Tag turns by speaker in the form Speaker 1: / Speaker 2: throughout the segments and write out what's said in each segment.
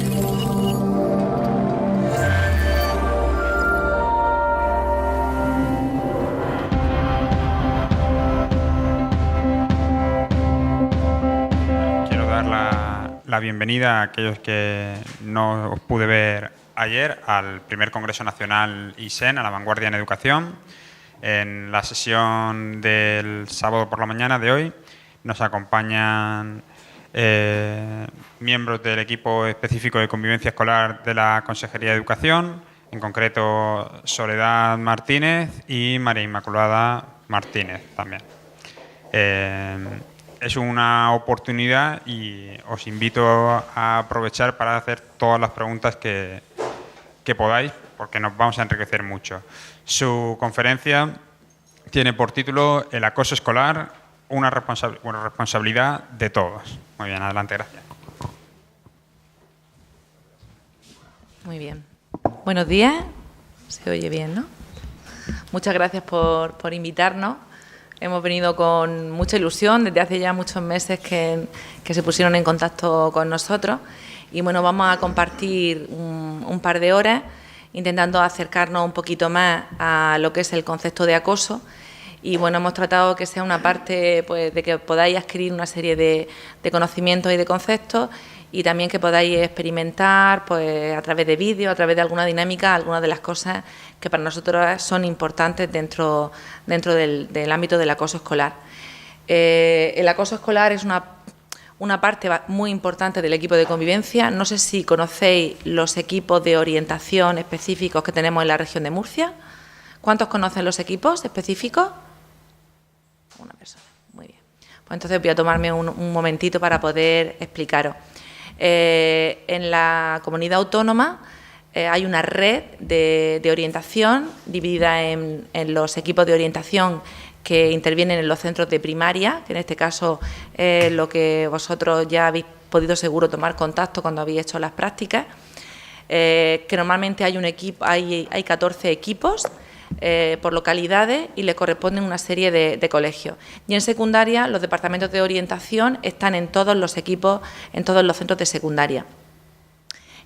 Speaker 1: Quiero dar la bienvenida a aquellos que no os pude ver ayer al primer Congreso Nacional ISEN, a la vanguardia en educación. En la sesión del sábado por la mañana de hoy nos acompañan miembros del equipo específico de convivencia escolar de la Consejería de Educación, en concreto Soledad Martínez y María Inmaculada Martínez también. Es una oportunidad y os invito a aprovechar para hacer todas las preguntas que podáis, porque nos vamos a enriquecer mucho. Su conferencia tiene por título El acoso escolar, una responsabilidad de todos. Muy bien, adelante, gracias.
Speaker 2: Muy bien. Buenos días. Se oye bien, ¿no? Muchas gracias por invitarnos. Hemos venido con mucha ilusión desde hace ya muchos meses que se pusieron en contacto con nosotros. Y bueno, vamos a compartir un par de horas intentando acercarnos un poquito más a lo que es el concepto de acoso. Y bueno, hemos tratado que sea una parte pues, de que podáis adquirir una serie de conocimientos y de conceptos y también que podáis experimentar pues, a través de vídeos, a través de alguna dinámica, algunas de las cosas que para nosotros son importantes dentro del ámbito del acoso escolar. El acoso escolar es una parte muy importante del equipo de convivencia. No sé si conocéis los equipos de orientación específicos que tenemos en la región de Murcia. ¿Cuántos conocen los equipos específicos? Una persona. Muy bien. Pues entonces voy a tomarme un momentito para poder explicaros. En la comunidad autónoma hay una red de orientación dividida en los equipos de orientación que intervienen en los centros de primaria, que en este caso es lo que vosotros ya habéis podido seguro tomar contacto cuando habéis hecho las prácticas, que normalmente hay un equipo, hay 14 equipos por localidades y le corresponden una serie de colegios. Y en secundaria los departamentos de orientación están en todos los equipos, en todos los centros de secundaria.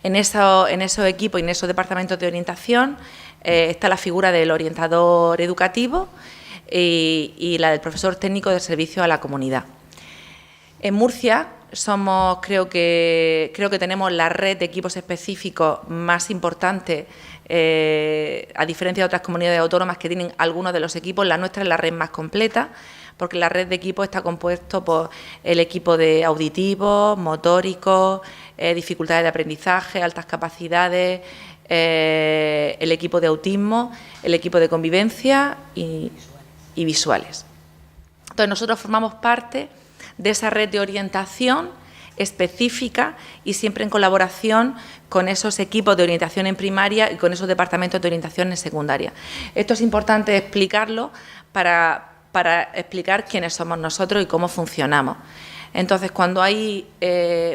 Speaker 2: En esos equipos y en esos departamentos de orientación está la figura del orientador educativo y la del profesor técnico de servicio a la comunidad. En Murcia creo que tenemos la red de equipos específicos más importante, a diferencia de otras comunidades autónomas que tienen algunos de los equipos. La nuestra es la red más completa, porque la red de equipos está compuesto por el equipo de auditivos, motóricos, dificultades de aprendizaje, altas capacidades, el equipo de autismo, el equipo de convivencia y visuales. Entonces, nosotros formamos parte de esa red de orientación específica y siempre en colaboración con esos equipos de orientación en primaria y con esos departamentos de orientación en secundaria. Esto es importante explicarlo para explicar quiénes somos nosotros y cómo funcionamos. Entonces, cuando hay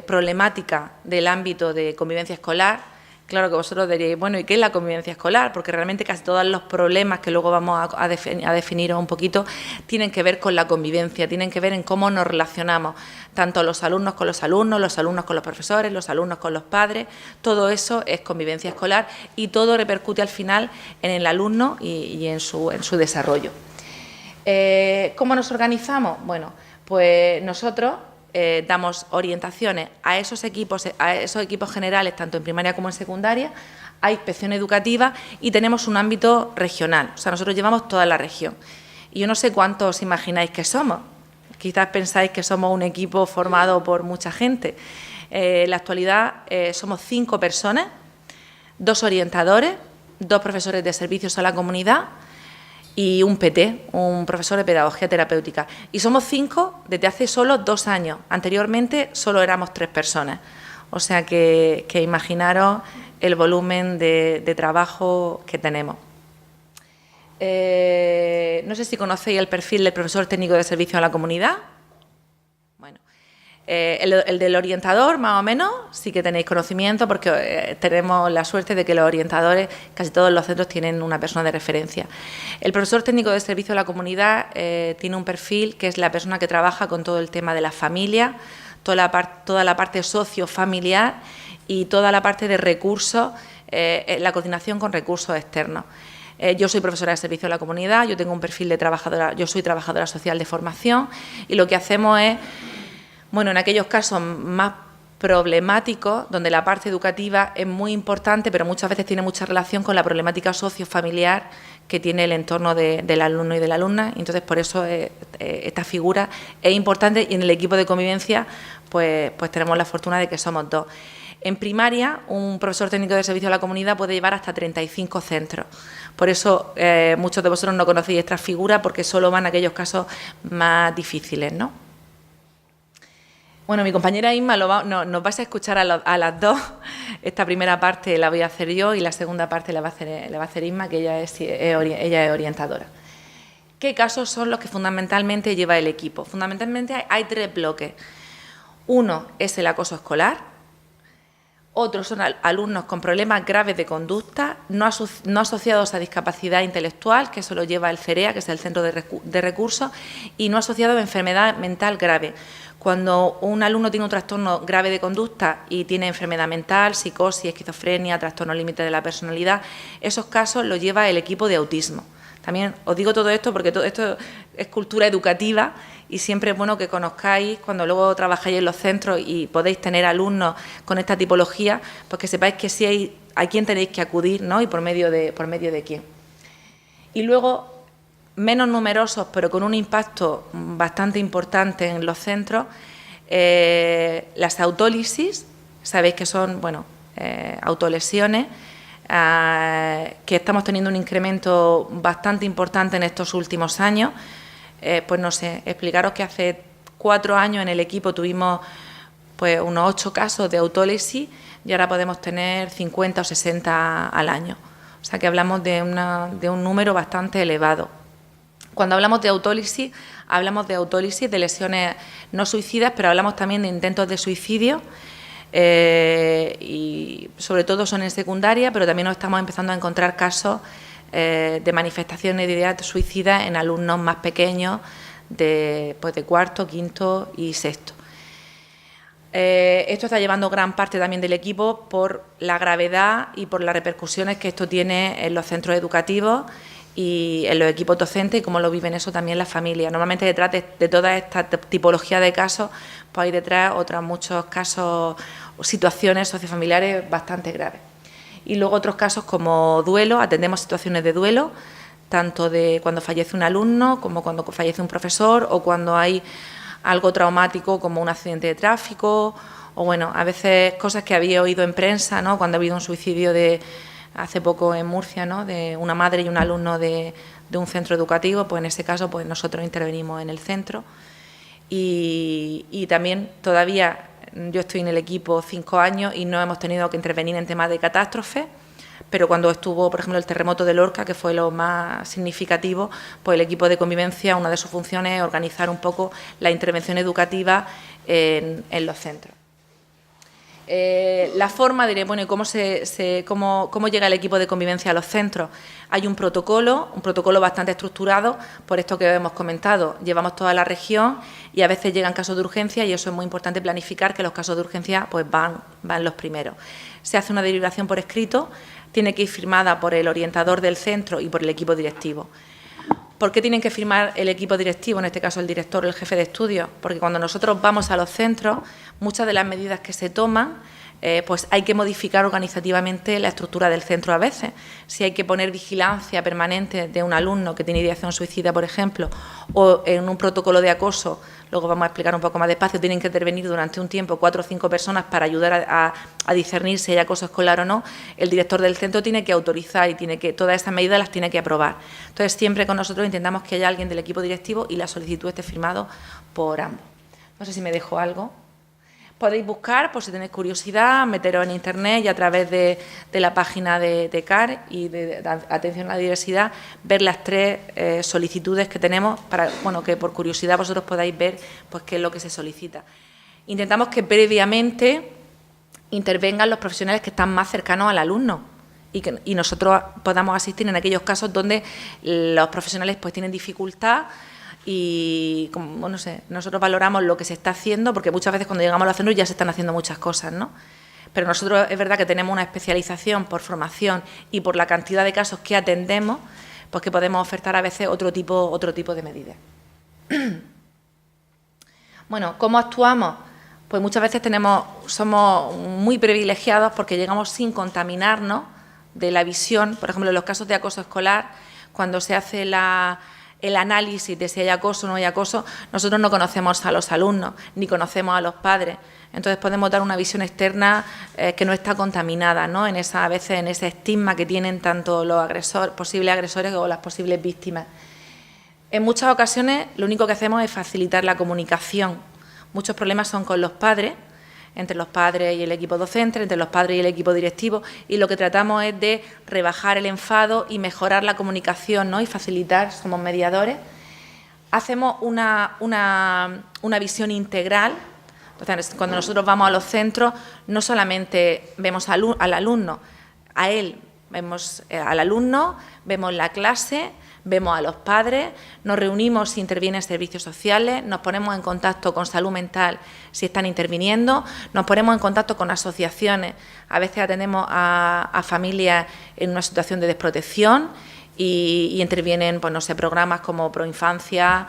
Speaker 2: problemática del ámbito de convivencia escolar, claro que vosotros diréis, bueno, ¿y qué es la convivencia escolar? Porque realmente casi todos los problemas que luego vamos a definir un poquito tienen que ver con la convivencia, tienen que ver en cómo nos relacionamos, tanto los alumnos con los alumnos con los profesores, los alumnos con los padres. Todo eso es convivencia escolar y todo repercute al final en el alumno y en su desarrollo. ¿Cómo nos organizamos? Bueno, pues nosotros damos orientaciones a esos equipos generales, tanto en primaria como en secundaria, a inspección educativa y tenemos un ámbito regional. O sea, nosotros llevamos toda la región. Y yo no sé cuántos os imagináis que somos. Quizás pensáis que somos un equipo formado por mucha gente. En la actualidad somos 5 personas, 2 orientadores, 2 profesores de servicios a la comunidad y un PT, un profesor de pedagogía terapéutica. Y somos 5 desde hace solo 2 años. Anteriormente solo éramos 3 personas. O sea que imaginaros el volumen de trabajo que tenemos. No sé si conocéis el perfil del profesor técnico de servicio a la comunidad. Bueno, el del orientador, más o menos, sí que tenéis conocimiento porque tenemos la suerte de que los orientadores, casi todos los centros tienen una persona de referencia. El profesor técnico de servicio a la comunidad tiene un perfil que es la persona que trabaja con todo el tema de la familia, toda la parte sociofamiliar y toda la parte de recursos, la coordinación con recursos externos. Yo soy profesora de servicio a la comunidad, yo tengo un perfil de trabajadora, yo soy trabajadora social de formación y lo que hacemos es, bueno, en aquellos casos más problemáticos, donde la parte educativa es muy importante, pero muchas veces tiene mucha relación con la problemática sociofamiliar que tiene el entorno del alumno y de la alumna. Entonces, por eso esta figura es importante y en el equipo de convivencia pues tenemos la fortuna de que somos dos. En primaria, un profesor técnico de servicio a la comunidad puede llevar hasta 35 centros. Por eso muchos de vosotros no conocéis esta figura porque solo van aquellos casos más difíciles, ¿no? Bueno, mi compañera Inma nos vais a escuchar a las dos. Esta primera parte la voy a hacer yo y la segunda parte la va a hacer Inma, que ella es orientadora. ¿Qué casos son los que fundamentalmente lleva el equipo? Fundamentalmente hay tres bloques. Uno es el acoso escolar. Otros son alumnos con problemas graves de conducta, no asociados a discapacidad intelectual, que eso lo lleva el CEREA, que es el Centro de Recursos, y no asociados a enfermedad mental grave. Cuando un alumno tiene un trastorno grave de conducta y tiene enfermedad mental, psicosis, esquizofrenia, trastorno límite de la personalidad, esos casos los lleva el equipo de autismo. También os digo todo esto porque todo esto es cultura educativa y siempre es bueno que conozcáis, cuando luego trabajáis en los centros y podéis tener alumnos con esta tipología, pues que sepáis que sí hay a quién tenéis que acudir, ¿no? Y por medio de quién. Y luego, menos numerosos, pero con un impacto bastante importante en los centros, las autólisis, sabéis que son, bueno, autolesiones, que estamos teniendo un incremento bastante importante en estos últimos años. Pues no sé, explicaros que hace 4 años en el equipo tuvimos pues unos 8 casos de autólisis y ahora podemos tener 50 o 60 al año. O sea que hablamos de un número bastante elevado. Cuando hablamos de autólisis de lesiones no suicidas, pero hablamos también de intentos de suicidio. Y sobre todo son en secundaria, pero también nos estamos empezando a encontrar casos de manifestaciones de ideas suicidas en alumnos más pequeños de cuarto, quinto y sexto. Esto está llevando gran parte también del equipo por la gravedad y por las repercusiones que esto tiene en los centros educativos y en los equipos docentes y cómo lo viven eso también las familias. Normalmente detrás de toda esta tipología de casos pues hay detrás otros muchos casos o situaciones sociofamiliares bastante graves. Y luego otros casos como duelo, atendemos situaciones de duelo, tanto de cuando fallece un alumno como cuando fallece un profesor o cuando hay algo traumático como un accidente de tráfico o bueno, a veces cosas que había oído en prensa, ¿no? Cuando ha habido un suicidio hace poco en Murcia, ¿no? De una madre y un alumno de un centro educativo, pues en ese caso pues nosotros intervenimos en el centro y también todavía yo estoy en el equipo 5 años y no hemos tenido que intervenir en temas de catástrofe, pero cuando estuvo, por ejemplo, el terremoto de Lorca, que fue lo más significativo, pues el equipo de convivencia, una de sus funciones es organizar un poco la intervención educativa en los centros. La forma, diré, bueno, ¿y cómo llega el equipo de convivencia a los centros? Hay un protocolo bastante estructurado, por esto que hemos comentado, llevamos toda la región y a veces llegan casos de urgencia y eso es muy importante planificar que los casos de urgencia pues van los primeros. Se hace una derivación por escrito, tiene que ir firmada por el orientador del centro y por el equipo directivo. ¿Por qué tienen que firmar el equipo directivo, en este caso el director o el jefe de estudios? Porque cuando nosotros vamos a los centros, muchas de las medidas que se toman, pues hay que modificar organizativamente la estructura del centro a veces. Si hay que poner vigilancia permanente de un alumno que tiene ideación suicida, por ejemplo, o en un protocolo de acoso, luego vamos a explicar un poco más despacio, tienen que intervenir durante un tiempo 4 o 5 personas para ayudar a discernir si hay acoso escolar o no, el director del centro tiene que autorizar y todas esas medidas las tiene que aprobar. Entonces, siempre con nosotros intentamos que haya alguien del equipo directivo y la solicitud esté firmado por ambos. No sé si me dejo algo. Podéis buscar, por si tenéis curiosidad, meteros en Internet y a través de la página de CAR y de Atención a la Diversidad, ver las 3 solicitudes que tenemos para que por curiosidad vosotros podáis ver pues, qué es lo que se solicita. Intentamos que previamente intervengan los profesionales que están más cercanos al alumno y nosotros podamos asistir en aquellos casos donde los profesionales pues, tienen dificultad. Y como, no sé, nosotros valoramos lo que se está haciendo porque muchas veces cuando llegamos a los centros ya se están haciendo muchas cosas, ¿no? pero nosotros es verdad que tenemos una especialización por formación y por la cantidad de casos que atendemos, pues que podemos ofertar a veces otro tipo de medidas. Bueno, ¿cómo actuamos? Pues muchas veces somos muy privilegiados porque llegamos sin contaminarnos de la visión. Por ejemplo, en los casos de acoso escolar, cuando se hace el análisis de si hay acoso o no hay acoso, nosotros no conocemos a los alumnos, ni conocemos a los padres. Entonces podemos dar una visión externa que no está contaminada, ¿no? A veces en ese estigma que tienen tanto los posibles agresores como las posibles víctimas. En muchas ocasiones lo único que hacemos es facilitar la comunicación. Muchos problemas son con los padres, entre los padres y el equipo docente, entre los padres y el equipo directivo, y lo que tratamos es de rebajar el enfado y mejorar la comunicación, ¿no? Y facilitar, somos mediadores. Hacemos una visión integral. Entonces, cuando nosotros vamos a los centros, no solamente vemos al alumno, a él, vemos al alumno, vemos la clase, vemos a los padres, nos reunimos si intervienen servicios sociales, nos ponemos en contacto con salud mental si están interviniendo, nos ponemos en contacto con asociaciones, a veces atendemos a familias en una situación de desprotección y intervienen, pues no sé, programas como Proinfancia,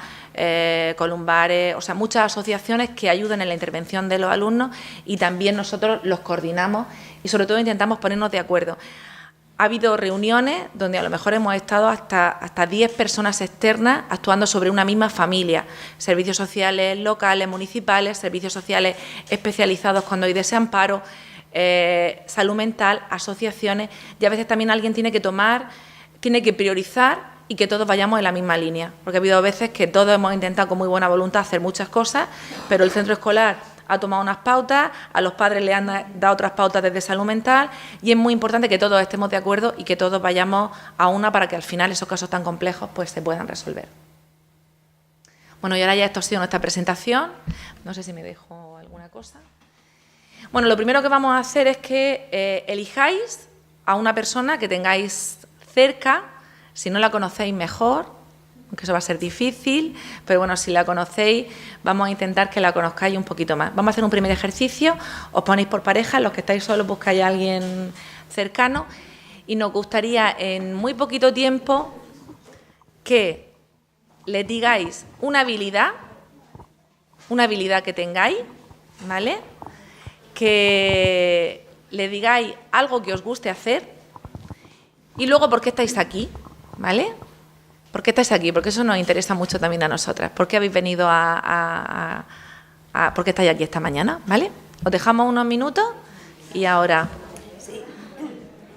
Speaker 2: Columbares, o sea, muchas asociaciones que ayudan en la intervención de los alumnos y también nosotros los coordinamos y sobre todo intentamos ponernos de acuerdo. Ha habido reuniones donde a lo mejor hemos estado hasta 10 personas externas actuando sobre una misma familia, servicios sociales locales, municipales, servicios sociales especializados cuando hay desamparo, salud mental, asociaciones, y a veces también alguien tiene que priorizar y que todos vayamos en la misma línea, porque ha habido veces que todos hemos intentado con muy buena voluntad hacer muchas cosas, pero el centro escolar ha tomado unas pautas, a los padres le han dado otras pautas desde salud mental y es muy importante que todos estemos de acuerdo y que todos vayamos a una para que al final esos casos tan complejos pues se puedan resolver. Bueno, y ahora ya esto ha sido nuestra presentación. No sé si me dejo alguna cosa. Bueno, lo primero que vamos a hacer es que elijáis a una persona que tengáis cerca, si no la conocéis mejor, aunque eso va a ser difícil, pero bueno, si la conocéis, vamos a intentar que la conozcáis un poquito más. Vamos a hacer un primer ejercicio, os ponéis por pareja, los que estáis solos buscáis a alguien cercano y nos gustaría en muy poquito tiempo que le digáis una habilidad que tengáis, ¿vale? Que le digáis algo que os guste hacer y luego por qué estáis aquí, ¿vale? ¿Por qué estáis aquí? Porque eso nos interesa mucho también a nosotras. ¿Por qué habéis venido por qué estáis aquí esta mañana? ¿Vale? Os dejamos unos minutos y ahora...
Speaker 3: Sí.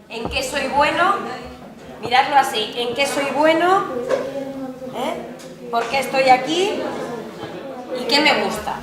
Speaker 3: ¿En qué soy bueno? Miradlo así. ¿En qué soy bueno? ¿Por qué estoy aquí? ¿Y qué me gusta?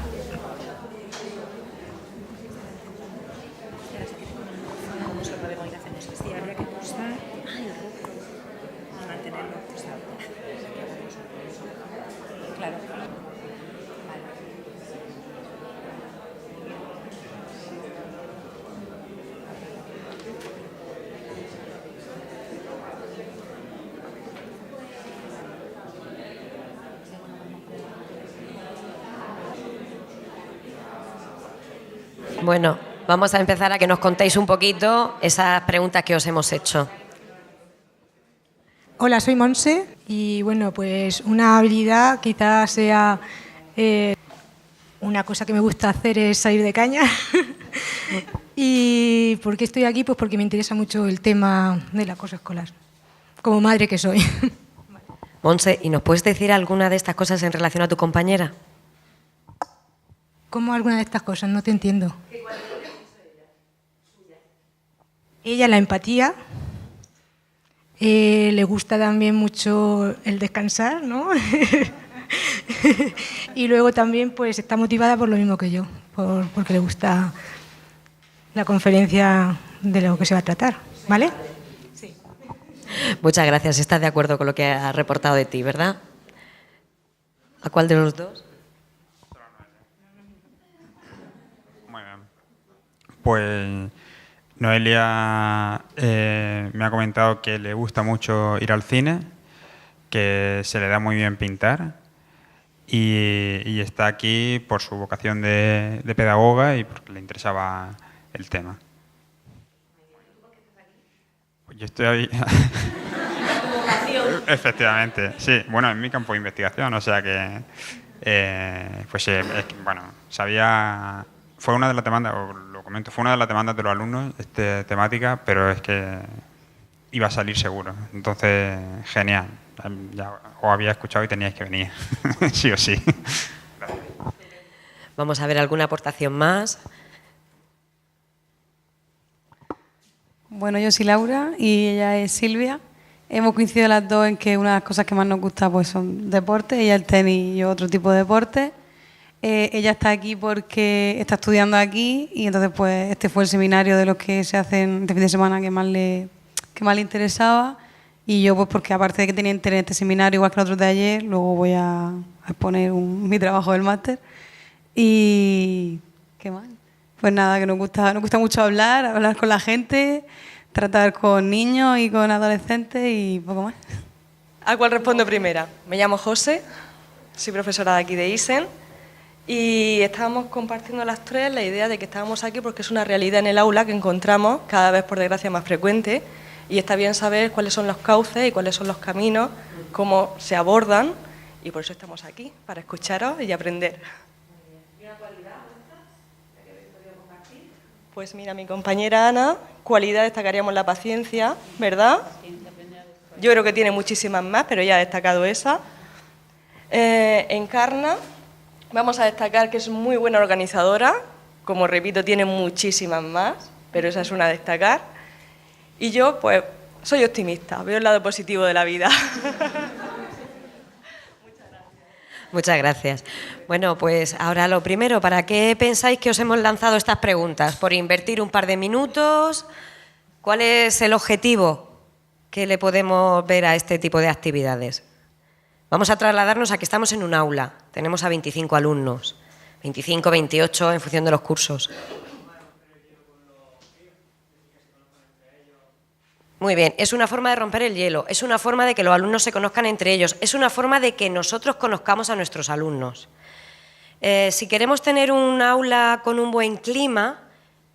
Speaker 3: Bueno, vamos a empezar a que nos contéis un poquito esas preguntas que os hemos hecho.
Speaker 4: Hola, soy Monse y bueno, pues una habilidad quizás sea una cosa que me gusta hacer es salir de caña. ¿Y por qué estoy aquí? Pues porque me interesa mucho el tema del acoso escolar, como madre que soy.
Speaker 3: Monse, ¿y nos puedes decir alguna de estas cosas en relación a tu compañera?
Speaker 4: ¿Cómo alguna de estas cosas? No te entiendo. Ella, la empatía. Le gusta también mucho el descansar, ¿no? Y luego también pues está motivada por lo mismo que yo, porque le gusta la conferencia de lo que se va a tratar, ¿vale? Sí.
Speaker 3: Muchas gracias. Estás de acuerdo con lo que ha reportado de ti, ¿verdad? ¿A cuál de los dos?
Speaker 1: Muy bien. Pues Noelia me ha comentado que le gusta mucho ir al cine, que se le da muy bien pintar y está aquí por su vocación de pedagoga y porque le interesaba el tema. Pues yo estoy ahí. Efectivamente, sí. Bueno, en mi campo de investigación, o sea que, bueno, sabía, fue una de las demandas, os lo comento, fue una de las demandas de los alumnos, temática, pero es que iba a salir seguro. Entonces, genial. Ya os había escuchado y teníais que venir, sí o sí. Gracias.
Speaker 3: Vamos a ver alguna aportación más.
Speaker 5: Bueno, yo soy Laura y ella es Silvia. Hemos coincidido las dos en que una de las cosas que más nos gusta pues son deportes, ella el tenis y yo otro tipo de deporte. Ella está aquí porque está estudiando aquí y entonces pues este fue el seminario de los que se hacen este fin de semana que más le interesaba, y yo pues porque aparte de que tenía interés en este seminario igual que los otros de ayer, luego voy a exponer mi trabajo del máster. Y ¿qué más? Pues nada, que nos gusta mucho hablar con la gente, tratar con niños y con adolescentes y poco más.
Speaker 6: ¿A cuál respondo primera? Me llamo José, soy profesora de aquí de ISEN y estábamos compartiendo las tres la idea de que estábamos aquí porque es una realidad en el aula que encontramos cada vez por desgracia más frecuente, y está bien saber cuáles son los cauces y cuáles son los caminos, cómo se abordan, y por eso estamos aquí, para escucharos y aprender. ¿Y una cualidad vuestra que habéis podido compartir? Pues mira, mi compañera Ana, cualidad destacaríamos la paciencia, ¿verdad? Yo creo que tiene muchísimas más, pero ella ha destacado esa. Encarna, vamos a destacar que es muy buena organizadora, como repito, tiene muchísimas más, pero esa es una a destacar. Y yo, pues, soy optimista, veo el lado positivo de la vida.
Speaker 3: Muchas gracias. Bueno, pues ahora lo primero, ¿para qué pensáis que os hemos lanzado estas preguntas? ¿Por invertir un par de minutos? ¿Cuál es el objetivo que le podemos ver a este tipo de actividades? Vamos a trasladarnos a que estamos en un aula. Tenemos a 25 alumnos, 25, 28 en función de los cursos. Muy bien, es una forma de romper el hielo, es una forma de que los alumnos se conozcan entre ellos, es una forma de que nosotros conozcamos a nuestros alumnos. Si queremos tener un aula con un buen clima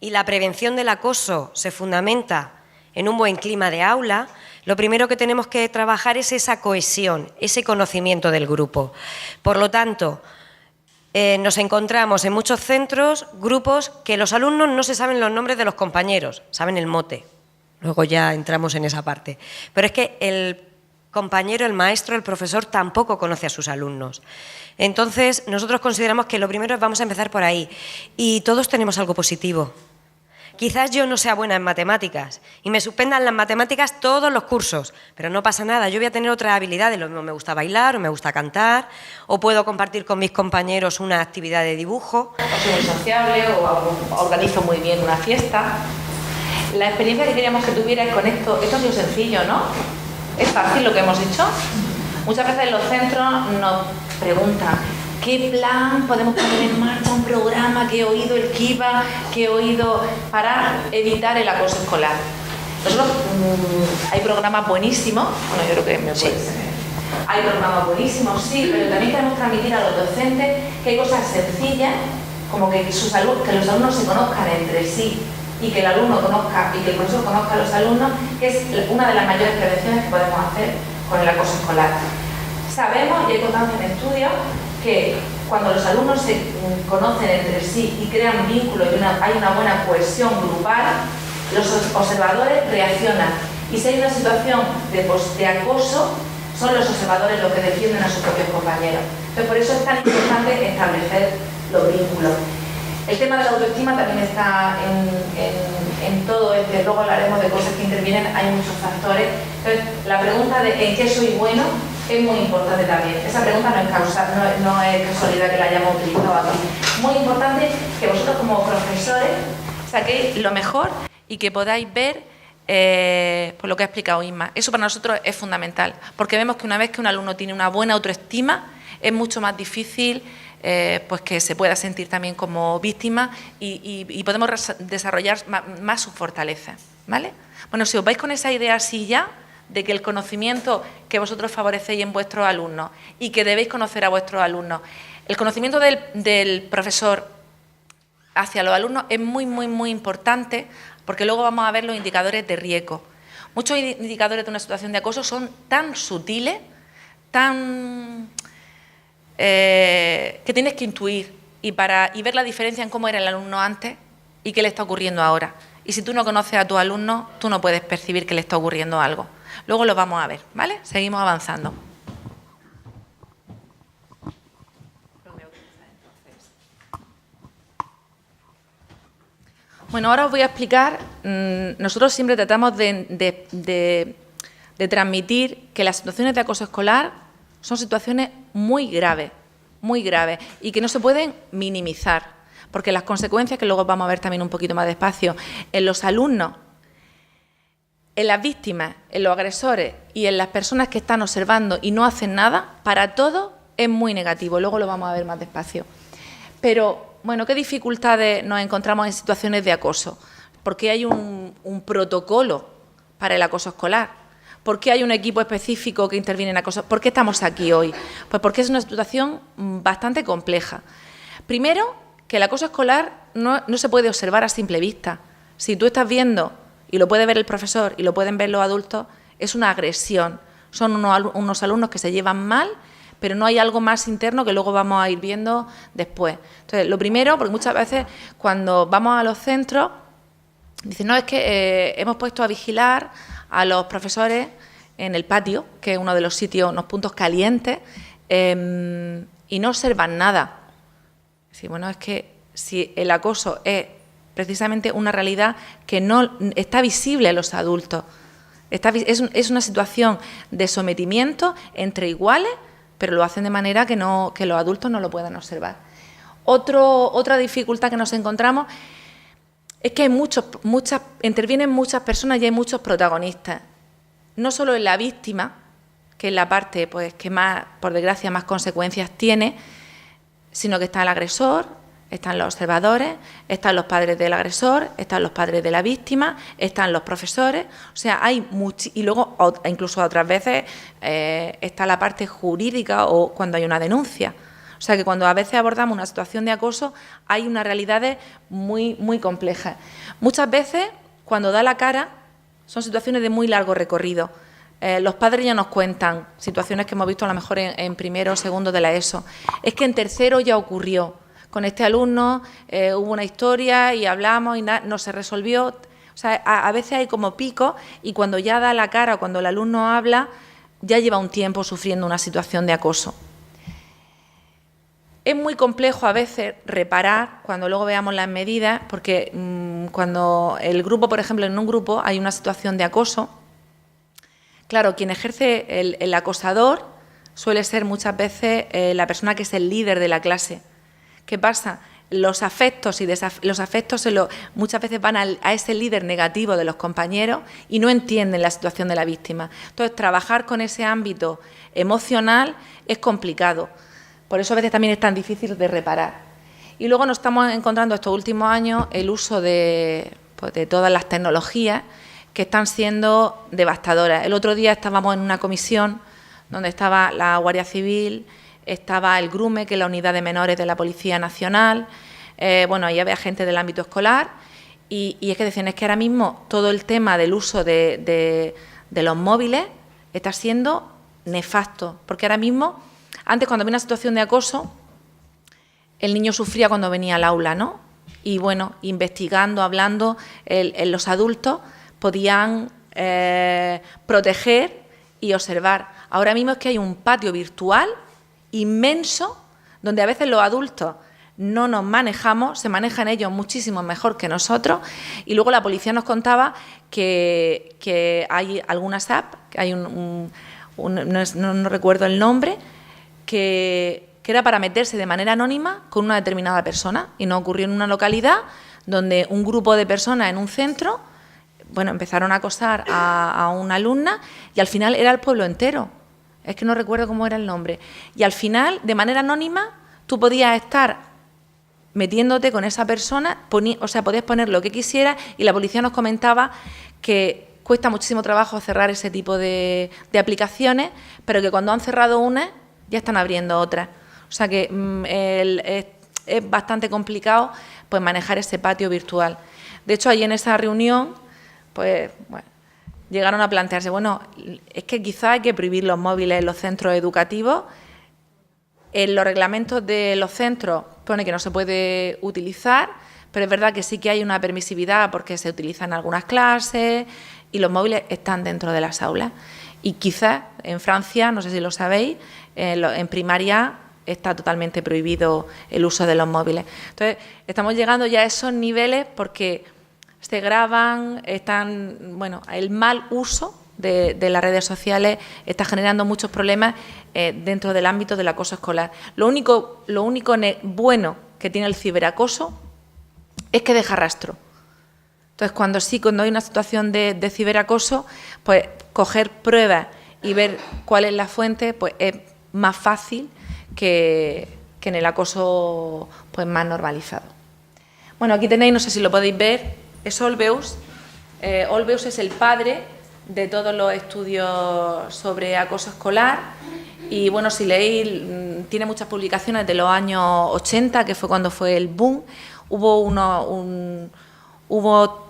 Speaker 3: y la prevención del acoso se fundamenta en un buen clima de aula, lo primero que tenemos que trabajar es esa cohesión, ese conocimiento del grupo. Por lo tanto, nos encontramos en muchos centros grupos que los alumnos no se saben los nombres de los compañeros, saben el mote. Luego ya entramos en esa parte. Pero es que el compañero, el maestro, el profesor tampoco conoce a sus alumnos. Entonces, nosotros consideramos que lo primero es vamos a empezar por ahí. Y todos tenemos algo positivo. Quizás yo no sea buena en matemáticas y me suspendan las matemáticas todos los cursos, pero no pasa nada, yo voy a tener otras habilidades, lo mismo me gusta bailar o me gusta cantar, o puedo compartir con mis compañeros una actividad de dibujo.
Speaker 2: O soy muy sociable o organizo muy bien una fiesta. La experiencia que queríamos que tuvierais con esto ha sido sencillo, ¿no? Es fácil lo que hemos hecho. Muchas veces en los centros nos preguntan ¿qué plan podemos poner en marcha? Un programa que he oído el Kiva, que he oído para evitar el acoso escolar. Nosotros hay programas buenísimos, bueno, yo creo que me puede ser. Hay programas buenísimos, sí, pero también queremos transmitir a los docentes que hay cosas sencillas, como que los alumnos se conozcan entre sí y que el alumno conozca y que el profesor conozca a los alumnos, que es una de las mayores prevenciones que podemos hacer con el acoso escolar. Sabemos, y hay constancia en estudios, que cuando los alumnos se conocen entre sí y crean vínculos y hay una buena cohesión grupal, los observadores reaccionan. Y si hay una situación de acoso, son los observadores los que defienden a sus propios compañeros. Entonces, por eso es tan importante establecer los vínculos. El tema de la autoestima también está en todo este, luego hablaremos de cosas que intervienen, hay muchos factores. Entonces, la pregunta de ¿en qué soy bueno? Es muy importante también. Esa pregunta no es casualidad que la hayamos utilizado aquí. Muy importante que vosotros como profesores saquéis lo mejor y que podáis ver por lo que ha explicado Isma. Eso para nosotros es fundamental, porque vemos que una vez que un alumno tiene una buena autoestima, es mucho más difícil pues que se pueda sentir también como víctima y podemos desarrollar más sus fortalezas, ¿vale? Bueno, si os vais con esa idea así ya, de que el conocimiento que vosotros favorecéis en vuestros alumnos y que debéis conocer a vuestros alumnos, el conocimiento del profesor hacia los alumnos es muy, muy, muy importante, porque luego vamos a ver los indicadores de riesgo. Muchos indicadores de una situación de acoso son tan sutiles, que tienes que intuir y ver la diferencia en cómo era el alumno antes y qué le está ocurriendo ahora. Y si tú no conoces a tu alumno, tú no puedes percibir que le está ocurriendo algo. Luego lo vamos a ver, ¿vale? Seguimos avanzando. Bueno, ahora os voy a explicar, nosotros siempre tratamos de transmitir que las situaciones de acoso escolar son situaciones muy graves, y que no se pueden minimizar, porque las consecuencias, que luego vamos a ver también un poquito más despacio, en los alumnos, en las víctimas, en los agresores y en las personas que están observando y no hacen nada, para todos es muy negativo, luego lo vamos a ver más despacio. Pero, bueno, ¿qué dificultades nos encontramos en situaciones de acoso? ¿Por qué hay un protocolo para el acoso escolar? ¿Por qué hay un equipo específico que interviene en acoso? ¿Por qué estamos aquí hoy? Pues porque es una situación bastante compleja. Primero, que el acoso escolar no se puede observar a simple vista. Si tú estás viendo, y lo puede ver el profesor y lo pueden ver los adultos, es una agresión. Son unos alumnos que se llevan mal, pero no hay algo más interno que luego vamos a ir viendo después. Entonces, lo primero, porque muchas veces cuando vamos a los centros, dicen, no, es que hemos puesto a vigilar a los profesores en el patio, que es uno de los sitios, unos puntos calientes, y no observan nada. Sí, bueno, es que si el acoso es precisamente una realidad que no está visible a los adultos, es una situación de sometimiento entre iguales, pero lo hacen de manera que los adultos no lo puedan observar. Otra dificultad que nos encontramos es que intervienen muchas personas y hay muchos protagonistas. No solo en la víctima, que es la parte pues, que más, por desgracia, más consecuencias tiene, sino que está el agresor, están los observadores, están los padres del agresor, están los padres de la víctima, están los profesores, o sea, y luego incluso otras veces está la parte jurídica o cuando hay una denuncia. O sea, que cuando a veces abordamos una situación de acoso hay unas realidades muy, muy complejas. Muchas veces, cuando da la cara, son situaciones de muy largo recorrido. Los padres ya nos cuentan situaciones que hemos visto a lo mejor en primero o segundo de la ESO. Es que en tercero ya ocurrió. Con este alumno hubo una historia y hablamos y no se resolvió. O sea, a veces hay como picos y cuando ya da la cara o cuando el alumno habla, ya lleva un tiempo sufriendo una situación de acoso. Es muy complejo a veces reparar cuando luego veamos las medidas, porque cuando el grupo, por ejemplo, en un grupo hay una situación de acoso, claro, quien ejerce el acosador suele ser muchas veces la persona que es el líder de la clase. ¿Qué pasa? Los afectos muchas veces van a ese líder negativo de los compañeros y no entienden la situación de la víctima. Entonces, trabajar con ese ámbito emocional es complicado. Por eso a veces también es tan difícil de reparar. Y luego nos estamos encontrando estos últimos años el uso de todas las tecnologías que están siendo devastadoras. El otro día estábamos en una comisión donde estaba la Guardia Civil, estaba el GRUME, que es la Unidad de Menores de la Policía Nacional, ahí había gente del ámbito escolar, y es que decían, es que ahora mismo todo el tema del uso de los móviles está siendo nefasto, porque ahora mismo, antes cuando había una situación de acoso, el niño sufría cuando venía al aula, ¿no? Y bueno, investigando, hablando, los adultos podían proteger y observar. Ahora mismo es que hay un patio virtual inmenso, donde a veces los adultos no nos manejamos, se manejan ellos muchísimo mejor que nosotros, y luego la policía nos contaba que hay algunas apps, hay no recuerdo el nombre, que era para meterse de manera anónima con una determinada persona, y nos ocurrió en una localidad donde un grupo de personas en un centro, empezaron a acosar a una alumna y al final era el pueblo entero. Es que no recuerdo cómo era el nombre. Y al final, de manera anónima, tú podías estar metiéndote con esa persona, podías poner lo que quisieras, y la policía nos comentaba que cuesta muchísimo trabajo cerrar ese tipo de aplicaciones, pero que cuando han cerrado una, ya están abriendo otras. O sea que es bastante complicado manejar ese patio virtual. De hecho, ahí en esa reunión, llegaron a plantearse, bueno, es que quizá hay que prohibir los móviles en los centros educativos. En los reglamentos de los centros pone que no se puede utilizar, pero es verdad que sí que hay una permisividad porque se utilizan en algunas clases y los móviles están dentro de las aulas. Y quizás en Francia, no sé si lo sabéis, en primaria está totalmente prohibido el uso de los móviles. Entonces, estamos llegando ya a esos niveles porque se graban, el mal uso de las redes sociales está generando muchos problemas dentro del ámbito del acoso escolar. Lo único bueno que tiene el ciberacoso es que deja rastro. Entonces, cuando hay una situación de ciberacoso, pues coger pruebas y ver cuál es la fuente, pues es más fácil que en el acoso pues más normalizado. Bueno, aquí tenéis, no sé si lo podéis ver, es Olweus. Olweus es el padre de todos los estudios sobre acoso escolar y, bueno, si leéis, tiene muchas publicaciones de los años 80, que fue cuando fue el boom. Hubo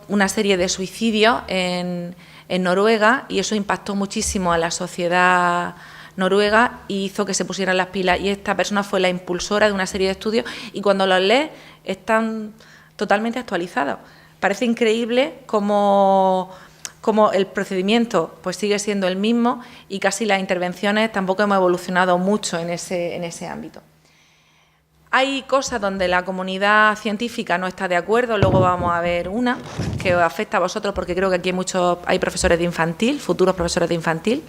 Speaker 2: una serie de suicidios en Noruega y eso impactó muchísimo a la sociedad noruega y hizo que se pusieran las pilas. Y esta persona fue la impulsora de una serie de estudios y cuando los lees están totalmente actualizados. Parece increíble cómo el procedimiento pues sigue siendo el mismo y casi las intervenciones tampoco hemos evolucionado mucho en ese ámbito. Hay cosas donde la comunidad científica no está de acuerdo, luego vamos a ver una que os afecta a vosotros porque creo que aquí hay profesores de infantil, futuros profesores de infantil.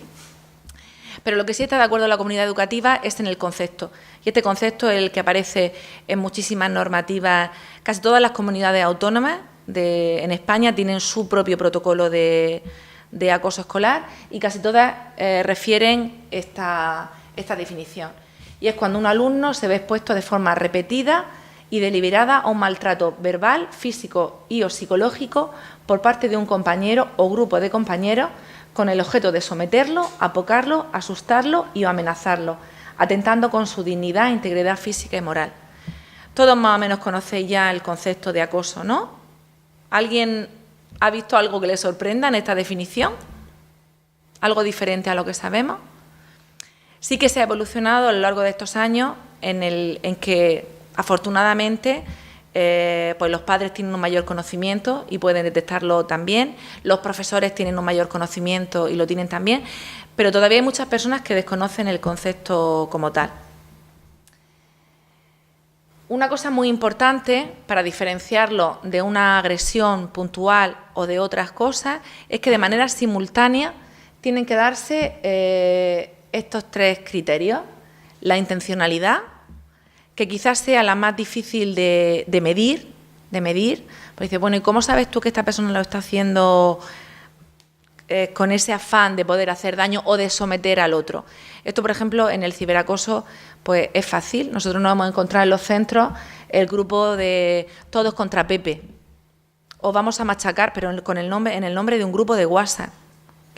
Speaker 2: Pero lo que sí está de acuerdo la comunidad educativa es en el concepto. Y este concepto es el que aparece en muchísimas normativas. Casi todas las comunidades autónomas en España tienen su propio protocolo de acoso escolar y casi todas refieren esta definición. Y es cuando un alumno se ve expuesto de forma repetida y deliberada a un maltrato verbal, físico y o psicológico por parte de un compañero o grupo de compañeros con el objeto de someterlo, apocarlo, asustarlo y o amenazarlo, atentando con su dignidad, integridad física y moral. Todos más o menos conocéis ya el concepto de acoso, ¿no? ¿Alguien ha visto algo que le sorprenda en esta definición? ¿Algo diferente a lo que sabemos? Sí que se ha evolucionado a lo largo de estos años en que, afortunadamente, pues los padres tienen un mayor conocimiento y pueden detectarlo también, los profesores tienen un mayor conocimiento y lo tienen también, pero todavía hay muchas personas que desconocen el concepto como tal. Una cosa muy importante para diferenciarlo de una agresión puntual o de otras cosas es que de manera simultánea tienen que darse estos tres criterios: la intencionalidad, que quizás sea la más difícil de medir, porque dice, bueno, ¿y cómo sabes tú que esta persona lo está haciendo con ese afán de poder hacer daño o de someter al otro? Esto, por ejemplo, en el ciberacoso pues es fácil. Nosotros nos vamos a encontrar en los centros el grupo de Todos contra Pepe. O vamos a machacar, pero en el nombre de un grupo de WhatsApp.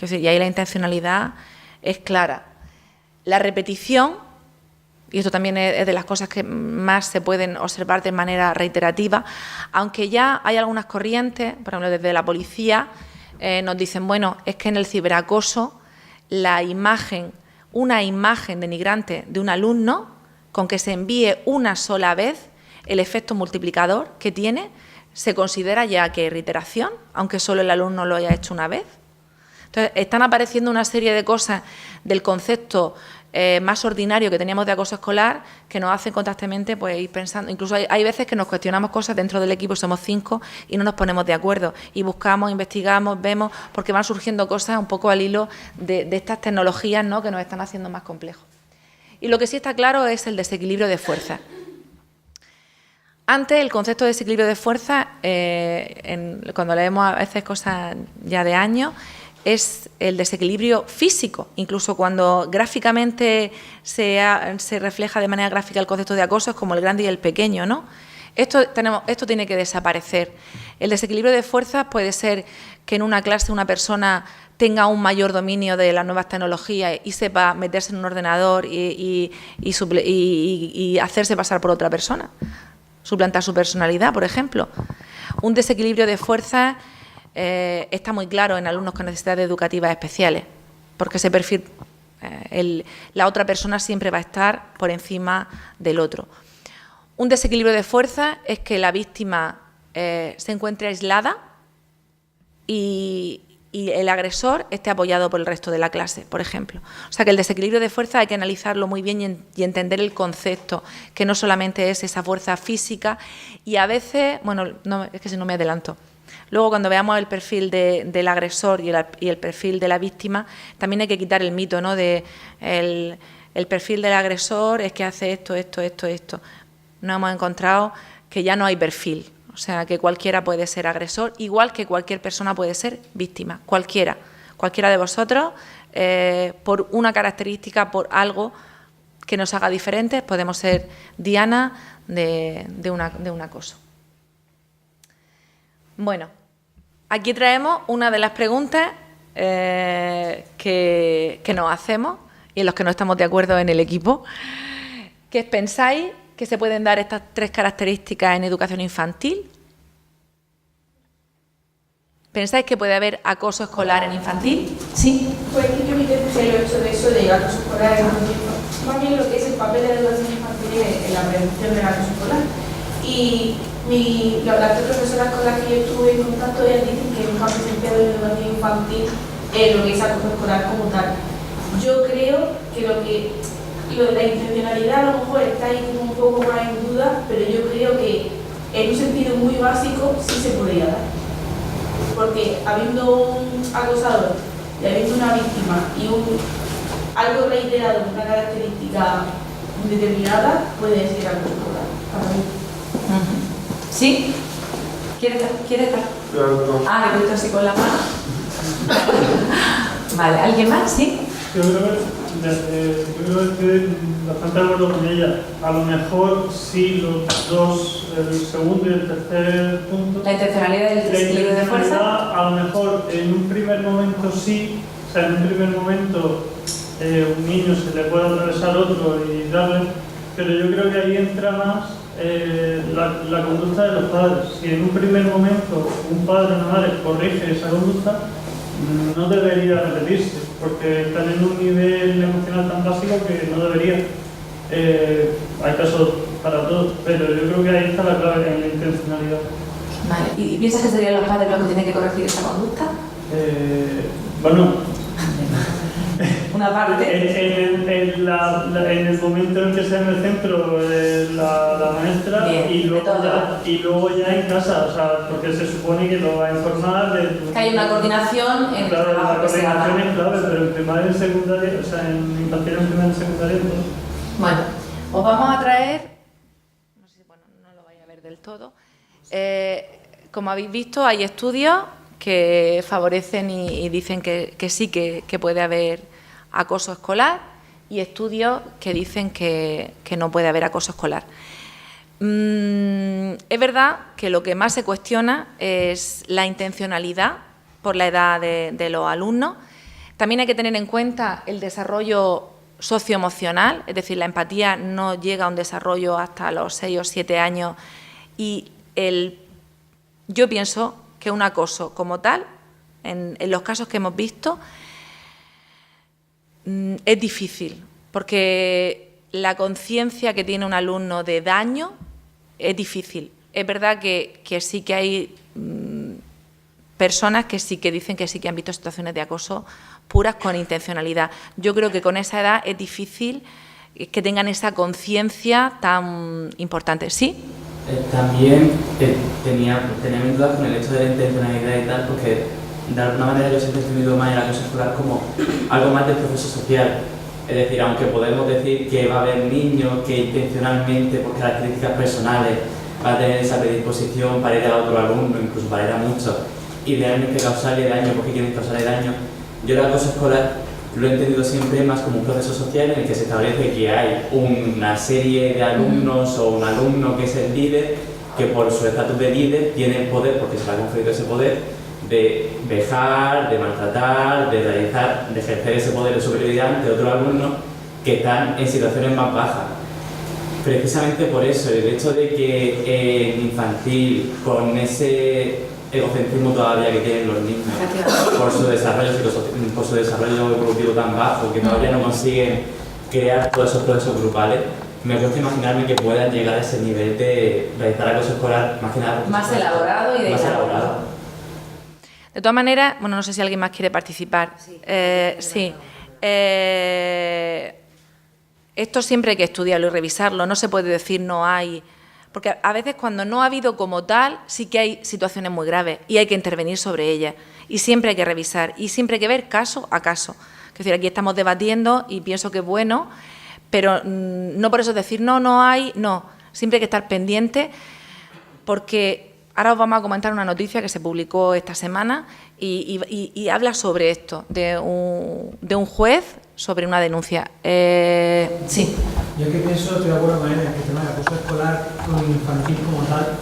Speaker 2: Y ahí la intencionalidad es clara. La repetición, y esto también es de las cosas que más se pueden observar de manera reiterativa, aunque ya hay algunas corrientes, por ejemplo, desde la policía, nos dicen, bueno, es que en el ciberacoso una imagen denigrante de un alumno, con que se envíe una sola vez, el efecto multiplicador que tiene, se considera ya que es reiteración, aunque solo el alumno lo haya hecho una vez. Entonces, están apareciendo una serie de cosas del concepto más ordinario que teníamos de acoso escolar que nos hacen constantemente pues, ir pensando. Incluso hay veces que nos cuestionamos cosas dentro del equipo, somos 5 y no nos ponemos de acuerdo. Y buscamos, investigamos, vemos, porque van surgiendo cosas un poco al hilo de estas tecnologías, ¿no?, que nos están haciendo más complejos. Y lo que sí está claro es el desequilibrio de fuerzas. Antes, el concepto de desequilibrio de fuerzas, cuando leemos a veces cosas ya de años, es el desequilibrio físico, incluso cuando gráficamente se refleja de manera gráfica el concepto de acoso, es como el grande y el pequeño, ¿no? Esto tiene que desaparecer. El desequilibrio de fuerzas puede ser que en una clase una persona tenga un mayor dominio de las nuevas tecnologías y sepa meterse en un ordenador y hacerse pasar por otra persona, suplantar su personalidad, por ejemplo. Un desequilibrio de fuerzas está muy claro en alumnos con necesidades educativas especiales, porque ese perfil, la otra persona siempre va a estar por encima del otro. Un desequilibrio de fuerza es que la víctima se encuentre aislada y el agresor esté apoyado por el resto de la clase, por ejemplo. O sea que el desequilibrio de fuerza hay que analizarlo muy bien y entender el concepto, que no solamente es esa fuerza física y a veces, bueno, no, es que si no me adelanto. Luego, cuando veamos el perfil del agresor y el perfil de la víctima, también hay que quitar el mito, ¿no? De el perfil del agresor es que hace esto. Nos hemos encontrado que ya no hay perfil. O sea, que cualquiera puede ser agresor, igual que cualquier persona puede ser víctima. Cualquiera de vosotros, por una característica, por algo que nos haga diferentes, podemos ser diana de un acoso. Bueno, aquí traemos una de las preguntas que nos hacemos y en los que no estamos de acuerdo en el equipo, que es: ¿pensáis que se pueden dar estas 3 características en educación infantil? ¿Pensáis que puede haber acoso escolar en infantil? Sí.
Speaker 7: Pues es que yo me interesa el hecho de eso de acoso escolar en infantil. Más bien lo que es el papel de la educación infantil en la prevención del acoso escolar. Y las 3 profesoras con las que yo estuve en contacto, ellas dicen que nunca han presenciado en educación infantil lo que es acoso escolar como tal. Yo creo que lo de la intencionalidad a lo mejor está ahí como un poco más en duda, pero yo creo que en un sentido muy básico sí se podría dar. Porque habiendo un acosador y habiendo una víctima y algo reiterado, una característica determinada, puede ser acoso escolar para mí.
Speaker 2: ¿Sí? ¿Quieres dar?
Speaker 8: Claro, no.
Speaker 2: Ah, que tú así con la mano. Vale, ¿alguien más? ¿Sí?
Speaker 8: Yo creo que estoy bastante de acuerdo con ella. A lo mejor sí los dos, el segundo y el tercer punto.
Speaker 2: La intencionalidad del desequilibrio de fuerza.
Speaker 8: A lo mejor en un primer momento sí, o sea, en un primer momento un niño se le puede atravesar otro y darle, pero yo creo que ahí entra más la conducta de los padres. Si en un primer momento un padre o una madre corrige esa conducta, no debería repetirse, porque están en un nivel emocional tan básico que no debería. Hay casos para todos, pero yo creo que ahí está la clave en la intencionalidad.
Speaker 2: Vale. ¿Y piensas que serían los padres los que tienen que corregir esa conducta?
Speaker 8: Bueno,
Speaker 2: Una parte.
Speaker 8: en el momento en que sea en el centro la maestra.
Speaker 2: Bien,
Speaker 8: y luego ya en casa, o sea, porque se supone que lo va a informar de...
Speaker 2: Que hay una coordinación en
Speaker 8: Claro,
Speaker 2: el trabajo
Speaker 8: la
Speaker 2: que se haga.
Speaker 8: coordinación es clave, pero en primaria y secundaria, o sea, en infantil, en primaria y secundaria, no.
Speaker 2: Bueno, os vamos a traer, no sé, bueno, no lo vais a ver del todo. Como habéis visto, hay estudios que favorecen y dicen que sí, que puede haber acoso escolar, y estudios que dicen que no puede haber acoso escolar. Es verdad que lo que más se cuestiona es la intencionalidad por la edad de los alumnos. También hay que tener en cuenta el desarrollo socioemocional, es decir, la empatía no llega a un desarrollo hasta los 6 o 7 años, y yo pienso que un acoso como tal, en los casos que hemos visto, es difícil, porque la conciencia que tiene un alumno de daño es difícil. Es verdad que sí que hay personas que sí que dicen que sí que han visto situaciones de acoso puras con intencionalidad. Yo creo que con esa edad es difícil que tengan esa conciencia tan importante. ¿Sí?
Speaker 9: También tenía mis dudas con el hecho de la intencionalidad y tal, porque de alguna manera yo siempre he entendido más el acoso escolar como algo más del proceso social. Es decir, aunque podemos decir que va a haber niños que intencionalmente, por características personales, van a tener esa predisposición para ir a otro alumno, incluso para ir a muchos, y realmente causarle daño porque quieren causarle daño, yo el acoso escolar lo he entendido siempre más como un proceso social en el que se establece que hay una serie de alumnos o un alumno que es el líder, que por su estatus de líder tiene el poder, porque se le ha conferido ese poder, de vejar, de maltratar, de realizar, de ejercer ese poder de superioridad ante otros alumnos que están en situaciones más bajas. Precisamente por eso, el hecho de que en infantil, con ese egocentrismo todavía que tienen los niños por su desarrollo evolutivo tan bajo, que todavía no consiguen crear todos esos procesos grupales. Me cuesta imaginarme que puedan llegar a ese nivel de realizar acoso escolar más que nada
Speaker 2: más elaborado y de
Speaker 9: más elaborado.
Speaker 2: De todas maneras, bueno, no sé si alguien más quiere participar. Sí. Esto siempre hay que estudiarlo y revisarlo. No se puede decir no hay, porque a veces cuando no ha habido como tal, sí que hay situaciones muy graves y hay que intervenir sobre ellas. Y siempre hay que revisar y siempre hay que ver caso a caso. Es decir, aquí estamos debatiendo y pienso que es bueno, pero no por eso decir no hay, no. Siempre hay que estar pendiente, porque ahora os vamos a comentar una noticia que se publicó esta semana y habla sobre esto, de un juez sobre una denuncia. Sí.
Speaker 10: Yo que pienso, estoy de acuerdo con él, en que el tema del acoso escolar infantil como tal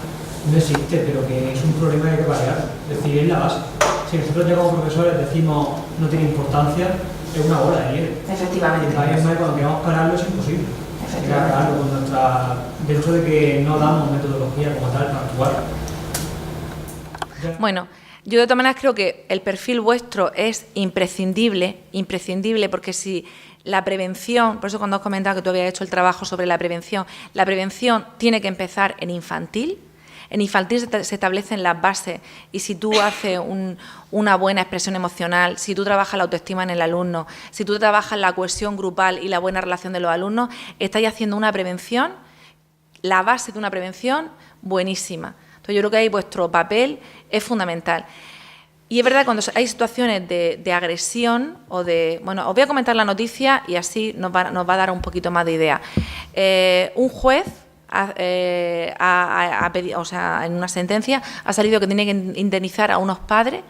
Speaker 10: no existe, pero que es un problema que hay que paliar. Es decir, es la base. Si nosotros ya como profesores decimos no tiene importancia, es una bola de nieve.
Speaker 2: Efectivamente.
Speaker 10: Y además, cuando queramos pararlo es imposible. Hay que pararlo dentro de que no damos metodología como tal para actuar.
Speaker 2: Bueno, yo de todas maneras creo que el perfil vuestro es imprescindible, porque si la prevención, por eso cuando os comentaba que tú habías hecho el trabajo sobre la prevención tiene que empezar en infantil. En infantil se establecen las bases y si tú haces una buena expresión emocional, si tú trabajas la autoestima en el alumno, si tú trabajas la cohesión grupal y la buena relación de los alumnos, estáis haciendo una prevención, la base de una prevención buenísima. Entonces yo creo que ahí vuestro papel es fundamental. Y es verdad, cuando hay situaciones de agresión o de... Bueno, os voy a comentar la noticia y así nos va a dar un poquito más de idea. Un juez... en una sentencia ha salido que tiene que indemnizar a unos padres,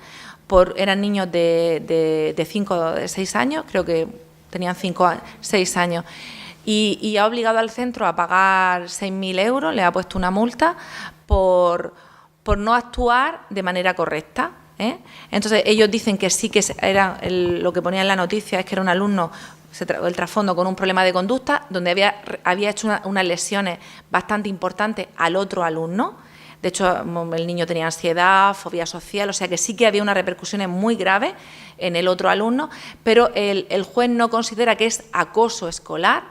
Speaker 2: eran niños de 6 años, creo que tenían 6 años, y ha obligado al centro a pagar 6.000 euros, le ha puesto una multa por no actuar de manera correcta. Entonces ellos dicen que sí que era lo que ponía en la noticia, es que era un alumno, el trasfondo con un problema de conducta, donde había hecho unas lesiones bastante importantes al otro alumno. De hecho, el niño tenía ansiedad, fobia social, o sea que sí que había unas repercusiones muy graves en el otro alumno, pero el juez no considera que es acoso escolar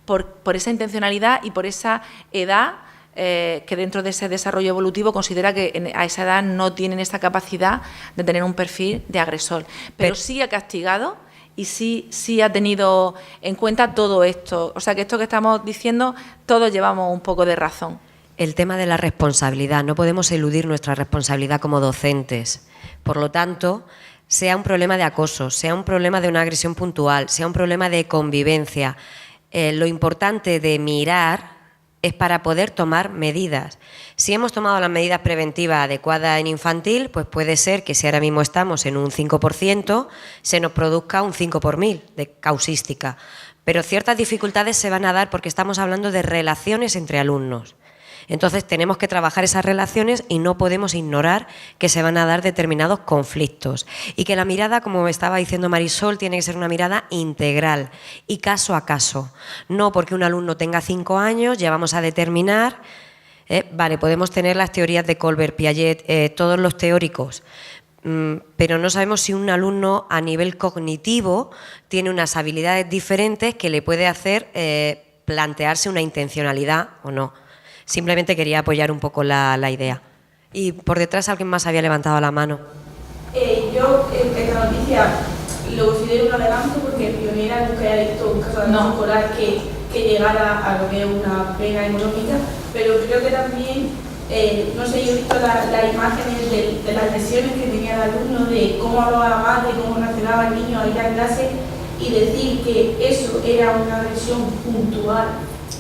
Speaker 2: por esa intencionalidad y por esa edad, que dentro de ese desarrollo evolutivo considera que a esa edad no tienen esa capacidad de tener un perfil de agresor. Pero sí ha castigado y sí ha tenido en cuenta todo esto. O sea que esto que estamos diciendo, todos llevamos un poco de razón.
Speaker 3: El tema de la responsabilidad, no podemos eludir nuestra responsabilidad como docentes. Por lo tanto, sea un problema de acoso, sea un problema de una agresión puntual, sea un problema de convivencia, lo importante de mirar es para poder tomar medidas. Si hemos tomado las medidas preventivas adecuadas en infantil, pues puede ser que si ahora mismo estamos en un 5%, se nos produzca un 5 por 1000 de causística. Pero ciertas dificultades se van a dar porque estamos hablando de relaciones entre alumnos. Entonces tenemos que trabajar esas relaciones y no podemos ignorar que se van a dar determinados conflictos. Y que la mirada, como estaba diciendo Marisol, tiene que ser una mirada integral y caso a caso. No porque un alumno tenga 5 años, ya vamos a determinar, vale, podemos tener las teorías de Colbert, Piaget, todos los teóricos, pero no sabemos si un alumno a nivel cognitivo tiene unas habilidades diferentes que le puede hacer plantearse una intencionalidad o no. Simplemente quería apoyar un poco la idea. Y por detrás alguien más había levantado la mano.
Speaker 7: Yo esta noticia lo considero un adelanto porque pionera nunca haya visto un caso de acoso escolar que llegara a lo que es una pena económica, pero creo que también, no sé, yo he visto las imágenes de las lesiones que tenía el alumno, de cómo hablaba la madre, cómo reaccionaba el niño a ir a clase, y decir que eso era una agresión puntual,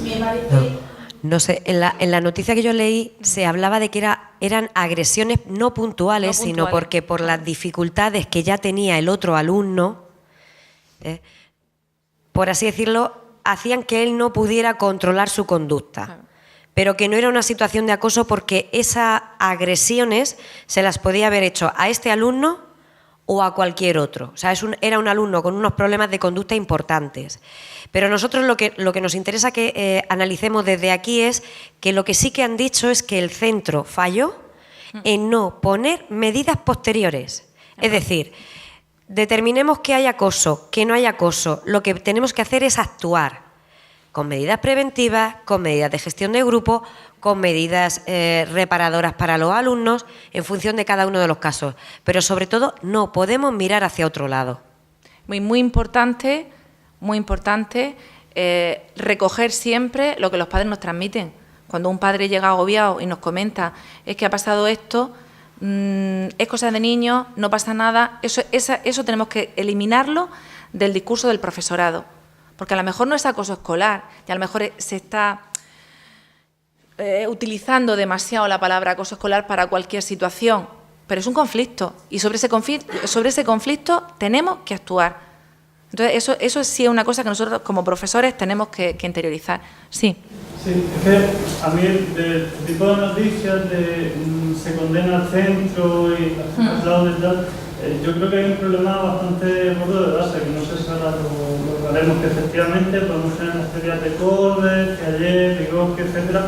Speaker 7: me parece...
Speaker 3: No sé, en la noticia que yo leí se hablaba de que eran agresiones no puntuales, sino porque por las dificultades que ya tenía el otro alumno, por así decirlo, hacían que él no pudiera controlar su conducta. Pero que no era una situación de acoso porque esas agresiones se las podía haber hecho a este alumno o a cualquier otro. O sea, era un alumno con unos problemas de conducta importantes. Pero nosotros lo que nos interesa que analicemos desde aquí es que lo que sí que han dicho es que el centro falló en no poner medidas posteriores. Es decir, determinemos que hay acoso, que no hay acoso. Lo que tenemos que hacer es actuar con medidas preventivas, con medidas de gestión de grupo, con medidas reparadoras para los alumnos, en función de cada uno de los casos. Pero sobre todo no podemos mirar hacia otro lado.
Speaker 2: Muy importante, recoger siempre lo que los padres nos transmiten. Cuando un padre llega agobiado y nos comenta, es que ha pasado esto, es cosa de niños, no pasa nada, eso tenemos que eliminarlo del discurso del profesorado. Porque a lo mejor no es acoso escolar, y a lo mejor se está utilizando demasiado la palabra acoso escolar para cualquier situación, pero es un conflicto, y sobre ese conflicto tenemos que actuar. Entonces, eso sí es una cosa que nosotros como profesores tenemos que interiorizar. Sí.
Speaker 8: Sí, es que a mí del tipo de noticias de se condena al centro y las fraudes y tal, yo creo que hay un problema bastante gordo de base, que no sé si ahora lo haremos, que efectivamente podemos tener las teorías de Cordes, Piaget, Vygotsky, etcétera,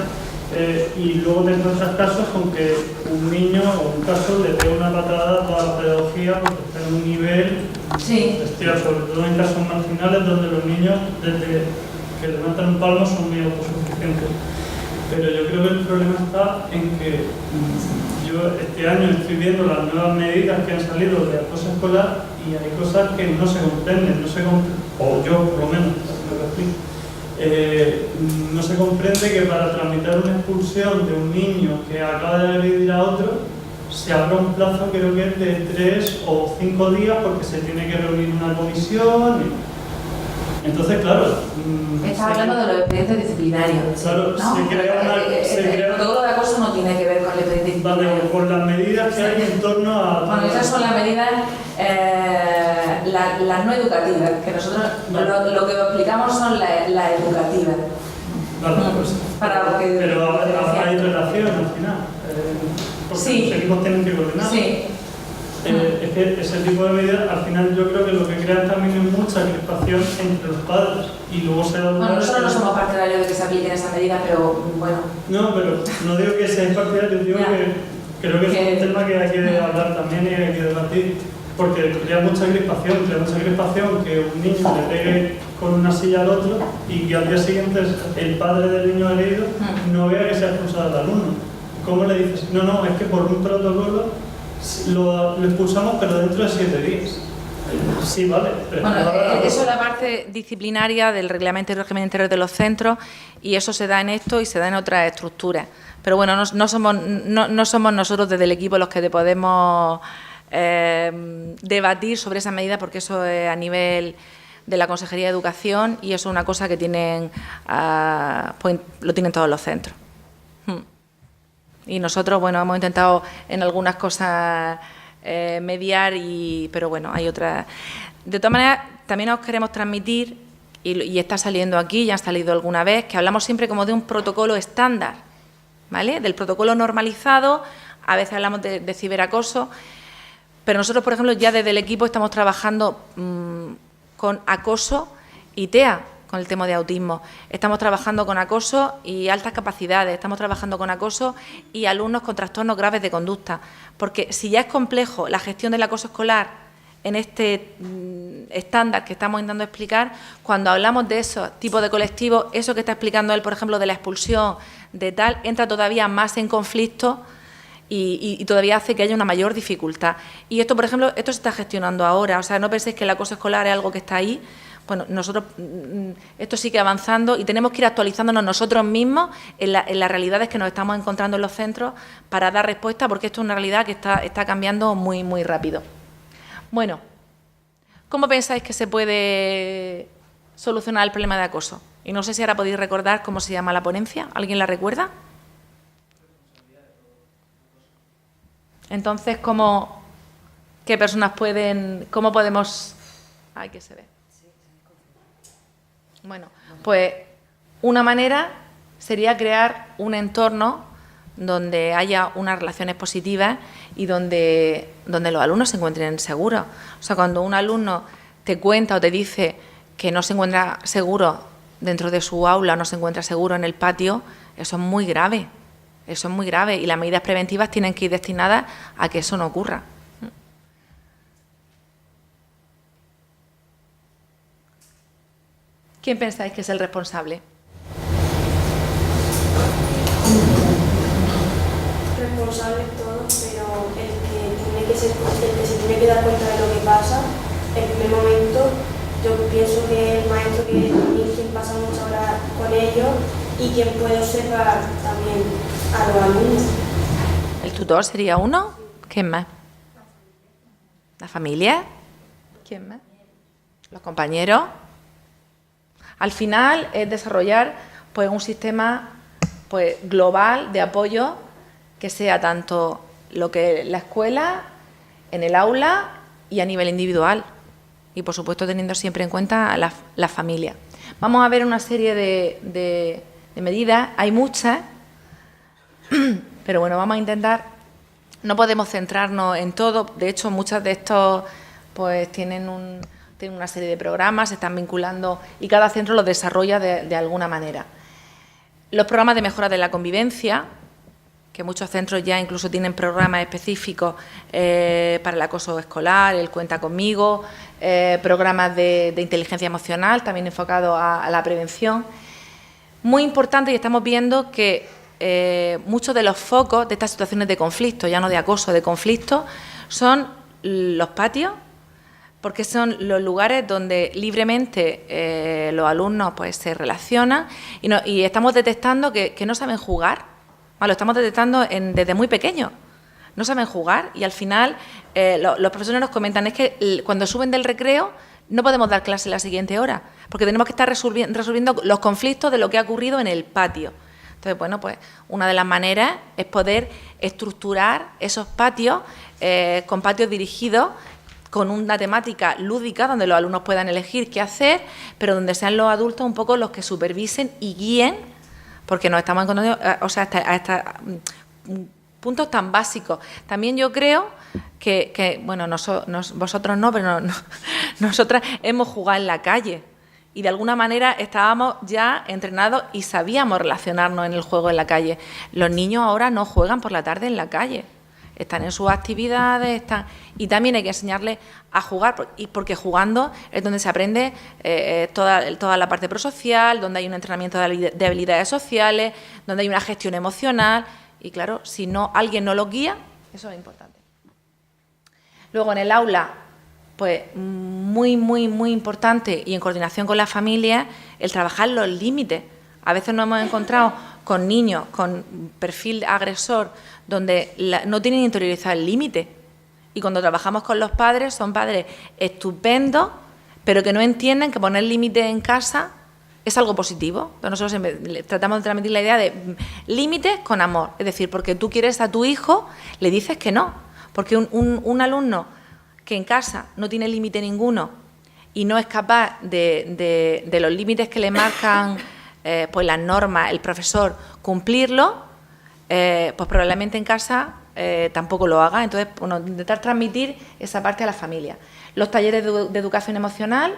Speaker 8: y luego te encuentras casos con que un niño o un caso le pega una patada a toda la pedagogía porque está en un nivel bestial, sobre todo en casos marginales donde los niños desde que levantan un palmo son muy autosuficientes. Pero yo creo que el problema está en que yo este año estoy viendo las nuevas medidas que han salido de acoso escolar y hay cosas que no se comprenden, o yo por lo menos, no se comprende que para tramitar una expulsión de un niño que acaba de agredir a otro se abra un plazo, creo que es de 3 o 5 días, porque se tiene que reunir una comisión. Entonces, claro...
Speaker 2: Estás hablando de los expedientes disciplinarios.
Speaker 8: Claro,
Speaker 2: ¿no? El protocolo de acoso no tiene que ver con el expediente disciplinario.
Speaker 8: Vale, por las medidas que hay en torno a...
Speaker 2: Bueno, esas son las medidas, las no educativas, que nosotros lo que explicamos son las educativas.
Speaker 8: Vale, pues... pero hay relación al final. Porque los equipos tienen que coordinar.
Speaker 2: Sí.
Speaker 8: Es que ese tipo de medidas, al final yo creo que lo que crean también es mucha crispación entre los padres y luego se da
Speaker 2: bueno, nosotros no somos partidarios de que se apliquen esas medidas, pero bueno.
Speaker 8: No, pero no digo que seáis partidarios, digo que creo que es un tema que hay que hablar también y hay que debatir, porque crea mucha crispación que un niño le pegue con una silla al otro y que al día siguiente el padre del niño agredido no vea que se ha expulsado al alumno. ¿Cómo le dices? No, es que por un protocolo lo expulsamos, pero dentro de 7 días. Sí, vale.
Speaker 2: Bueno, eso es la parte disciplinaria del reglamento y régimen interior de los centros, y eso se da en esto y se da en otras estructuras. Pero bueno, no somos nosotros desde el equipo los que te podemos debatir sobre esas medidas, porque eso es a nivel de la Consejería de Educación y eso es una cosa que tienen, pues, lo tienen todos los centros. Y nosotros, bueno, hemos intentado en algunas cosas mediar, pero bueno, hay otras. De todas maneras, también os queremos transmitir, y está saliendo aquí, ya ha salido alguna vez, que hablamos siempre como de un protocolo estándar, ¿vale? Del protocolo normalizado, a veces hablamos de ciberacoso, pero nosotros, por ejemplo, ya desde el equipo estamos trabajando con acoso y TEA, con el tema de autismo. Estamos trabajando con acoso y altas capacidades, estamos trabajando con acoso y alumnos con trastornos graves de conducta, porque si ya es complejo la gestión del acoso escolar en este estándar que estamos intentando explicar, cuando hablamos de esos tipos de colectivos, eso que está explicando él, por ejemplo, de la expulsión, de tal, entra todavía más en conflicto y todavía hace que haya una mayor dificultad. Y esto, por ejemplo, esto se está gestionando ahora, o sea, no penséis que el acoso escolar es algo que está ahí. Bueno, nosotros, esto sigue avanzando y tenemos que ir actualizándonos nosotros mismos en las realidades que nos estamos encontrando en los centros para dar respuesta, porque esto es una realidad que está cambiando muy, muy rápido. Bueno, ¿cómo pensáis que se puede solucionar el problema de acoso? Y no sé si ahora podéis recordar cómo se llama la ponencia. ¿Alguien la recuerda? Entonces, ¿qué personas cómo podemos... Ay, que se ve. Bueno, pues una manera sería crear un entorno donde haya unas relaciones positivas y donde los alumnos se encuentren seguros. O sea, cuando un alumno te cuenta o te dice que no se encuentra seguro dentro de su aula, no se encuentra seguro en el patio, eso es muy grave. Eso es muy grave y las medidas preventivas tienen que ir destinadas a que eso no ocurra. ¿Quién pensáis que es el responsable?
Speaker 7: Responsable todo, pero el que se tiene que dar cuenta de lo que pasa, en primer momento, yo pienso que el maestro que es quien pasa muchas horas con ellos y quien puede observar también a los alumnos.
Speaker 2: ¿El tutor sería uno? ¿Quién más? ¿La familia? ¿Quién más? ¿Los compañeros? Al final es desarrollar pues, un sistema pues, global de apoyo que sea tanto lo que la escuela, en el aula y a nivel individual. Y, por supuesto, teniendo siempre en cuenta a la familia. Vamos a ver una serie de medidas. Hay muchas, pero bueno, vamos a intentar. No podemos centrarnos en todo. De hecho, muchos de estos pues, tienen una serie de programas, se están vinculando y cada centro los desarrolla de alguna manera. Los programas de mejora de la convivencia, que muchos centros ya incluso tienen programas específicos para el acoso escolar, el Cuenta Conmigo, programas de inteligencia emocional, también enfocados a la prevención. Muy importante, y estamos viendo que muchos de los focos de estas situaciones de conflicto, ya no de acoso, de conflicto, son los patios, porque son los lugares donde libremente los alumnos pues, se relacionan y estamos detectando que no saben jugar. Lo estamos detectando desde muy pequeños. No saben jugar y al final los profesores nos comentan es que cuando suben del recreo no podemos dar clase la siguiente hora porque tenemos que estar resolviendo los conflictos de lo que ha ocurrido en el patio. Entonces, bueno, pues una de las maneras es poder estructurar esos patios con patios dirigidos con una temática lúdica donde los alumnos puedan elegir qué hacer, pero donde sean los adultos un poco los que supervisen y guíen, porque nos estamos encontrando, o sea, hasta puntos tan básicos. También yo creo que bueno, vosotros no, pero nosotras hemos jugado en la calle y de alguna manera estábamos ya entrenados y sabíamos relacionarnos en el juego en la calle. Los niños ahora no juegan por la tarde en la calle. Están en sus actividades, y también hay que enseñarles a jugar, porque jugando es donde se aprende toda la parte prosocial, donde hay un entrenamiento de habilidades sociales, donde hay una gestión emocional, y claro, si alguien no los guía, eso es importante. Luego en el aula, pues muy, muy, muy importante, y en coordinación con la familia, el trabajar los límites. A veces nos hemos encontrado con niños con perfil agresor, donde no tienen interiorizado el límite. Y cuando trabajamos con los padres, son padres estupendos, pero que no entienden que poner límites en casa es algo positivo. Entonces nosotros tratamos de transmitir la idea de límites con amor. Es decir, porque tú quieres a tu hijo, le dices que no. Porque un alumno que en casa no tiene límite ninguno y no es capaz de los límites que le marcan pues las normas, el profesor, cumplirlo, pues probablemente en casa tampoco lo haga. Entonces, bueno, intentar transmitir esa parte a la familia. Los talleres de educación emocional,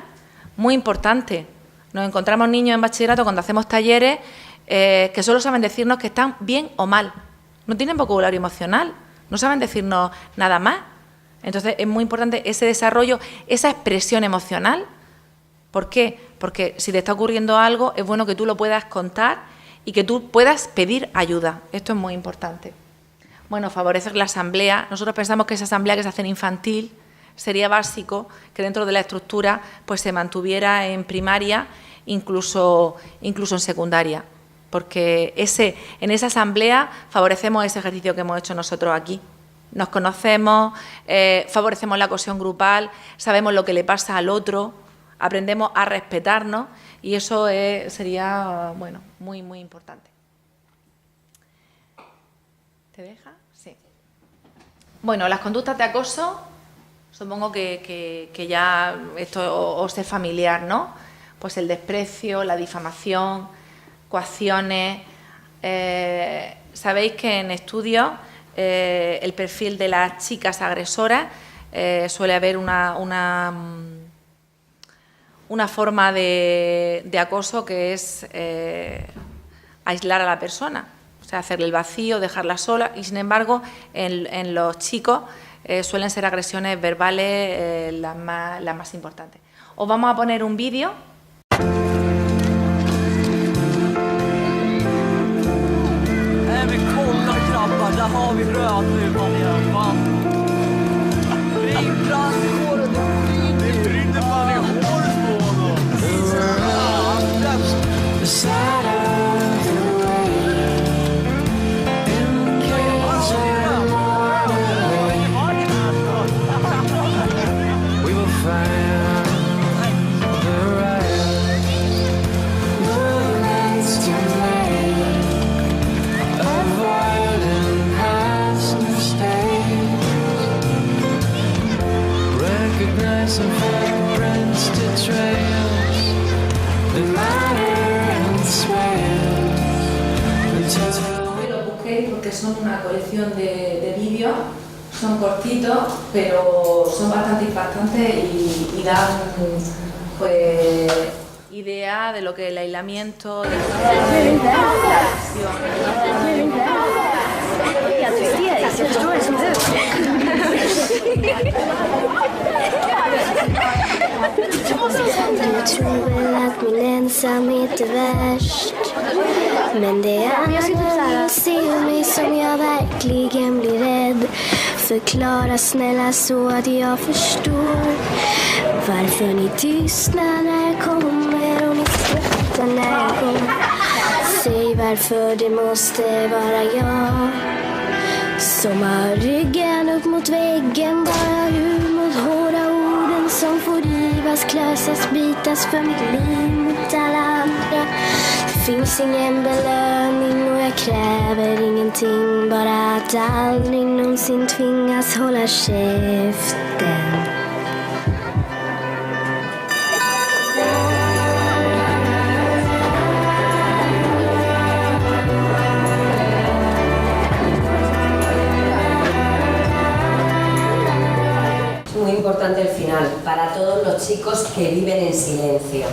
Speaker 2: muy importante. Nos encontramos niños en bachillerato cuando hacemos talleres que solo saben decirnos que están bien o mal. No tienen vocabulario emocional, no saben decirnos nada más. Entonces, es muy importante ese desarrollo, esa expresión emocional. ¿Por qué? Porque si te está ocurriendo algo, es bueno que tú lo puedas contar y que tú puedas pedir ayuda. Esto es muy importante. Bueno, favorecer la asamblea. Nosotros pensamos que esa asamblea que se hace en infantil sería básico que dentro de la estructura pues se mantuviera en primaria, incluso en secundaria, porque en esa asamblea favorecemos ese ejercicio que hemos hecho nosotros aquí. Nos conocemos, favorecemos la cohesión grupal, sabemos lo que le pasa al otro, aprendemos a respetarnos y eso sería bueno, muy, muy importante. ¿Te deja? Sí. Bueno, las conductas de acoso, supongo que ya esto os es familiar, ¿no? Pues el desprecio, la difamación, coacciones. Sabéis que en estudios el perfil de las chicas agresoras suele haber una forma de acoso que es aislar a la persona. sea, hacerle el vacío, dejarla sola, y sin embargo, en los chicos suelen ser agresiones verbales las más importantes. Os vamos a poner un vídeo. Lo busquéis porque son una colección de vídeos, son cortitos, pero son bastante impactantes y dan pues idea de lo que es el aislamiento, de
Speaker 11: Du tror väl att min ensamhet är värst, men det är andra vill se mig som jag verkligen blir rädd. Förklara snälla så att jag förstår varför ni tystnar när jag kommer och ni skrattar när jag går. Säg varför det måste vara jag som har ryggen upp mot väggen, bara ur mot hårda orden som får rivas, klösas, bitas för mitt liv mot alla andra. Det finns ingen belöning och jag kräver ingenting, bara att aldrig någonsin tvingas hålla käften.
Speaker 3: Muy importante el final, para todos los chicos que viven en silencio.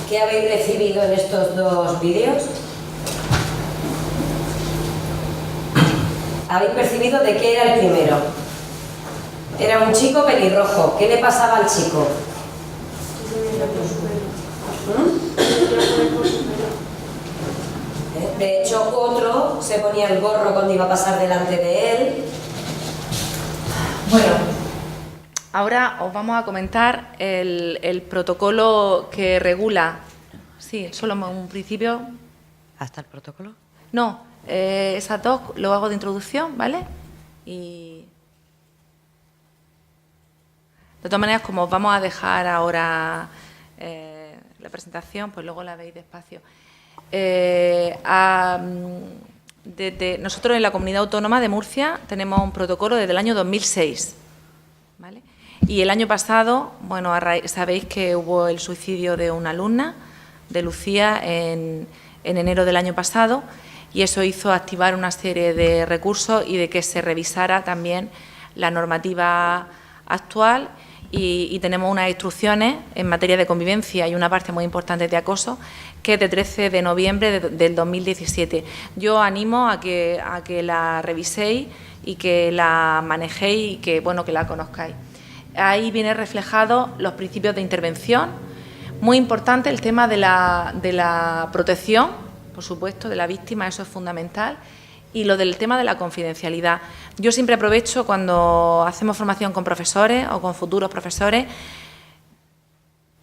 Speaker 3: ¿Qué habéis recibido en estos dos vídeos? ¿Habéis percibido de qué era el primero? Era un chico pelirrojo. ¿Qué le pasaba al chico? De hecho, otro se ponía el gorro cuando iba a pasar delante de él.
Speaker 2: Bueno, ahora os vamos a comentar el protocolo que regula. Sí, solo un principio.
Speaker 3: ¿Hasta el protocolo?
Speaker 2: No, esas dos lo hago de introducción, ¿vale? Y de todas maneras, como os vamos a dejar ahora la presentación, pues luego la veis despacio. Nosotros en la Comunidad Autónoma de Murcia tenemos un protocolo desde el año 2006, ¿vale? Y el año pasado, bueno, sabéis que hubo el suicidio de una alumna, de Lucía, en enero del año pasado, y eso hizo activar una serie de recursos y de que se revisara también la normativa actual y tenemos unas instrucciones en materia de convivencia y una parte muy importante de acoso que es de 13 de noviembre del 2017. Yo animo a que la reviséis y que la manejéis y que, bueno, que la conozcáis. Ahí viene reflejado los principios de intervención. Muy importante el tema de la protección, por supuesto, de la víctima, eso es fundamental. Y lo del tema de la confidencialidad. Yo siempre aprovecho cuando hacemos formación con profesores o con futuros profesores,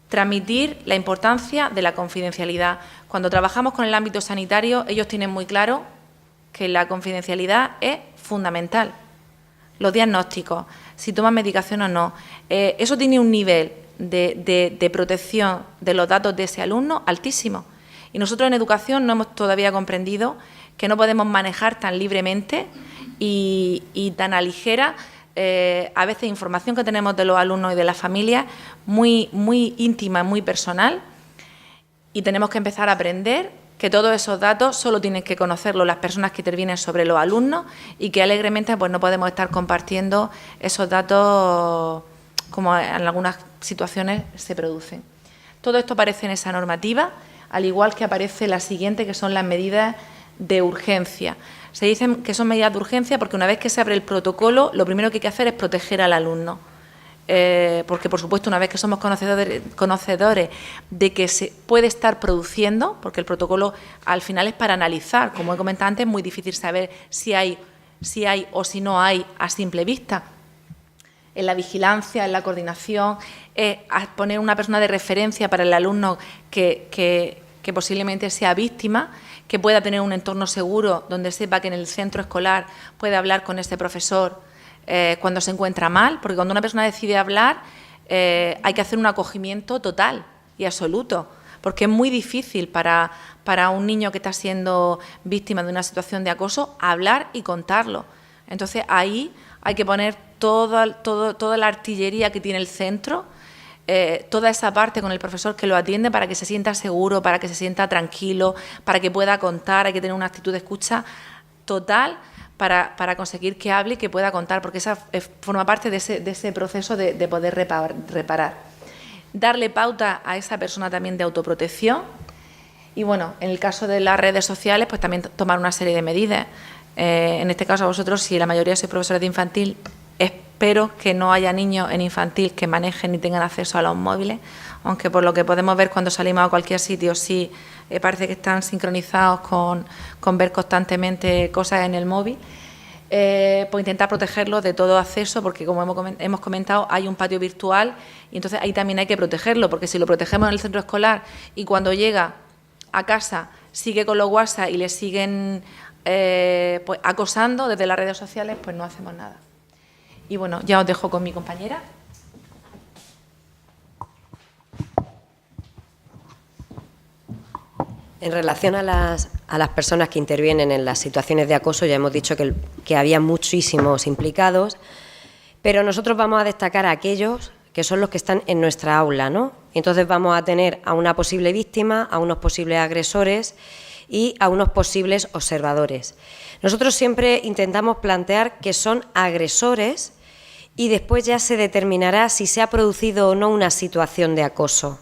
Speaker 2: transmitir la importancia de la confidencialidad. Cuando trabajamos con el ámbito sanitario, ellos tienen muy claro que la confidencialidad es fundamental. Los diagnósticos, si toman medicación o no, eso tiene un nivel de protección de los datos de ese alumno altísimo. Y nosotros en educación no hemos todavía comprendido que no podemos manejar tan libremente y tan a ligera a veces información que tenemos de los alumnos y de las familias muy íntima, muy personal, y tenemos que empezar a aprender que todos esos datos solo tienen que conocerlo las personas que intervienen sobre los alumnos y que alegremente pues no podemos estar compartiendo esos datos como en algunas situaciones se producen. Todo esto aparece en esa normativa, al igual que aparece la siguiente, que son las medidas de urgencia. Se dicen que son medidas de urgencia porque una vez que se abre el protocolo, lo primero que hay que hacer es proteger al alumno. Porque, por supuesto, una vez que somos conocedores de que se puede estar produciendo, porque el protocolo al final es para analizar, como he comentado antes, es muy difícil saber si hay o si no hay a simple vista. En la vigilancia, en la coordinación, poner una persona de referencia para el alumno que posiblemente sea víctima, que pueda tener un entorno seguro donde sepa que en el centro escolar puede hablar con ese profesor cuando se encuentra mal, porque cuando una persona decide hablar hay que hacer un acogimiento total y absoluto, porque es muy difícil para un niño que está siendo víctima de una situación de acoso hablar y contarlo. Entonces ahí hay que poner toda la artillería que tiene el centro, toda esa parte con el profesor que lo atiende para que se sienta seguro, para que se sienta tranquilo, para que pueda contar. Hay que tener una actitud de escucha total para conseguir que hable y que pueda contar, porque esa forma parte de ese proceso de poder reparar. Darle pauta a esa persona también de autoprotección y, bueno, en el caso de las redes sociales, pues también tomar una serie de medidas. En este caso, a vosotros, si la mayoría sois profesores de infantil, espero que no haya niños en infantil que manejen ni tengan acceso a los móviles, aunque por lo que podemos ver cuando salimos a cualquier sitio sí parece que están sincronizados con ver constantemente cosas en el móvil. Pues intentar protegerlos de todo acceso, porque como hemos comentado, hay un patio virtual y entonces ahí también hay que protegerlo, porque si lo protegemos en el centro escolar y cuando llega a casa sigue con los WhatsApp y le siguen pues acosando desde las redes sociales, pues no hacemos nada. Y bueno, ya os dejo con mi compañera.
Speaker 3: En relación a las personas que intervienen en las situaciones de acoso, ya hemos dicho que había muchísimos implicados, pero nosotros vamos a destacar a aquellos que son los que están en nuestra aula, ¿no? Entonces vamos a tener a una posible víctima, a unos posibles agresores y a unos posibles observadores. Nosotros siempre intentamos plantear que son agresores y después ya se determinará si se ha producido o no una situación de acoso.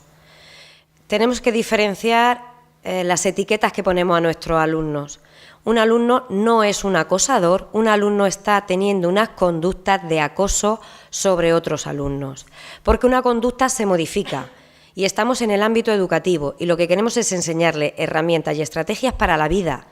Speaker 3: Tenemos que diferenciar las etiquetas que ponemos a nuestros alumnos. Un alumno no es un acosador, un alumno está teniendo unas conductas de acoso sobre otros alumnos, porque una conducta se modifica y estamos en el ámbito educativo y lo que queremos es enseñarle herramientas y estrategias para la vida.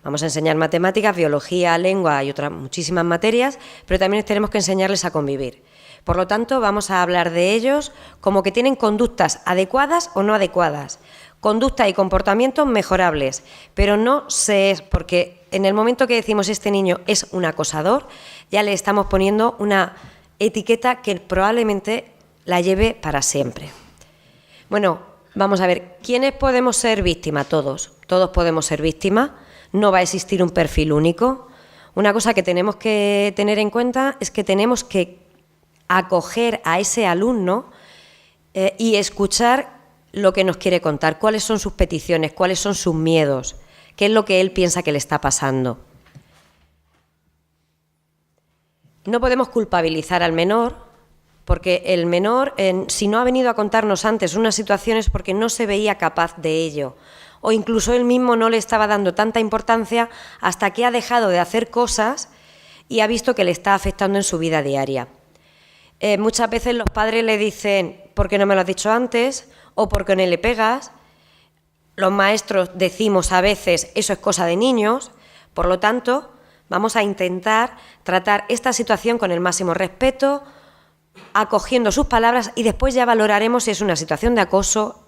Speaker 3: Vamos a enseñar matemáticas, biología, lengua y otras muchísimas materias, pero también tenemos que enseñarles a convivir. Por lo tanto, vamos a hablar de ellos como que tienen conductas adecuadas o no adecuadas, conductas y comportamientos mejorables, pero no porque en el momento que decimos este niño es un acosador, ya le estamos poniendo una etiqueta que probablemente la lleve para siempre. Bueno, vamos a ver, ¿quiénes podemos ser víctimas? Todos podemos ser víctimas, no va a existir un perfil único. Una cosa que tenemos que tener en cuenta es que tenemos que acoger a ese alumno y escuchar lo que nos quiere contar, cuáles son sus peticiones, cuáles son sus miedos, qué es lo que él piensa que le está pasando. No podemos culpabilizar al menor, porque el menor, si no ha venido a contarnos antes una situación es porque no se veía capaz de ello, o incluso él mismo no le estaba dando tanta importancia hasta que ha dejado de hacer cosas y ha visto que le está afectando en su vida diaria. Muchas veces los padres le dicen, ¿por qué no me lo has dicho antes? O ¿por qué no le pegas? Los maestros decimos a veces, eso es cosa de niños, por lo tanto, vamos a intentar tratar esta situación con el máximo respeto, acogiendo sus palabras y después ya valoraremos si es una situación de acoso,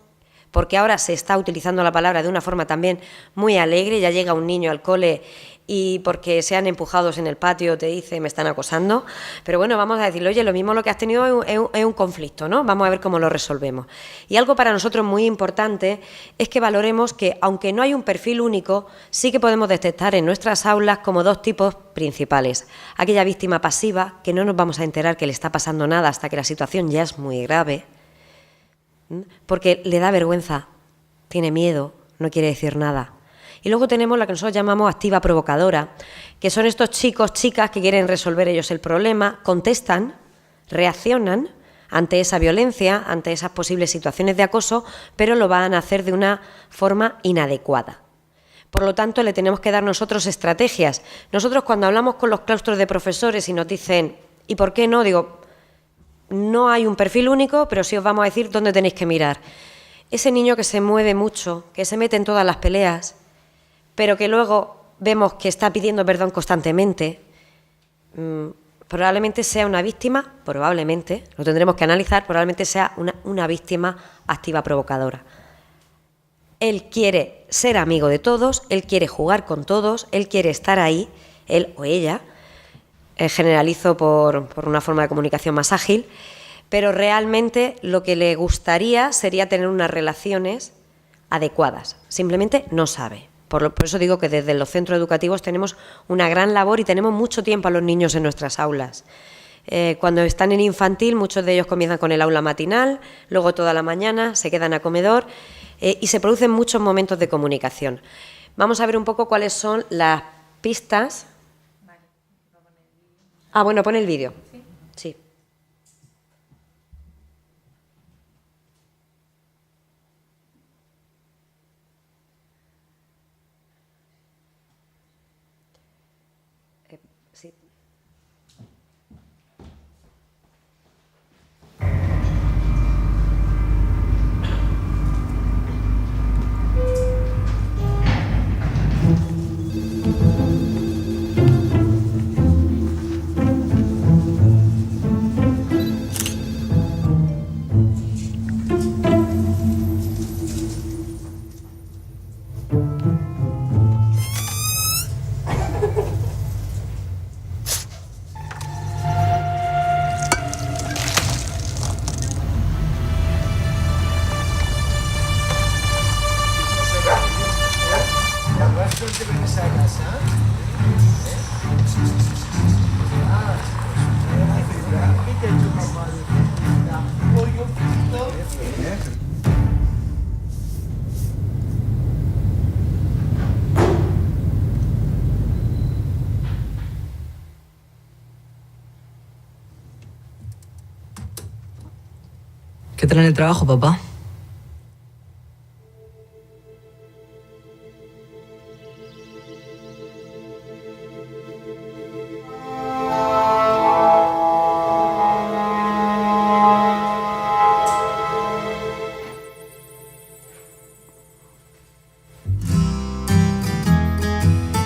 Speaker 3: porque ahora se está utilizando la palabra de una forma también muy alegre, ya llega un niño al cole y porque sean empujados en el patio te dice me están acosando, pero bueno, vamos a decirle, oye, lo mismo lo que has tenido es un conflicto, ¿no? Vamos a ver cómo lo resolvemos. Y algo para nosotros muy importante es que valoremos que, aunque no hay un perfil único, sí que podemos detectar en nuestras aulas como dos tipos principales. Aquella víctima pasiva, que no nos vamos a enterar que le está pasando nada hasta que la situación ya es muy grave, porque le da vergüenza, tiene miedo, no quiere decir nada. Y luego tenemos la que nosotros llamamos activa provocadora, que son estos chicos, chicas que quieren resolver ellos el problema, contestan, reaccionan ante esa violencia, ante esas posibles situaciones de acoso, pero lo van a hacer de una forma inadecuada. Por lo tanto, le tenemos que dar nosotros estrategias. Nosotros cuando hablamos con los claustros de profesores y nos dicen, ¿y por qué no? Digo, no hay un perfil único, pero sí os vamos a decir dónde tenéis que mirar. Ese niño que se mueve mucho, que se mete en todas las peleas, pero que luego vemos que está pidiendo perdón constantemente, probablemente sea una víctima, probablemente, lo tendremos que analizar, probablemente sea una víctima activa provocadora. Él quiere ser amigo de todos, él quiere jugar con todos, él quiere estar ahí, él o ella, generalizo por una forma de comunicación más ágil, pero realmente lo que le gustaría sería tener unas relaciones adecuadas, simplemente no sabe. Por eso digo que desde los centros educativos tenemos una gran labor y tenemos mucho tiempo a los niños en nuestras aulas. Cuando están en infantil, muchos de ellos comienzan con el aula matinal, luego toda la mañana se quedan a comedor y se producen muchos momentos de comunicación. Vamos a ver un poco cuáles son las pistas. Ah, bueno, pon el vídeo. Sí. Sí.
Speaker 12: ¿Qué tal en el trabajo, papá?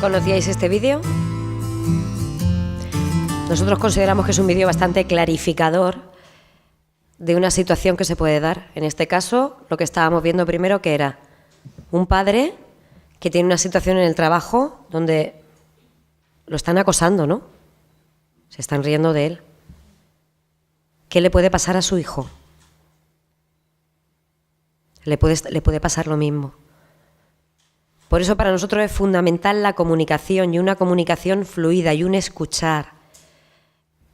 Speaker 3: ¿Conocíais este vídeo? Nosotros consideramos que es un vídeo bastante clarificador de una situación que se puede dar. En este caso, lo que estábamos viendo primero, que era un padre que tiene una situación en el trabajo donde lo están acosando, ¿no? Se están riendo de él. ¿Qué le puede pasar a su hijo? Le puede pasar lo mismo. Por eso para nosotros es fundamental la comunicación y una comunicación fluida y un escuchar.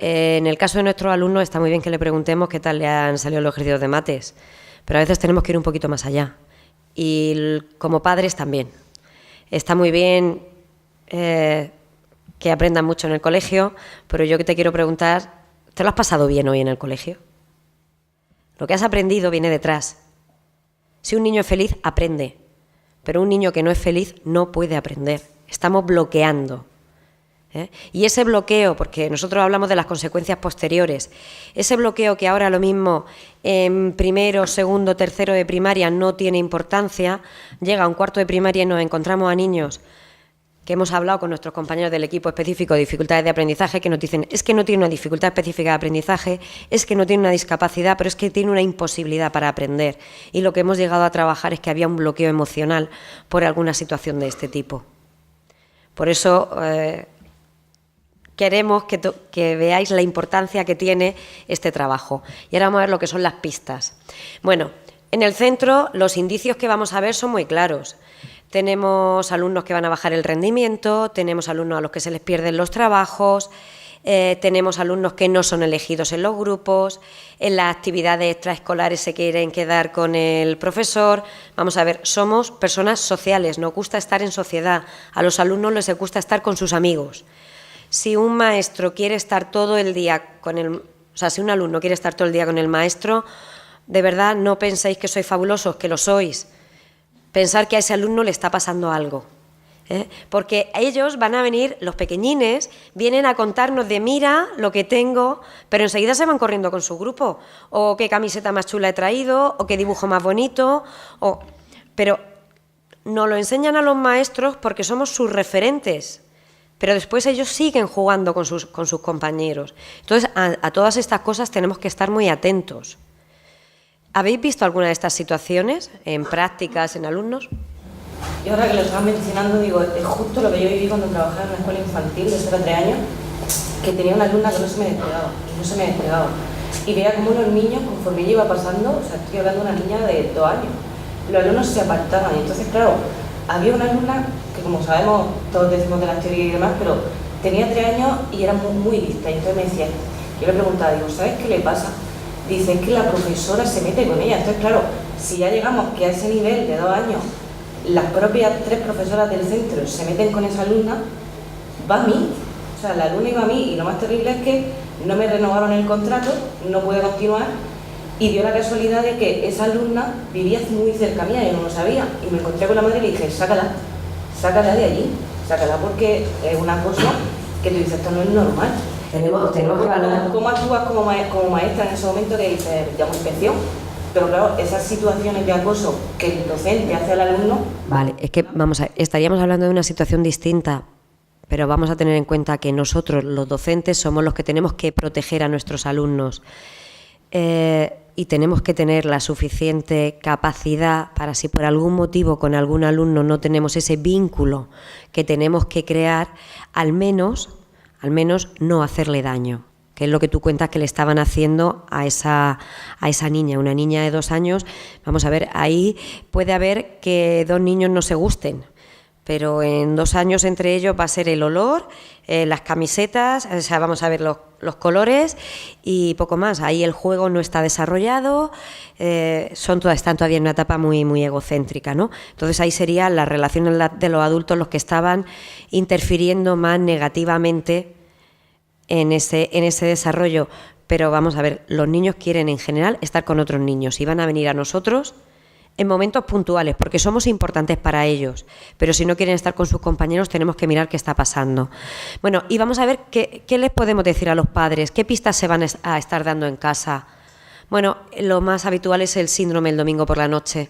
Speaker 3: En el caso de nuestros alumnos está muy bien que le preguntemos qué tal le han salido los ejercicios de mates, pero a veces tenemos que ir un poquito más allá. Y como padres también. Está muy bien que aprendan mucho en el colegio, pero yo que te quiero preguntar, ¿te lo has pasado bien hoy en el colegio? Lo que has aprendido viene detrás. Si un niño es feliz, aprende. Pero un niño que no es feliz no puede aprender. Estamos bloqueando. Y ese bloqueo, porque nosotros hablamos de las consecuencias posteriores, ese bloqueo que ahora lo mismo en primero, segundo, tercero de primaria no tiene importancia, llega a un cuarto de primaria y nos encontramos a niños que hemos hablado con nuestros compañeros del equipo específico de dificultades de aprendizaje que nos dicen es que no tiene una dificultad específica de aprendizaje, es que no tiene una discapacidad, pero es que tiene una imposibilidad para aprender. Y lo que hemos llegado a trabajar es que había un bloqueo emocional por alguna situación de este tipo. Por eso queremos que veáis la importancia que tiene este trabajo. Y ahora vamos a ver lo que son las pistas. Bueno, en el centro los indicios que vamos a ver son muy claros. Tenemos alumnos que van a bajar el rendimiento, tenemos alumnos a los que se les pierden los trabajos, tenemos alumnos que no son elegidos en los grupos, en las actividades extraescolares se quieren quedar con el profesor. Vamos a ver, somos personas sociales, nos gusta estar en sociedad, a los alumnos les gusta estar con sus amigos. Si un maestro quiere estar todo el día si un alumno quiere estar todo el día con el maestro, de verdad no penséis que sois fabulosos, que lo sois. Pensar que a ese alumno le está pasando algo. Porque ellos van a venir, los pequeñines, vienen a contarnos de mira lo que tengo, pero enseguida se van corriendo con su grupo, o qué camiseta más chula he traído, o qué dibujo más bonito, pero nos lo enseñan a los maestros porque somos sus referentes, pero después ellos siguen jugando con sus compañeros. Entonces, a todas estas cosas tenemos que estar muy atentos. ¿Habéis visto alguna de estas situaciones en prácticas, en alumnos?
Speaker 13: Yo ahora que lo estaba mencionando, digo, es justo lo que yo viví cuando trabajaba en una escuela infantil de 0 a 3 años, que tenía una alumna que no se me despegaba. Y veía cómo los niños, conforme ella iba pasando, o sea, estoy hablando de una niña de 2 años, los alumnos se apartaban. Y entonces, claro, había una alumna que, como sabemos, todos decimos de las teorías y demás, pero tenía 3 años y era muy, muy lista. Y entonces me decía, yo le preguntaba, digo, ¿sabes qué le pasa? Dice, es que la profesora se mete con ella. Entonces, claro, si ya llegamos que a ese nivel de 2 años, las propias 3 profesoras del centro se meten con esa alumna, va a mí. O sea, la alumna iba a mí, y lo más terrible es que no me renovaron el contrato, no pude continuar, y dio la casualidad de que esa alumna vivía muy cerca mía, yo no lo sabía, y me encontré con la madre y le dije, sácala de allí, sácala, porque es una cosa que tú dices, esto no es normal. Tenemos que valorar. ¿Cómo actúas como maestra en ese momento que dices, llamo inspección? Pero claro, esas situaciones de acoso que el docente hace al alumno...
Speaker 3: Vale, es que estaríamos hablando de una situación distinta, pero vamos a tener en cuenta que nosotros, los docentes, somos los que tenemos que proteger a nuestros alumnos. Y tenemos que tener la suficiente capacidad para, si por algún motivo con algún alumno no tenemos ese vínculo que tenemos que crear, al menos no hacerle daño, que es lo que tú cuentas que le estaban haciendo a esa niña, una niña de 2 años. Vamos a ver, ahí puede haber que 2 niños no se gusten, pero en 2 años entre ellos va a ser el olor, las camisetas, o sea, vamos a ver los colores y poco más. Ahí el juego no está desarrollado, están todavía en una etapa muy, muy egocéntrica, ¿no? Entonces ahí serían las relaciones de los adultos los que estaban interfiriendo más negativamente en ese desarrollo. Pero vamos a ver, los niños quieren en general estar con otros niños y van a venir a nosotros en momentos puntuales, porque somos importantes para ellos, pero si no quieren estar con sus compañeros tenemos que mirar qué está pasando. Bueno, y vamos a ver qué les podemos decir a los padres, qué pistas se van a estar dando en casa. Bueno, lo más habitual es el síndrome el domingo por la noche.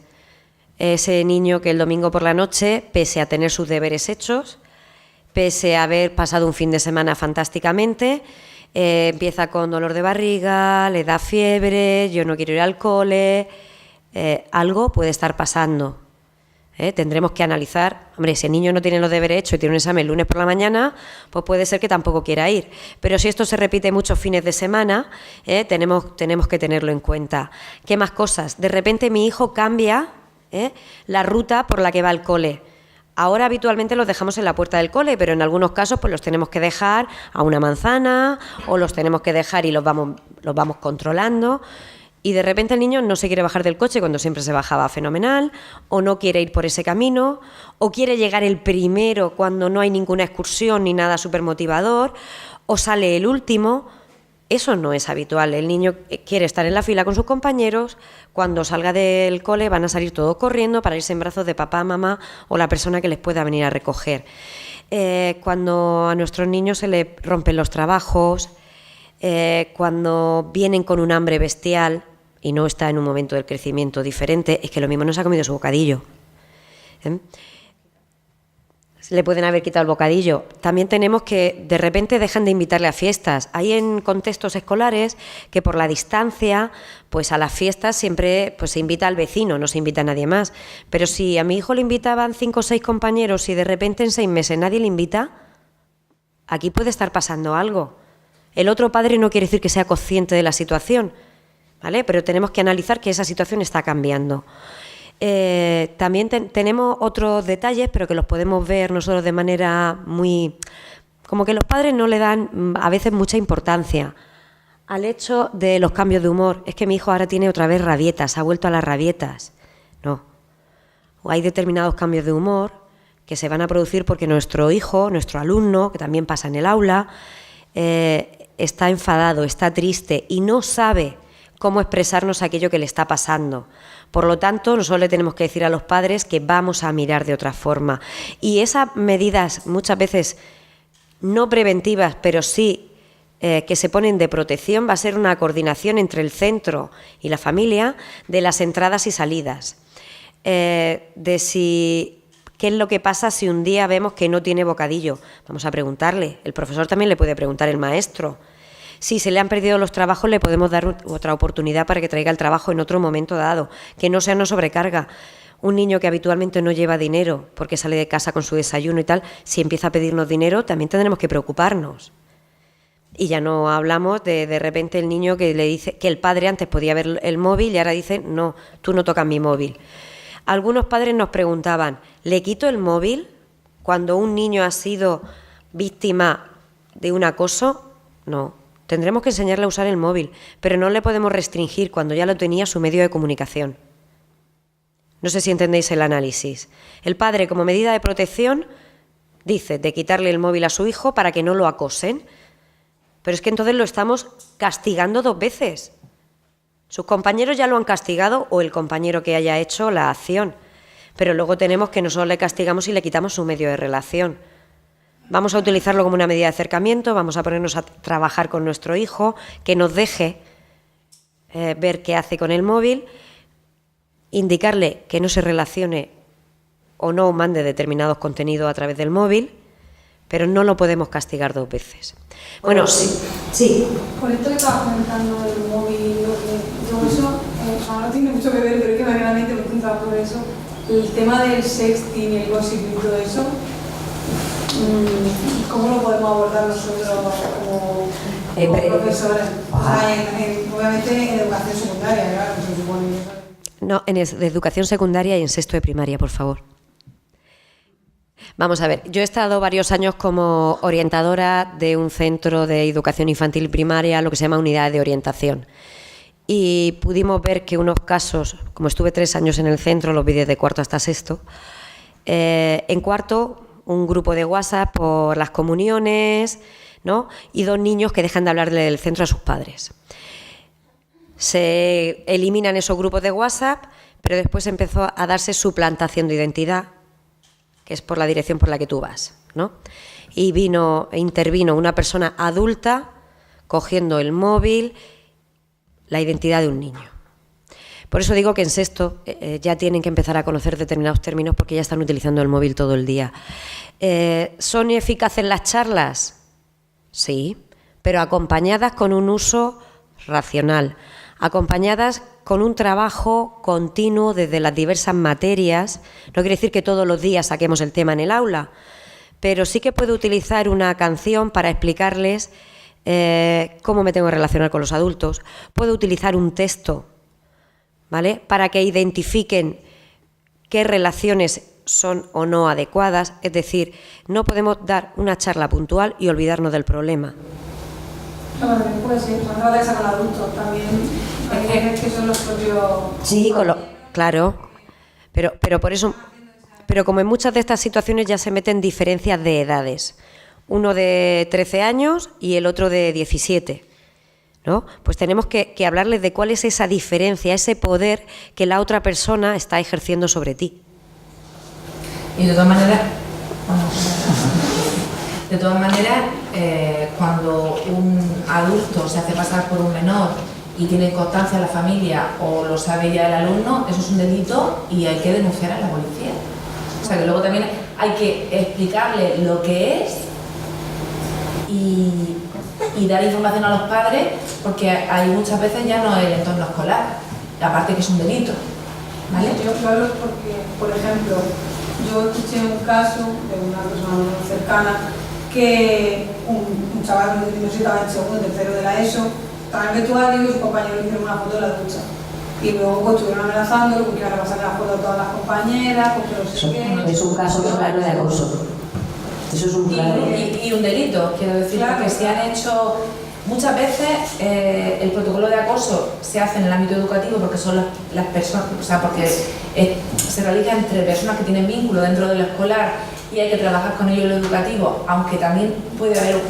Speaker 3: Ese niño que el domingo por la noche, pese a tener sus deberes hechos, pese a haber pasado un fin de semana fantásticamente, empieza con dolor de barriga, le da fiebre, yo no quiero ir al cole... algo puede estar pasando. Tendremos que analizar, hombre, si el niño no tiene los deberes hechos y tiene un examen el lunes por la mañana, pues puede ser que tampoco quiera ir. Pero si esto se repite muchos fines de semana, tenemos que tenerlo en cuenta. ¿Qué más cosas? De repente mi hijo cambia la ruta por la que va al cole. Ahora habitualmente los dejamos en la puerta del cole, pero en algunos casos pues los tenemos que dejar a una manzana o los tenemos que dejar y los vamos controlando. Y de repente el niño no se quiere bajar del coche cuando siempre se bajaba fenomenal, o no quiere ir por ese camino, o quiere llegar el primero cuando no hay ninguna excursión ni nada súper motivador, o sale el último. Eso no es habitual. El niño quiere estar en la fila con sus compañeros, cuando salga del cole van a salir todos corriendo para irse en brazos de papá, mamá o la persona que les pueda venir a recoger. Cuando a nuestros niños se les rompen los trabajos, cuando vienen con un hambre bestial y no está en un momento del crecimiento diferente, es que lo mismo no se ha comido su bocadillo. Le pueden haber quitado el bocadillo. También tenemos que de repente dejan de invitarle a fiestas. Hay en contextos escolares que por la distancia, pues a las fiestas siempre pues se invita al vecino, no se invita a nadie más. Pero si a mi hijo le invitaban 5 o 6 compañeros y de repente en 6 meses nadie le invita, aquí puede estar pasando algo. El otro padre no quiere decir que sea consciente de la situación, ¿vale? Pero tenemos que analizar que esa situación está cambiando. También tenemos otros detalles, pero que los podemos ver nosotros de manera muy... Como que los padres no le dan a veces mucha importancia al hecho de los cambios de humor. Es que mi hijo ahora tiene otra vez rabietas, ha vuelto a las rabietas. No. O hay determinados cambios de humor que se van a producir porque nuestro hijo, nuestro alumno, que también pasa en el aula, está enfadado, está triste y no sabe cómo expresarnos aquello que le está pasando. Por lo tanto, nosotros le tenemos que decir a los padres que vamos a mirar de otra forma. Y esas medidas, muchas veces no preventivas, pero sí que se ponen de protección, va a ser una coordinación entre el centro y la familia de las entradas y salidas. ¿Qué es lo que pasa si un día vemos que no tiene bocadillo? Vamos a preguntarle. El profesor también le puede preguntar, el maestro. Si se le han perdido los trabajos, le podemos dar otra oportunidad para que traiga el trabajo en otro momento dado, que no sea una sobrecarga. Un niño que habitualmente no lleva dinero porque sale de casa con su desayuno y tal, si empieza a pedirnos dinero, también tendremos que preocuparnos. Y ya no hablamos de repente el niño que le dice que el padre antes podía ver el móvil y ahora dice, no, tú no tocas mi móvil. Algunos padres nos preguntaban, ¿le quito el móvil cuando un niño ha sido víctima de un acoso? No. Tendremos que enseñarle a usar el móvil, pero no le podemos restringir cuando ya lo tenía su medio de comunicación. No sé si entendéis el análisis. El padre, como medida de protección, dice de quitarle el móvil a su hijo para que no lo acosen, pero es que entonces lo estamos castigando 2 veces. Sus compañeros ya lo han castigado o el compañero que haya hecho la acción, pero luego tenemos que nosotros le castigamos y le quitamos su medio de relación. Vamos a utilizarlo como una medida de acercamiento, vamos a ponernos a trabajar con nuestro hijo, que nos deje ver qué hace con el móvil, indicarle que no se relacione o no mande determinados contenidos a través del móvil, pero no lo podemos castigar 2 veces. Bueno, sí.
Speaker 14: Con esto que estabas comentando del móvil, eso no tiene mucho que ver, pero es que realmente me he preguntado por eso. El tema del sexting, el gossip y todo eso, ¿cómo lo podemos abordar nosotros como profesores? Obviamente en educación secundaria, claro, se supone.
Speaker 3: No, de educación secundaria y en sexto de primaria, por favor. Vamos a ver, yo he estado varios años como orientadora de un centro de educación infantil y primaria, lo que se llama unidad de orientación. Y pudimos ver que unos casos, como estuve 3 años en el centro, los vi desde cuarto hasta sexto, en cuarto un grupo de WhatsApp por las comuniones, ¿no? Y 2 niños que dejan de hablarle del centro a sus padres. Se eliminan esos grupos de WhatsApp, pero después empezó a darse suplantación de identidad, que es por la dirección por la que tú vas, ¿no? Y intervino una persona adulta cogiendo el móvil, la identidad de un niño. Por eso digo que en sexto ya tienen que empezar a conocer determinados términos porque ya están utilizando el móvil todo el día. ¿Son eficaces las charlas? Sí, pero acompañadas con un uso racional, acompañadas con un trabajo continuo desde las diversas materias. No quiere decir que todos los días saquemos el tema en el aula, pero sí que puedo utilizar una canción para explicarles cómo me tengo que relacionar con los adultos. Puedo utilizar un texto, ¿vale?, para que identifiquen qué relaciones son o no adecuadas. Es decir, no podemos dar una charla puntual y olvidarnos del problema.
Speaker 14: Claro, puede ser, no va a con adultos también, hay que son los propios...
Speaker 3: Sí, claro, pero por eso, pero como en muchas de estas situaciones ya se meten diferencias de edades, uno de 13 años y el otro de 17, ¿no? Pues tenemos que hablarles de cuál es esa diferencia, ese poder que la otra persona está ejerciendo sobre ti.
Speaker 2: Y de todas maneras, cuando un adulto se hace pasar por un menor y tiene constancia en la familia o lo sabe ya el alumno, eso es un delito y hay que denunciar a la policía. O sea que luego también hay que explicarle lo que es y dar información a los padres, porque hay muchas veces ya no el entorno escolar, aparte que es un delito, ¿vale?
Speaker 14: Yo hablo porque, por ejemplo, yo escuché un caso de una persona muy cercana que un chaval, no sé si estaba en segundo, tercero de la ESO, estaba en el vestuario y su compañero le hicieron una foto de la ducha. Y luego pues, estuvieron amenazándolo porque iban a pasar la foto a todas las compañeras, porque no sé qué.
Speaker 3: Es un caso claro de acoso. Eso es un claro.
Speaker 2: Y un delito, quiero decir, claro, porque se han hecho... Muchas veces el protocolo de acoso se hace en el ámbito educativo porque son las personas, o sea, porque se realiza entre personas que tienen vínculo dentro de lo escolar y hay que trabajar con ellos en lo educativo, aunque también puede haber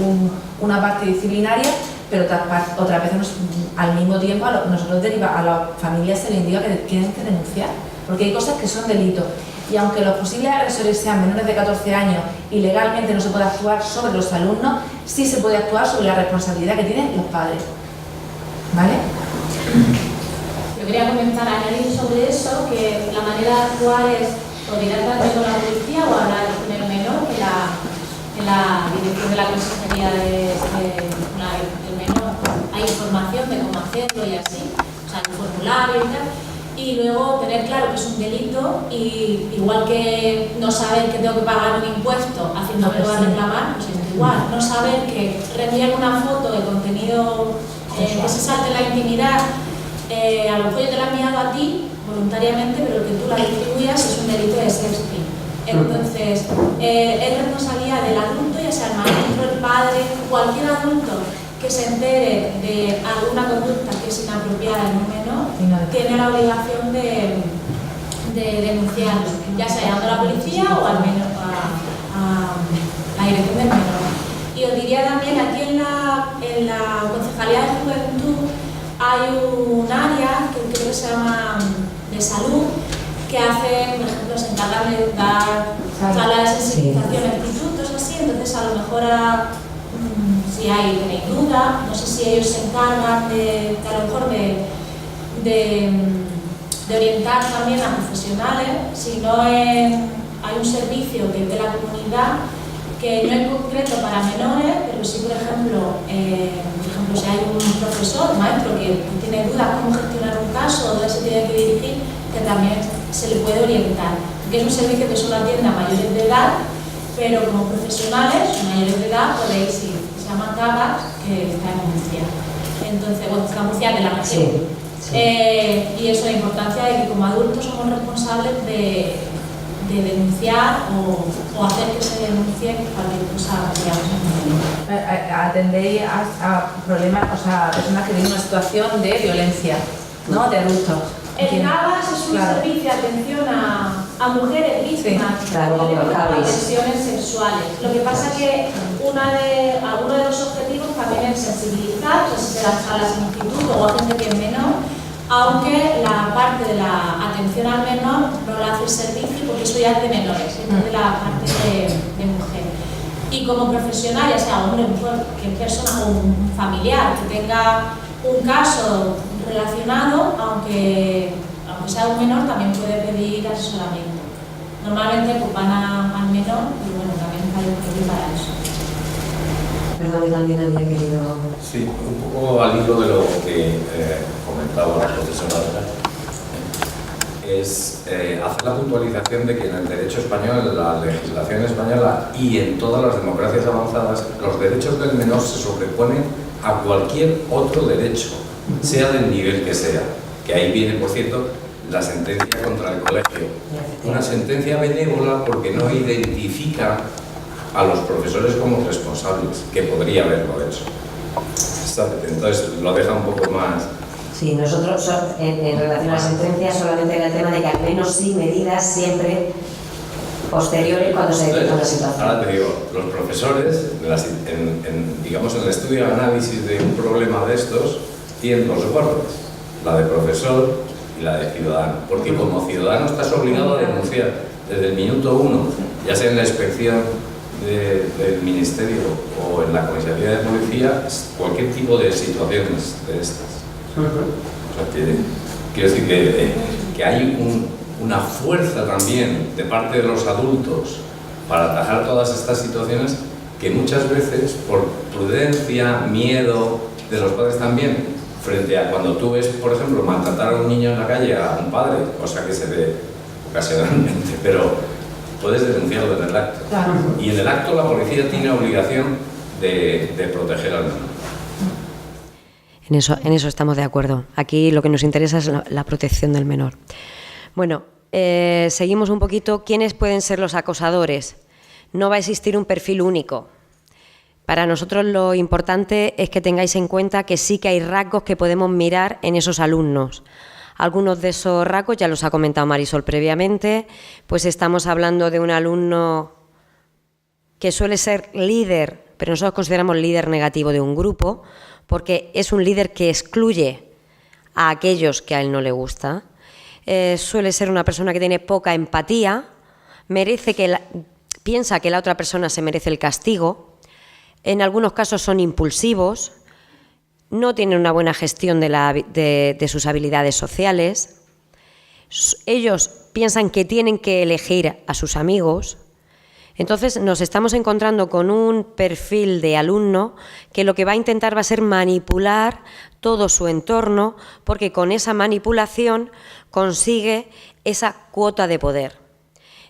Speaker 2: una parte disciplinaria, pero otras veces al mismo tiempo a la familia se le indica que tienen que denunciar, porque hay cosas que son delitos. Y aunque los posibles agresores sean menores de 14 años y legalmente no se puede actuar sobre los alumnos, sí se puede actuar sobre la responsabilidad que tienen los padres. ¿Vale?
Speaker 15: Yo quería comentar, añadir sobre eso, que la manera actual es o directamente con la policía o hablar con el menor, que en la dirección de la consejería del menor hay información de cómo hacerlo y así, o sea, el formulario y tal. Y luego tener claro que es un delito, y igual que no saber que tengo que pagar un impuesto haciendo que va a reclamar, pues es igual. No saber que reenvían una foto de contenido que se salte la intimidad, a lo mejor yo te la he enviado a ti voluntariamente, pero que tú la distribuyas es un delito de sexting. Entonces, es responsabilidad del adulto, ya sea el maestro, el padre, cualquier adulto que se entere de alguna conducta que es inapropiada en un menor, tiene la obligación de denunciarlo, ya sea llamando a la policía o al menos a la dirección del menor. Y os diría también, aquí en la Concejalía de Juventud hay un área que creo que se llama de salud, que hace, por ejemplo, se encargan de dar charlas de sensibilización en institutos, así, entonces a lo mejor si tenéis duda, no sé si ellos se encargan de a lo mejor de orientar también a profesionales, si no hay un servicio que es de la comunidad, que no es concreto para menores, pero sí, por ejemplo, si hay un profesor, maestro, que tiene dudas cómo gestionar un caso o dónde se tiene que dirigir, que también se le puede orientar, porque es un servicio que solo atiende a mayores de edad, pero como profesionales, mayores de edad, podéis ir. Se llama CABAS, que está en Murcia. Entonces, está en Murcia de la región. Y eso, la importancia de que como adultos somos responsables de denunciar o hacer que se denuncie cualquier cosa que digamos.
Speaker 2: Atendéis a problemas, o sea, a personas que tienen una situación de violencia, ¿no? De adultos.
Speaker 15: El CABAS es un servicio de atención a mujeres víctimas de agresiones sexuales. Lo que pasa es que alguno de los objetivos también es sensibilizar, pues se dan charlas en instituto o a gente que es menor, aunque la parte de la atención al menor no la hace el servicio porque eso ya es de menores, es de la parte de mujer. Y como profesional, ya sea hombre, mujer, que persona o un familiar que tenga un caso relacionado, aunque sea un menor, también puede pedir asesoramiento. Normalmente pues, van al menor y bueno, también hay un propio para eso.
Speaker 3: Perdón, que también había querido...
Speaker 16: Sí, un poco al hilo de lo que comentaba la profesora, es hacer la puntualización de que en el derecho español, en la legislación española y en todas las democracias avanzadas, los derechos del menor se sobreponen a cualquier otro derecho, sea del nivel que sea. Que ahí viene, por cierto, la sentencia contra el colegio. Una sentencia benévola porque no identifica a los profesores como responsables, que podría haberlo hecho. Entonces lo deja un poco más...
Speaker 3: Sí, nosotros en relación a la sentencia solamente era el tema de que al menos sí medidas siempre posteriores cuando se detecta una situación.
Speaker 16: Ahora te digo, los profesores, digamos en el estudio de análisis de un problema de estos, tienen dos guardas, la de profesor y la de ciudadano, porque como ciudadano estás obligado a denunciar desde el minuto 1, ya sea en la inspección del ministerio o en la comisaría de policía, cualquier tipo de situaciones de estas. O sea, quiero decir que hay una fuerza también de parte de los adultos para atajar todas estas situaciones que muchas veces, por prudencia, miedo de los padres también, frente a cuando tú ves, por ejemplo, maltratar a un niño en la calle, a un padre, cosa que se ve ocasionalmente, pero puedes denunciarlo en el acto.
Speaker 2: Claro.
Speaker 16: Y en el acto la policía tiene obligación de proteger al menor.
Speaker 3: En eso estamos de acuerdo. Aquí lo que nos interesa es la protección del menor. Bueno, seguimos un poquito. ¿Quiénes pueden ser los acosadores? No va a existir un perfil único. Para nosotros lo importante es que tengáis en cuenta que sí que hay rasgos que podemos mirar en esos alumnos. Algunos de esos rasgos ya los ha comentado Marisol previamente, pues estamos hablando de un alumno que suele ser líder, pero nosotros consideramos líder negativo de un grupo, porque es un líder que excluye a aquellos que a él no le gusta. Suele ser una persona que tiene poca empatía, piensa que la otra persona se merece el castigo, en algunos casos son impulsivos, no tienen una buena gestión de sus habilidades sociales, ellos piensan que tienen que elegir a sus amigos. Entonces nos estamos encontrando con un perfil de alumno que lo que va a intentar va a ser manipular todo su entorno, porque con esa manipulación consigue esa cuota de poder.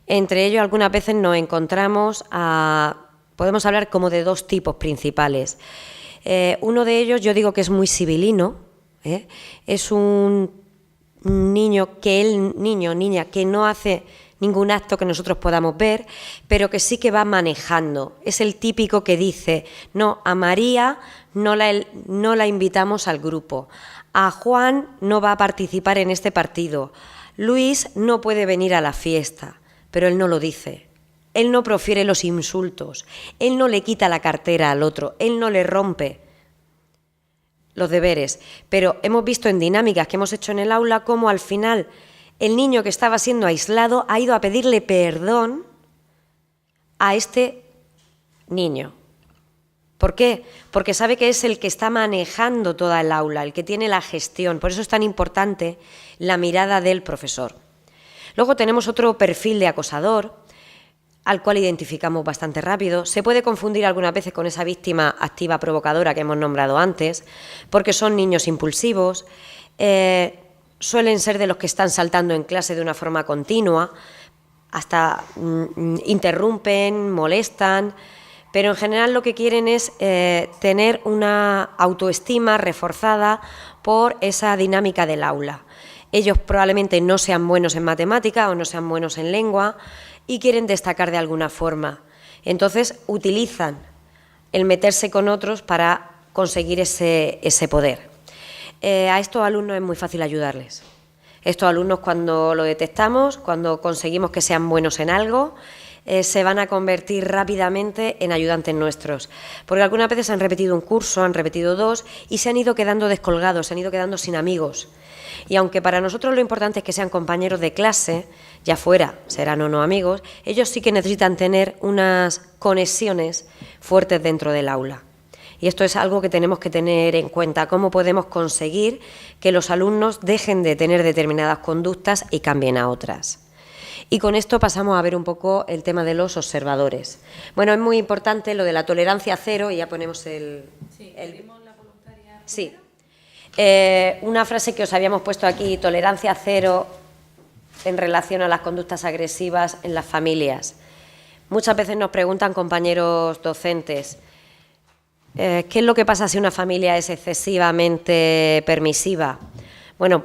Speaker 3: Entre ellos algunas veces nos encontramos podemos hablar como de dos tipos principales. Uno de ellos yo digo que es muy sibilino, es un niño niña que no hace ningún acto que nosotros podamos ver, pero que sí que va manejando. Es el típico que dice, no, a María no la invitamos al grupo, a Juan no va a participar en este partido, Luis no puede venir a la fiesta, pero él no lo dice. Él no profiere los insultos, él no le quita la cartera al otro, él no le rompe los deberes. Pero hemos visto en dinámicas que hemos hecho en el aula cómo al final el niño que estaba siendo aislado ha ido a pedirle perdón a este niño. ¿Por qué? Porque sabe que es el que está manejando toda el aula, el que tiene la gestión. Por eso es tan importante la mirada del profesor. Luego tenemos otro perfil de acosador, al cual identificamos bastante rápido. Se puede confundir algunas veces con esa víctima activa provocadora que hemos nombrado antes, porque son niños impulsivos, suelen ser de los que están saltando en clase de una forma continua, hasta interrumpen, molestan, pero en general lo que quieren es tener una autoestima reforzada por esa dinámica del aula. Ellos probablemente no sean buenos en matemática o no sean buenos en lengua y quieren destacar de alguna forma. Entonces utilizan el meterse con otros para conseguir ese poder. A estos alumnos es muy fácil ayudarles. Estos alumnos, cuando lo detectamos, cuando conseguimos que sean buenos en algo, se van a convertir rápidamente en ayudantes nuestros. Porque algunas veces han repetido un curso, han repetido dos y se han ido quedando descolgados, se han ido quedando sin amigos. Y aunque para nosotros lo importante es que sean compañeros de clase, ya fuera serán o no amigos, ellos sí que necesitan tener unas conexiones fuertes dentro del aula. Y esto es algo que tenemos que tener en cuenta, cómo podemos conseguir que los alumnos dejen de tener determinadas conductas y cambien a otras. Y con esto pasamos a ver un poco el tema de los observadores. Bueno, es muy importante lo de la tolerancia cero, y ya ponemos Sí. Una frase que os habíamos puesto aquí, tolerancia cero en relación a las conductas agresivas en las familias. Muchas veces nos preguntan compañeros docentes, ¿qué es lo que pasa si una familia es excesivamente permisiva? Bueno,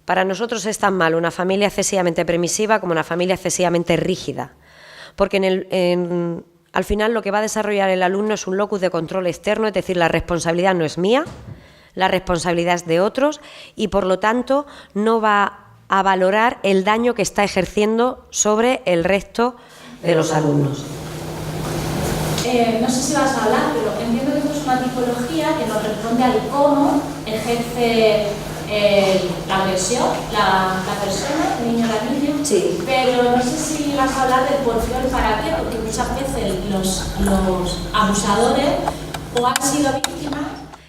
Speaker 3: para nosotros es tan mal una familia excesivamente permisiva como una familia excesivamente rígida, porque al final lo que va a desarrollar el alumno es un locus de control externo, es decir, la responsabilidad no es mía, la responsabilidad es de otros y por lo tanto no va a valorar el daño que está ejerciendo sobre el resto de los alumnos.
Speaker 15: No sé si vas a hablar, pero entiendo que esto es una tipología que nos responde al cómo ejerce la agresión, la persona, el niño o la niña,
Speaker 3: sí.
Speaker 15: Pero no sé si vas a hablar del por qué o el para qué, porque muchas veces los abusadores o han sido víctimas.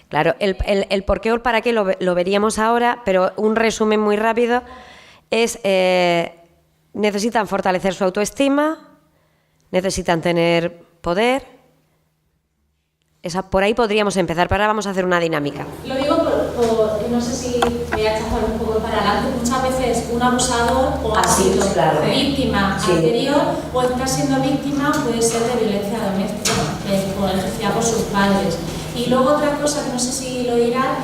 Speaker 3: Claro, el por qué o el para qué lo veríamos ahora, pero un resumen muy rápido es necesitan fortalecer su autoestima, necesitan tener poder. Por ahí podríamos empezar, pero ahora vamos a hacer una dinámica.
Speaker 15: Lo digo no sé si voy a echar un poco para adelante, muchas veces un abusador o ha sido víctima anterior o está siendo víctima puede ser de violencia doméstica, ejercida por sus padres. Y luego otra cosa que no sé si lo dirán,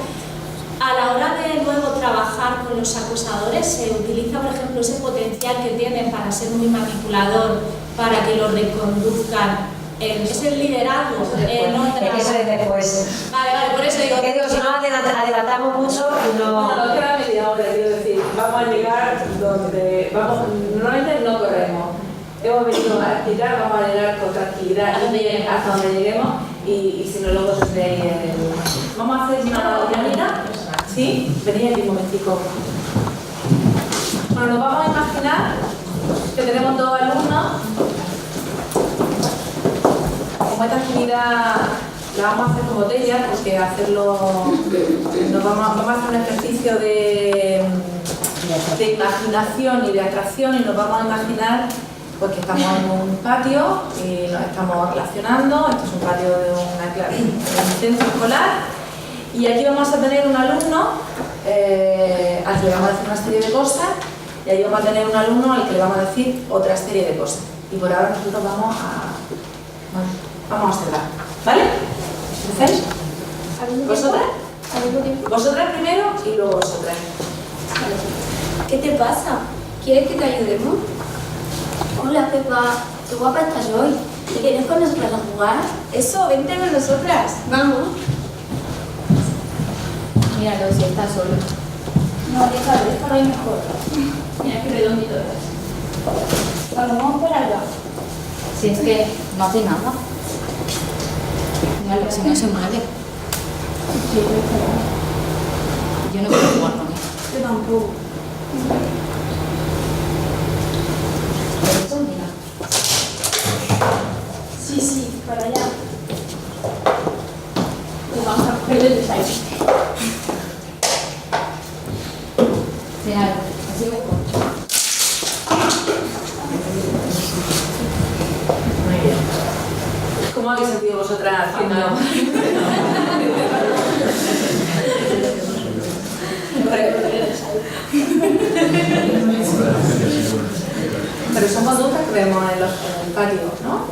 Speaker 15: a la hora de luego trabajar con los acosadores se utiliza, por ejemplo, ese potencial que tienen para ser muy manipulador, para que los reconduzcan. Es el liderazgo.
Speaker 3: Eso es después.
Speaker 15: Vale, por eso digo.
Speaker 3: Que si no adelantamos mucho y no.
Speaker 13: Bueno, nos queda media hora, quiero decir, vamos a llegar donde. Normalmente no corremos. Hemos venido a explicar, vamos a llegar con tranquilidad hasta donde lleguemos y si no, luego se ve ahí en el.
Speaker 2: Vamos a hacer una dinámica. ¿Sí? Venid aquí un momentico. Bueno, nos vamos a imaginar que tenemos dos alumnos. Como esta actividad la vamos a hacer con botella, porque vamos a hacer un ejercicio de imaginación y de atracción, y nos vamos a imaginar pues, que estamos en un patio y nos estamos relacionando. Este es un patio de un centro escolar, y aquí vamos a tener un alumno al que le vamos a decir una serie de cosas, y ahí vamos a tener un alumno al que le vamos a decir otra serie de cosas. Y por ahora nosotros vamos a observar, ¿vale? ¿Hacéis? ¿Vosotras? Vosotras primero y luego vosotras.
Speaker 11: ¿Qué te pasa? ¿Quieres que te ayudemos? Hola, Pepa. Qué guapa estás hoy. ¿Te quieres con nosotras a jugar? Eso, vente con nosotras. Vamos.
Speaker 15: Míralo, si está solo.
Speaker 11: No, déjalo ahí mejor.
Speaker 15: Mira qué redondito es.
Speaker 11: Vamos por allá.
Speaker 15: Si es que no hace nada. Míralo, si no se mueve.
Speaker 11: Sí,
Speaker 15: Yo no quiero jugar con él.
Speaker 11: yo tampoco.
Speaker 15: Esto, mira.
Speaker 11: Sí, para allá.
Speaker 15: Pues vamos a coger el desayuno. Mira, así mejor.
Speaker 2: Muy bien. ¿Cómo habéis sentido vosotras haciendo? Pero somos adultas que vemos en el patio, ¿no?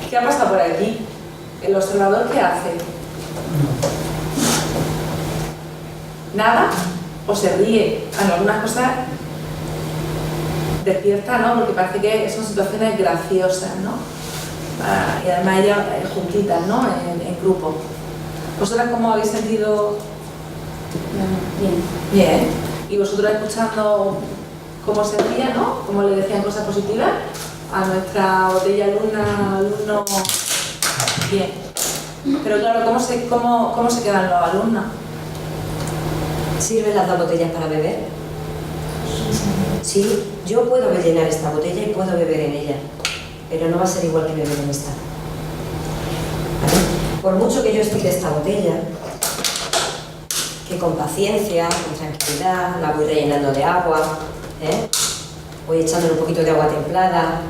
Speaker 2: ¿Qué ha pasado por aquí? ¿El observador qué hace? ¿Nada? ¿O se ríe? En algunas cosas despierta, ¿no? Porque parece que son situaciones graciosas, ¿no? Y además ellas juntitas, ¿no? En grupo. ¿Vosotras cómo habéis sentido?
Speaker 15: Bien.
Speaker 2: Bien. ¿Y vosotros escuchando cómo se ría, ¿no? Cómo le decían cosas positivas a nuestra botella alumno? Bien. Pero claro, ¿cómo se quedan los alumnos?
Speaker 3: ¿Sirven las dos botellas para beber? Sí, yo puedo rellenar esta botella y puedo beber en ella, pero no va a ser igual que beber en esta. ¿Vale? Por mucho que yo estire esta botella, que con paciencia, con tranquilidad, la voy rellenando de agua, voy echándole un poquito de agua templada,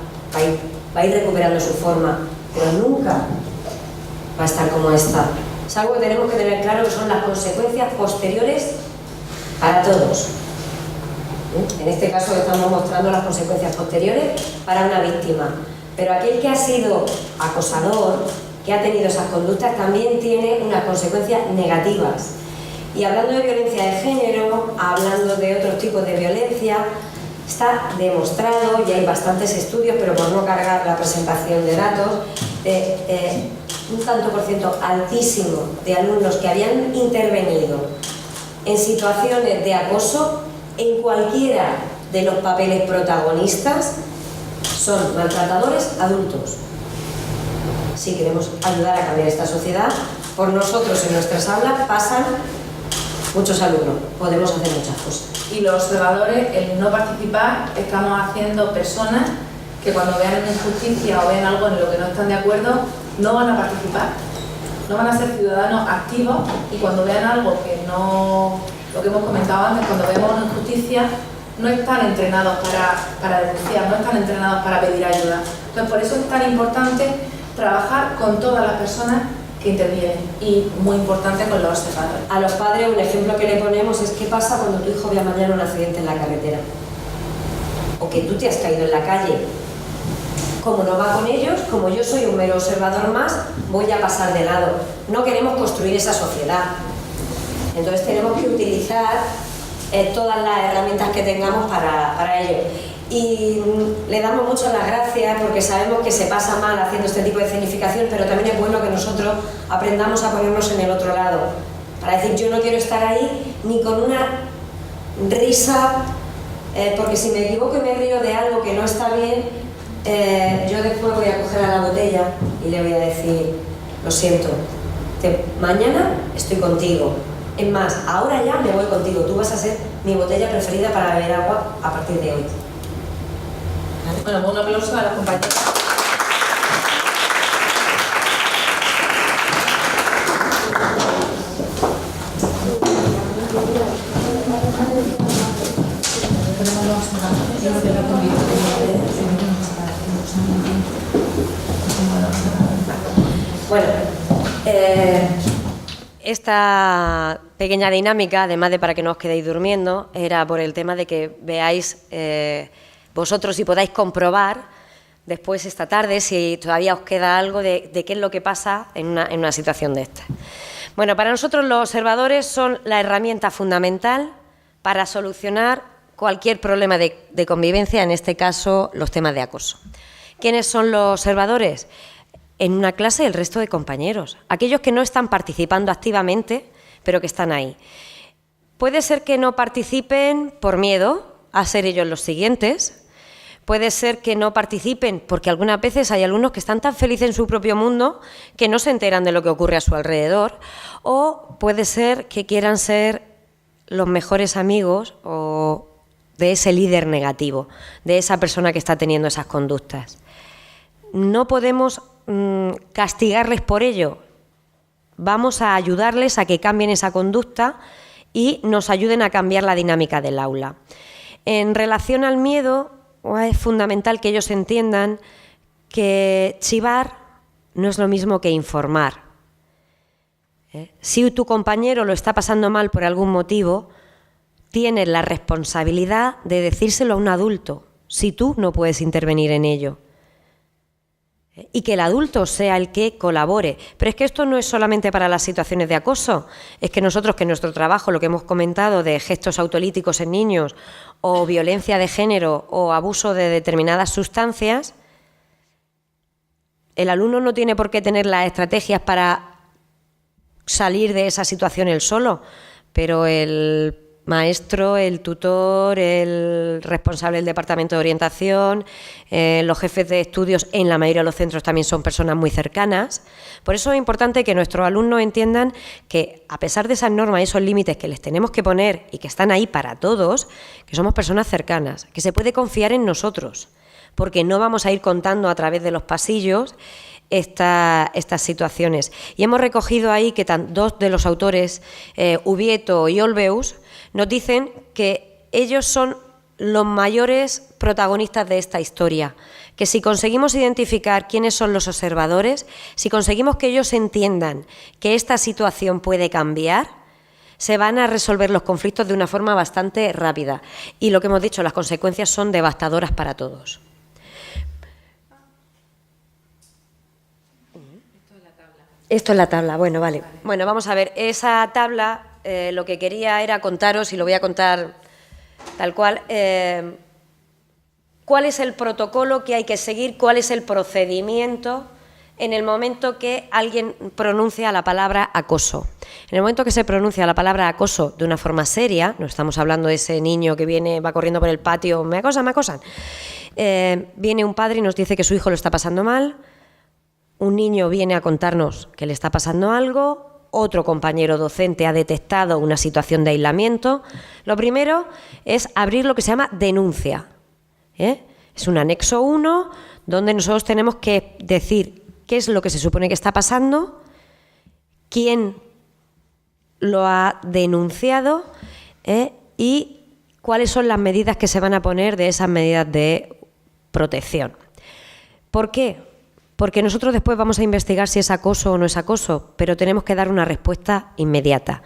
Speaker 3: va a ir recuperando su forma, pero nunca va a estar como esta. Es algo que tenemos que tener claro, que son las consecuencias posteriores para todos. En este caso estamos mostrando las consecuencias posteriores para una víctima, pero aquel que ha sido acosador, que ha tenido esas conductas, también tiene unas consecuencias negativas. Y hablando de violencia de género, hablando de otros tipos de violencia, está demostrado, y hay bastantes estudios, pero por no cargar la presentación de datos, un tanto por ciento altísimo de alumnos que habían intervenido en situaciones de acoso en cualquiera de los papeles protagonistas son maltratadores adultos. Si queremos ayudar a cambiar esta sociedad, por nosotros en nuestras aulas pasan muchos alumnos, podemos hacer muchas cosas.
Speaker 2: Y los observadores, el no participar, estamos haciendo personas que cuando vean una injusticia o vean algo en lo que no están de acuerdo, no van a participar, no van a ser ciudadanos activos, y cuando vean algo que no, lo que hemos comentado antes, cuando vemos una injusticia, no están entrenados para denunciar, no están entrenados para pedir ayuda. Entonces, por eso es tan importante trabajar con todas las personas que intervienen, y muy importante con los observadores.
Speaker 3: A los padres, un ejemplo que le ponemos es qué pasa cuando tu hijo vea mañana un accidente en la carretera, o que tú te has caído en la calle. Como no va con ellos, como yo soy un mero observador más, voy a pasar de lado. No queremos construir esa sociedad. Entonces tenemos que utilizar todas las herramientas que tengamos para ello. Y le damos mucho las gracias porque sabemos que se pasa mal haciendo este tipo de escenificación, pero también es bueno que nosotros aprendamos a ponernos en el otro lado. Para decir, yo no quiero estar ahí ni con una risa, porque si me equivoco y me río de algo que no está bien, yo después voy a coger a la botella y le voy a decir, lo siento, Mañana estoy contigo. Es más, ahora ya me voy contigo. Tú vas a ser mi botella preferida para beber agua a partir de hoy.
Speaker 2: ¿Vale? Bueno, un aplauso a las compañeras.
Speaker 3: Bueno, esta pequeña dinámica, además de para que no os quedéis durmiendo, era por el tema de que veáis vosotros y podáis comprobar después esta tarde si todavía os queda algo de qué es lo que pasa en una situación de esta. Bueno, para nosotros los observadores son la herramienta fundamental para solucionar cualquier problema de convivencia, en este caso los temas de acoso. ¿Quiénes son los observadores? En una clase el resto de compañeros, aquellos que no están participando activamente, pero que están ahí. Puede ser que no participen por miedo a ser ellos los siguientes, puede ser que no participen porque algunas veces hay alumnos que están tan felices en su propio mundo que no se enteran de lo que ocurre a su alrededor, o puede ser que quieran ser los mejores amigos o de ese líder negativo, de esa persona que está teniendo esas conductas. No podemos castigarles por ello, vamos a ayudarles a que cambien esa conducta y nos ayuden a cambiar la dinámica del aula. En relación al miedo, es fundamental que ellos entiendan que chivar no es lo mismo que informar. Si tu compañero lo está pasando mal por algún motivo, tienes la responsabilidad de decírselo a un adulto, si tú no puedes intervenir en ello. Y que el adulto sea el que colabore. Pero es que esto no es solamente para las situaciones de acoso, es que nosotros, que en nuestro trabajo, lo que hemos comentado de gestos autolíticos en niños, o violencia de género, o abuso de determinadas sustancias, el alumno no tiene por qué tener las estrategias para salir de esa situación él solo, pero el maestro, el tutor, el responsable del departamento de orientación, los jefes de estudios en la mayoría de los centros también son personas muy cercanas. Por eso es importante que nuestros alumnos entiendan que, a pesar de esas normas y esos límites que les tenemos que poner y que están ahí para todos, que somos personas cercanas, que se puede confiar en nosotros, porque no vamos a ir contando a través de los pasillos estas situaciones. Y hemos recogido ahí que dos de los autores, Ubieto y Olveus, nos dicen que ellos son los mayores protagonistas de esta historia, que si conseguimos identificar quiénes son los observadores, si conseguimos que ellos entiendan que esta situación puede cambiar, se van a resolver los conflictos de una forma bastante rápida. Y lo que hemos dicho, las consecuencias son devastadoras para todos. Esto es la tabla, bueno, vale. Bueno, vamos a ver, esa tabla lo que quería era contaros, y lo voy a contar tal cual, cuál es el protocolo que hay que seguir, cuál es el procedimiento en el momento que alguien pronuncia la palabra acoso. En el momento que se pronuncia la palabra acoso de una forma seria, no estamos hablando de ese niño que va corriendo por el patio, me acosan, viene un padre y nos dice que su hijo lo está pasando mal, un niño viene a contarnos que le está pasando algo, otro compañero docente ha detectado una situación de aislamiento. Lo primero es abrir lo que se llama denuncia. Es un anexo 1 donde nosotros tenemos que decir qué es lo que se supone que está pasando, quién lo ha denunciado y cuáles son las medidas que se van a poner de esas medidas de protección. ¿Por qué? Porque nosotros después vamos a investigar si es acoso o no es acoso, pero tenemos que dar una respuesta inmediata.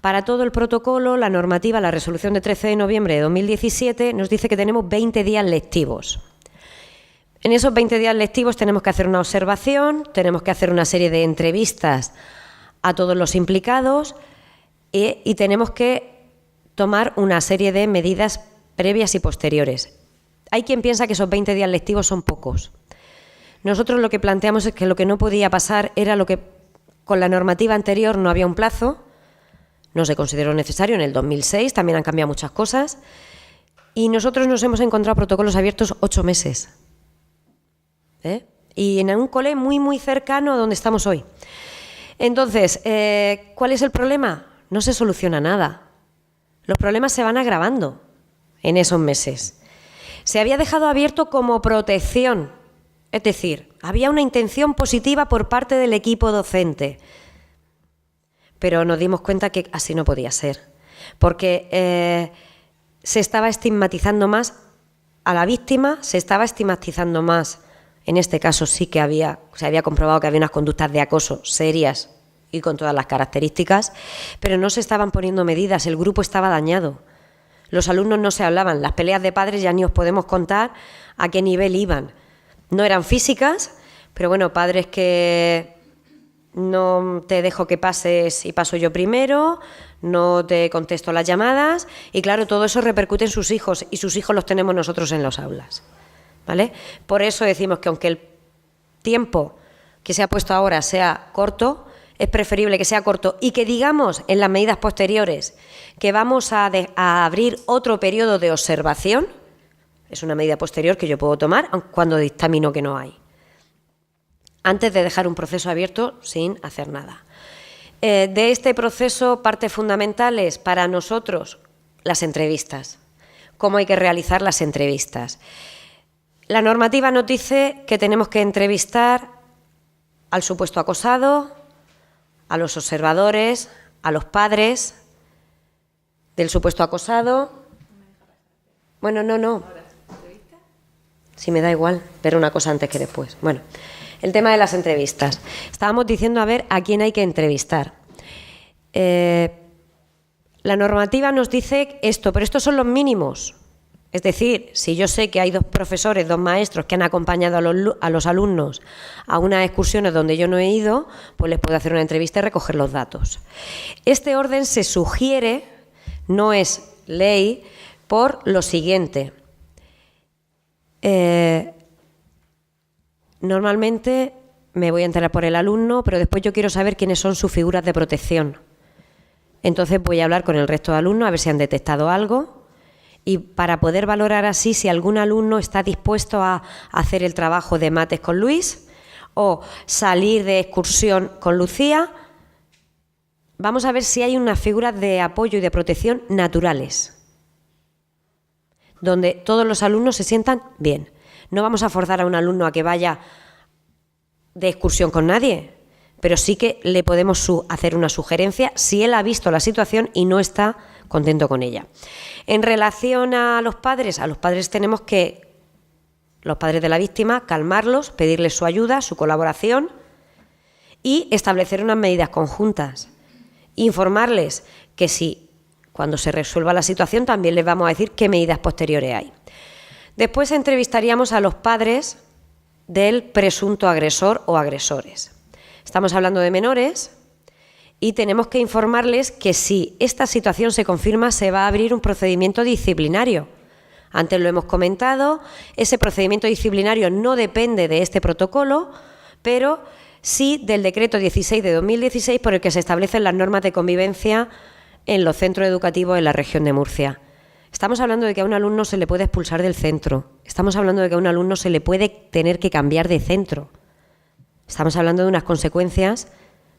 Speaker 3: Para todo el protocolo, la normativa, la resolución de 13 de noviembre de 2017 nos dice que tenemos 20 días lectivos. En esos 20 días lectivos tenemos que hacer una observación, tenemos que hacer una serie de entrevistas a todos los implicados y tenemos que tomar una serie de medidas previas y posteriores. Hay quien piensa que esos 20 días lectivos son pocos. Nosotros lo que planteamos es que lo que no podía pasar era lo que con la normativa anterior no había un plazo, no se consideró necesario en el 2006, también han cambiado muchas cosas, y nosotros nos hemos encontrado protocolos abiertos 8 meses. Y en un cole muy, muy cercano a donde estamos hoy. Entonces, ¿cuál es el problema? No se soluciona nada. Los problemas se van agravando en esos meses. Se había dejado abierto como protección, es decir, había una intención positiva por parte del equipo docente, pero nos dimos cuenta que así no podía ser, porque se estaba estigmatizando más a la víctima, se estaba estigmatizando más. En este caso sí que se había comprobado que había unas conductas de acoso serias y con todas las características, pero no se estaban poniendo medidas, el grupo estaba dañado. Los alumnos no se hablaban, las peleas de padres ya ni os podemos contar a qué nivel iban. No eran físicas, pero bueno, padres que no te dejo que pases y paso yo primero, no te contesto las llamadas, y claro, todo eso repercute en sus hijos, y sus hijos los tenemos nosotros en las aulas, ¿vale? Por eso decimos que aunque el tiempo que se ha puesto ahora sea corto, es preferible que sea corto y que digamos en las medidas posteriores que vamos a abrir otro periodo de observación. Es una medida posterior que yo puedo tomar cuando dictamino que no hay, antes de dejar un proceso abierto sin hacer nada. De este proceso, parte fundamental es para nosotros las entrevistas, cómo hay que realizar las entrevistas. La normativa nos dice que tenemos que entrevistar al supuesto acosado, a los observadores, a los padres del supuesto acosado. Bueno, no. Sí, me da igual, pero una cosa antes que después. Bueno, el tema de las entrevistas. Estábamos diciendo a ver a quién hay que entrevistar. La normativa nos dice esto, pero estos son los mínimos. Es decir, si yo sé que hay 2 profesores, 2 maestros que han acompañado a los alumnos a unas excursiones donde yo no he ido, pues les puedo hacer una entrevista y recoger los datos. Este orden se sugiere, no es ley, por lo siguiente. Normalmente me voy a enterar por el alumno, pero después yo quiero saber quiénes son sus figuras de protección. Entonces voy a hablar con el resto de alumnos a ver si han detectado algo, y para poder valorar así si algún alumno está dispuesto a hacer el trabajo de mates con Luis o salir de excursión con Lucía, vamos a ver si hay unas figuras de apoyo y de protección naturales, donde todos los alumnos se sientan bien. No vamos a forzar a un alumno a que vaya de excursión con nadie, pero sí que le podemos hacer una sugerencia si él ha visto la situación y no está contento con ella. En relación a los padres tenemos que, los padres de la víctima, calmarlos, pedirles su ayuda, su colaboración y establecer unas medidas conjuntas. Informarles que si cuando se resuelva la situación también les vamos a decir qué medidas posteriores hay. Después entrevistaríamos a los padres del presunto agresor o agresores. Estamos hablando de menores y tenemos que informarles que si esta situación se confirma se va a abrir un procedimiento disciplinario. Antes lo hemos comentado, ese procedimiento disciplinario no depende de este protocolo, pero sí del decreto 16 de 2016 por el que se establecen las normas de convivencia en los centros educativos en la región de Murcia. Estamos hablando de que a un alumno se le puede expulsar del centro, estamos hablando de que a un alumno se le puede tener que cambiar de centro. Estamos hablando de unas consecuencias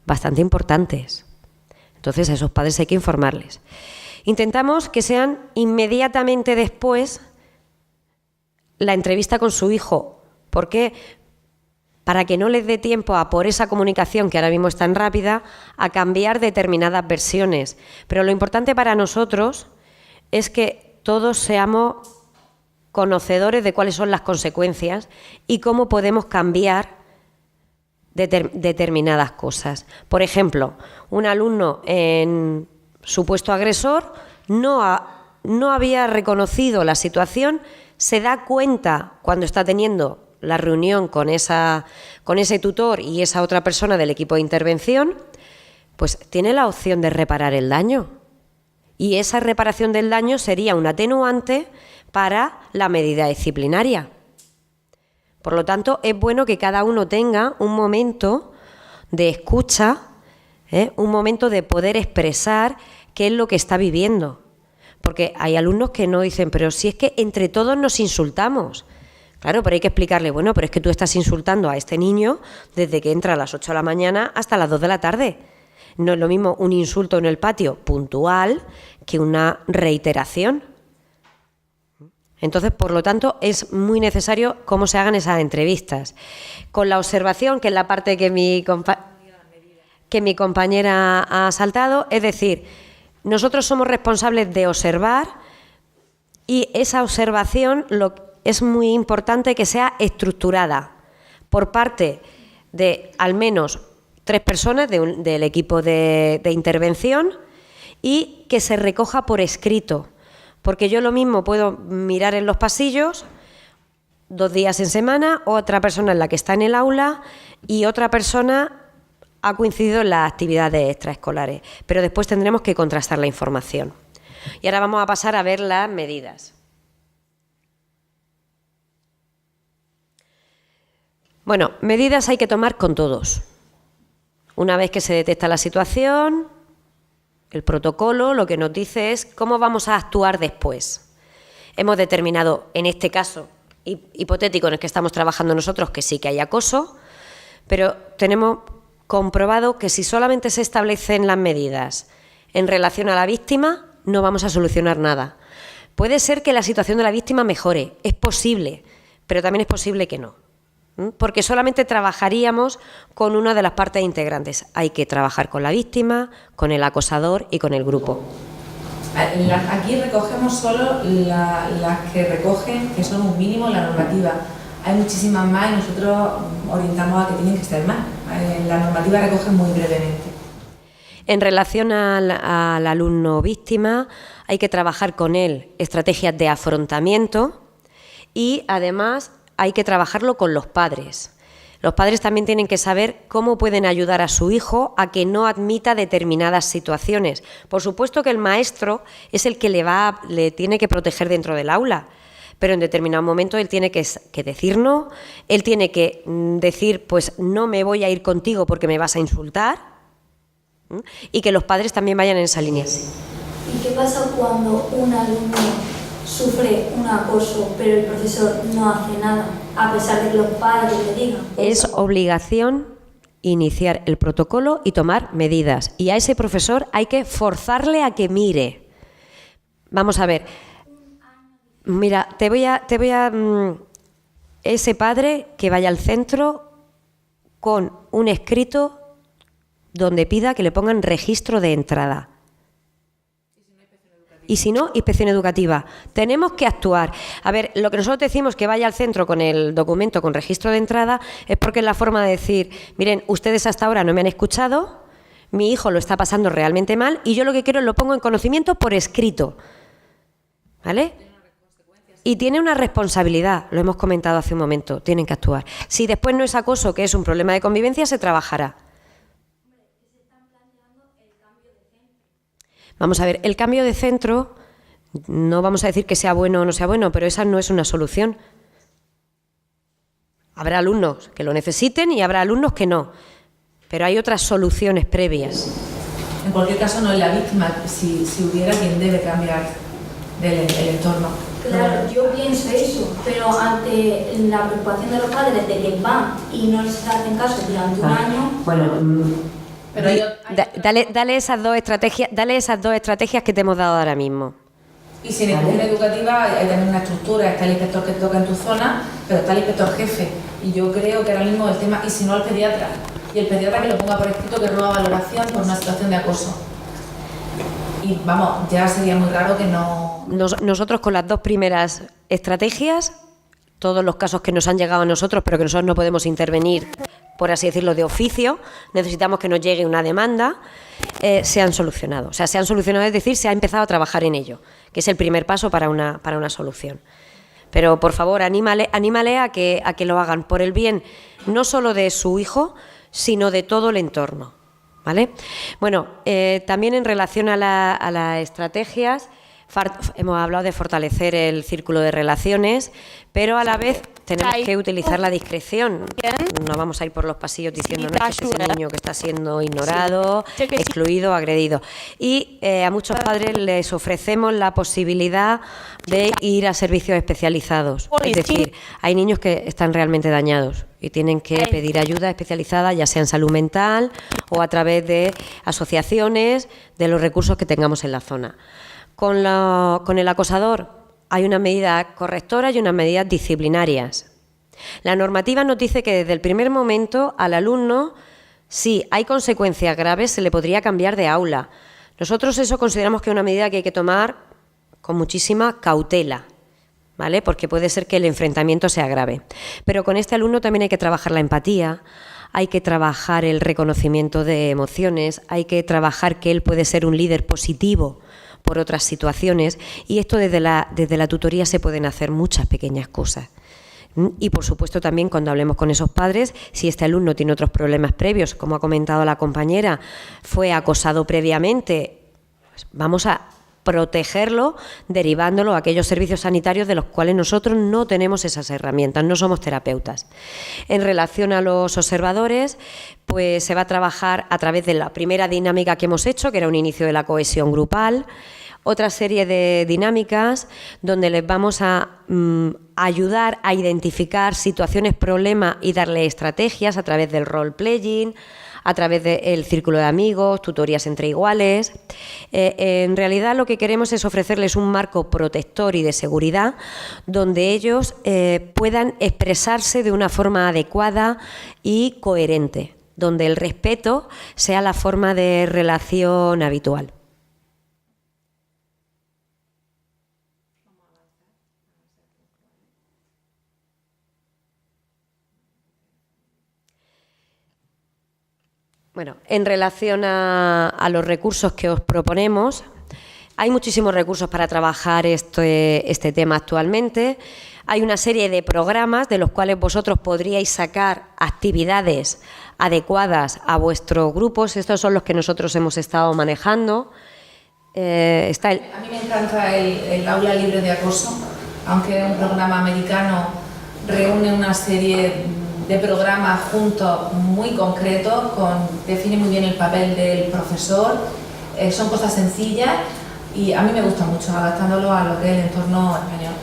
Speaker 3: bastante importantes. Entonces a esos padres hay que informarles. Intentamos que sean inmediatamente después la entrevista con su hijo. ¿Por qué? Para que no les dé tiempo a, por esa comunicación que ahora mismo es tan rápida, a cambiar determinadas versiones. Pero lo importante para nosotros es que todos seamos conocedores de cuáles son las consecuencias y cómo podemos cambiar determinadas cosas. Por ejemplo, un alumno en supuesto agresor no había reconocido la situación, se da cuenta cuando está teniendo la reunión con ese tutor y esa otra persona del equipo de intervención, pues tiene la opción de reparar el daño. Y esa reparación del daño sería un atenuante para la medida disciplinaria. Por lo tanto, es bueno que cada uno tenga un momento de escucha, un momento de poder expresar qué es lo que está viviendo. Porque hay alumnos que no dicen, pero si es que entre todos nos insultamos. Claro, pero hay que explicarle, bueno, pero es que tú estás insultando a este niño desde que entra a las 8 de la mañana hasta las 2 de la tarde. No es lo mismo un insulto en el patio puntual que una reiteración. Entonces, por lo tanto, es muy necesario cómo se hagan esas entrevistas. Con la observación, que es la parte que mi compañera ha saltado, es decir, nosotros somos responsables de observar y esa observación es muy importante que sea estructurada por parte de al menos 3 personas del equipo de intervención y que se recoja por escrito. Porque yo lo mismo puedo mirar en los pasillos 2 días en semana, otra persona es la que está en el aula y otra persona ha coincidido en las actividades extraescolares, pero después tendremos que contrastar la información. Y ahora vamos a pasar a ver las medidas. Bueno, medidas hay que tomar con todos. Una vez que se detecta la situación, el protocolo lo que nos dice es cómo vamos a actuar después. Hemos determinado, en este caso hipotético en el que estamos trabajando nosotros, que sí que hay acoso, pero tenemos comprobado que si solamente se establecen las medidas en relación a la víctima, no vamos a solucionar nada. Puede ser que la situación de la víctima mejore, es posible, pero también es posible que no, porque solamente trabajaríamos con una de las partes integrantes. Hay que trabajar con la víctima, con el acosador y con el grupo.
Speaker 2: Aquí recogemos solo las que recogen, que son un mínimo en la normativa. Hay muchísimas más y nosotros orientamos a que tienen que estar más. La normativa recoge muy brevemente.
Speaker 3: En relación al alumno víctima, hay que trabajar con él estrategias de afrontamiento y además hay que trabajarlo con los padres. Los padres también tienen que saber cómo pueden ayudar a su hijo a que no admita determinadas situaciones. Por supuesto que el maestro es el que le tiene que proteger dentro del aula, pero en determinado momento él tiene que decir no, él tiene que decir, pues no me voy a ir contigo porque me vas a insultar, y que los padres también vayan en esa línea.
Speaker 11: ¿Y qué pasa cuando un alumno sufre un acoso, pero el profesor no hace nada, a pesar de que los padres le digan?
Speaker 3: Es obligación iniciar el protocolo y tomar medidas. Y a ese profesor hay que forzarle a que mire. Vamos a ver. Mira, te voy a ese padre que vaya al centro con un escrito donde pida que le pongan registro de entrada. Y si no, inspección educativa. Tenemos que actuar. A ver, lo que nosotros decimos que vaya al centro con el documento con registro de entrada es porque es la forma de decir, miren, ustedes hasta ahora no me han escuchado, mi hijo lo está pasando realmente mal y yo lo que quiero es lo pongo en conocimiento por escrito. ¿Vale? Y tiene una responsabilidad, lo hemos comentado hace un momento, tienen que actuar. Si después no es acoso, que es un problema de convivencia, se trabajará. Vamos a ver, el cambio de centro, no vamos a decir que sea bueno o no sea bueno, pero esa no es una solución. Habrá alumnos que lo necesiten y habrá alumnos que no, pero hay otras soluciones previas.
Speaker 2: En cualquier caso no es la víctima, si hubiera quien debe cambiar el entorno.
Speaker 11: Claro, yo pienso eso, pero ante la preocupación de los padres de que van y no les hacen caso durante un año...
Speaker 3: Bueno, pero dale esas dos estrategias que te hemos dado ahora mismo.
Speaker 2: Y si en inspección educativa hay también una estructura, está el inspector que toca en tu zona, pero está el inspector jefe. Y yo creo que ahora mismo el tema, y si no al pediatra, y el pediatra que lo ponga por escrito que ruega valoración por una situación de acoso. Y vamos, ya sería muy raro que no...
Speaker 3: Nosotros con las 2 primeras estrategias, todos los casos que nos han llegado a nosotros, pero que nosotros no podemos intervenir, por así decirlo, de oficio, necesitamos que nos llegue una demanda, se han solucionado. O sea, se han solucionado, es decir, se ha empezado a trabajar en ello, que es el primer paso para una solución. Pero, por favor, anímale a que lo hagan por el bien no solo de su hijo, sino de todo el entorno. ¿Vale? Bueno, también en relación a las estrategias, hemos hablado de fortalecer el círculo de relaciones, pero a la vez tenemos que utilizar la discreción. No vamos a ir por los pasillos diciendo no, que es ese niño que está siendo ignorado, excluido, agredido. Y a muchos padres les ofrecemos la posibilidad de ir a servicios especializados. Es decir, hay niños que están realmente dañados y tienen que pedir ayuda especializada, ya sea en salud mental o a través de asociaciones, de los recursos que tengamos en la zona. Con el acosador hay unas medidas correctoras y unas medidas disciplinarias. La normativa nos dice que desde el primer momento al alumno, si hay consecuencias graves, se le podría cambiar de aula. Nosotros eso consideramos que es una medida que hay que tomar con muchísima cautela, ¿vale? Porque puede ser que el enfrentamiento sea grave. Pero con este alumno también hay que trabajar la empatía, hay que trabajar el reconocimiento de emociones, hay que trabajar que él puede ser un líder positivo por otras situaciones, y esto desde la tutoría se pueden hacer muchas pequeñas cosas. Y por supuesto también cuando hablemos con esos padres, si este alumno tiene otros problemas previos, como ha comentado la compañera, fue acosado previamente, pues vamos a protegerlo derivándolo a aquellos servicios sanitarios de los cuales nosotros no tenemos esas herramientas, no somos terapeutas. En relación a los observadores, pues se va a trabajar a través de la primera dinámica que hemos hecho, que era un inicio de la cohesión grupal, otra serie de dinámicas donde les vamos a ayudar a identificar situaciones, problemas y darle estrategias a través del role-playing, a través del círculo de amigos, tutorías entre iguales. En realidad lo que queremos es ofrecerles un marco protector y de seguridad donde ellos puedan expresarse de una forma adecuada y coherente, donde el respeto sea la forma de relación habitual. Bueno, en relación a los recursos que os proponemos, hay muchísimos recursos para trabajar este tema actualmente. Hay una serie de programas de los cuales vosotros podríais sacar actividades adecuadas a vuestros grupos. Estos son los que nosotros hemos estado manejando.
Speaker 2: A mí me encanta el aula libre de acoso, aunque un programa americano reúne una serie de programas juntos muy concretos, define muy bien el papel del profesor, son cosas sencillas y a mí me gusta mucho, adaptándolo a lo que es el entorno español.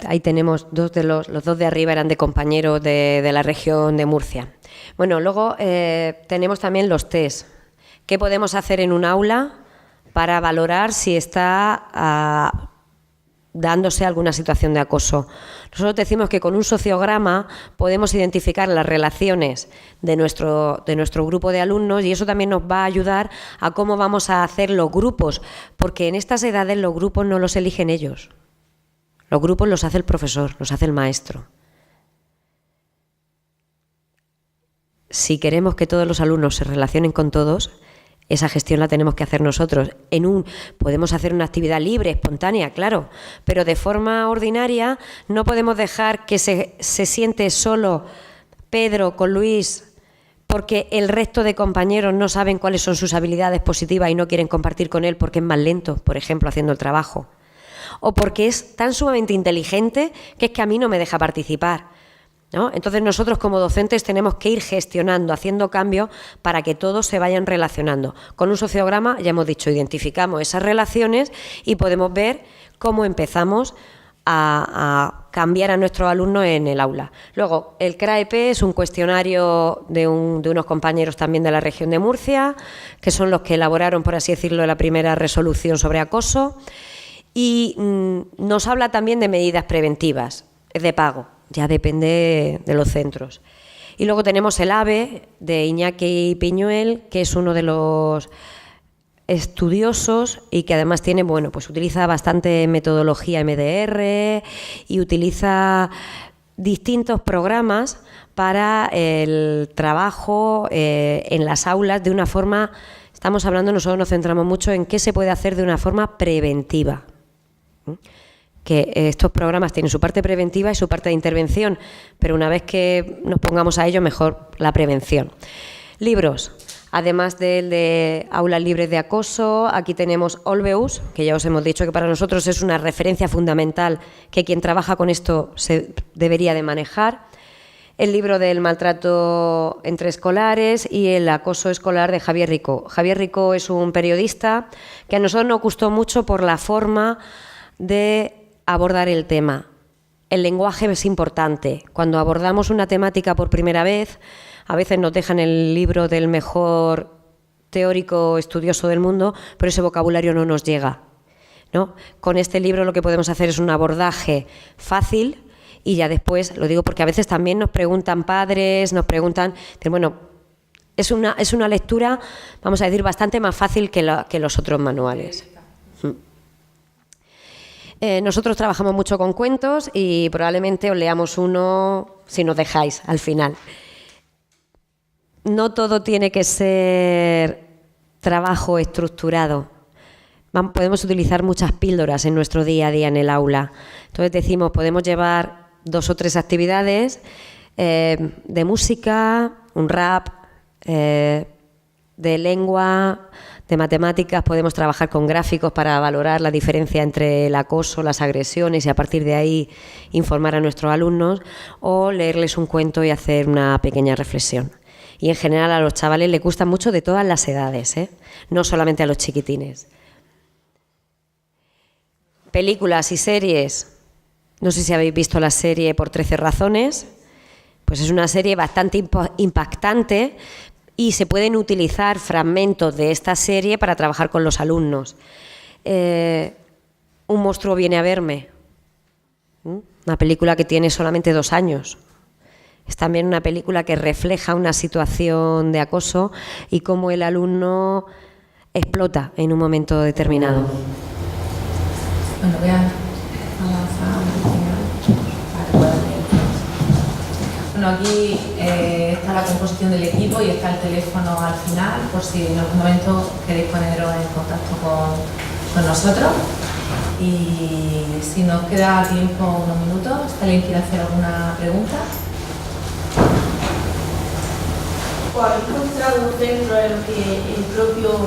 Speaker 3: Ahí tenemos los dos de arriba eran de compañeros de la región de Murcia. Bueno, luego tenemos también los test. ¿Qué podemos hacer en un aula para valorar si está dándose alguna situación de acoso? Nosotros decimos que con un sociograma podemos identificar las relaciones de nuestro grupo de alumnos y eso también nos va a ayudar a cómo vamos a hacer los grupos, porque en estas edades los grupos no los eligen ellos. Los grupos los hace el profesor, los hace el maestro. Si queremos que todos los alumnos se relacionen con todos, esa gestión la tenemos que hacer nosotros. Podemos hacer una actividad libre, espontánea, claro, pero de forma ordinaria no podemos dejar que se siente solo Pedro con Luis porque el resto de compañeros no saben cuáles son sus habilidades positivas y no quieren compartir con él porque es más lento, por ejemplo, haciendo el trabajo. O porque es tan sumamente inteligente que es que a mí no me deja participar, ¿no? Entonces nosotros como docentes tenemos que ir gestionando, haciendo cambios para que todos se vayan relacionando. Con un sociograma, ya hemos dicho, identificamos esas relaciones y podemos ver cómo empezamos a cambiar a nuestros alumnos en el aula. Luego, el CRAEP es un cuestionario de unos compañeros también de la región de Murcia, que son los que elaboraron, por así decirlo, la primera resolución sobre acoso, y nos habla también de medidas preventivas, es de pago. Ya depende de los centros. Y luego tenemos el AVE de Iñaki Piñuel, que es uno de los estudiosos y que además tiene, pues utiliza bastante metodología MDR y utiliza distintos programas para el trabajo en las aulas de una forma, nosotros nos centramos mucho en qué se puede hacer de una forma preventiva. Que estos programas tienen su parte preventiva y su parte de intervención, pero una vez que nos pongamos a ello, mejor la prevención. Libros. Además del de aulas libres de acoso, aquí tenemos Olveus, que ya os hemos dicho que para nosotros es una referencia fundamental que quien trabaja con esto se debería de manejar. El libro del maltrato entre escolares y el acoso escolar de Javier Ricó. Javier Ricó es un periodista que a nosotros nos gustó mucho por la forma de abordar el tema. El lenguaje es importante. Cuando abordamos una temática por primera vez, a veces nos dejan el libro del mejor teórico estudioso del mundo, pero ese vocabulario no nos llega, ¿no? Con este libro lo que podemos hacer es un abordaje fácil y ya después, lo digo porque a veces también nos preguntan padres, nos preguntan, bueno, es una lectura, vamos a decir, bastante más fácil que los otros manuales. Nosotros trabajamos mucho con cuentos y probablemente os leamos uno si nos dejáis al final. No todo tiene que ser trabajo estructurado. Podemos utilizar muchas píldoras en nuestro día a día en el aula. Entonces decimos, podemos llevar 2 o 3 actividades de música, un rap, de lengua, de matemáticas. Podemos trabajar con gráficos para valorar la diferencia entre el acoso, las agresiones y a partir de ahí informar a nuestros alumnos, o leerles un cuento y hacer una pequeña reflexión. Y en general a los chavales les gustan mucho de todas las edades, no solamente a los chiquitines. Películas y series. No sé si habéis visto la serie Por 13 razones. Pues es una serie bastante impactante y se pueden utilizar fragmentos de esta serie para trabajar con los alumnos. Un monstruo viene a verme. Una película que tiene solamente 2 años. Es también una película que refleja una situación de acoso y cómo el alumno explota en un momento determinado.
Speaker 2: Bueno, voy a avanzar un poquito para que puedan leer. Bueno, aquí está la composición del equipo y está el teléfono al final, por si en algún momento queréis poneros en contacto con nosotros. Y si nos queda tiempo, unos minutos, si alguien quiere hacer alguna pregunta.
Speaker 7: ¿Habéis encontrado un centro en el que el propio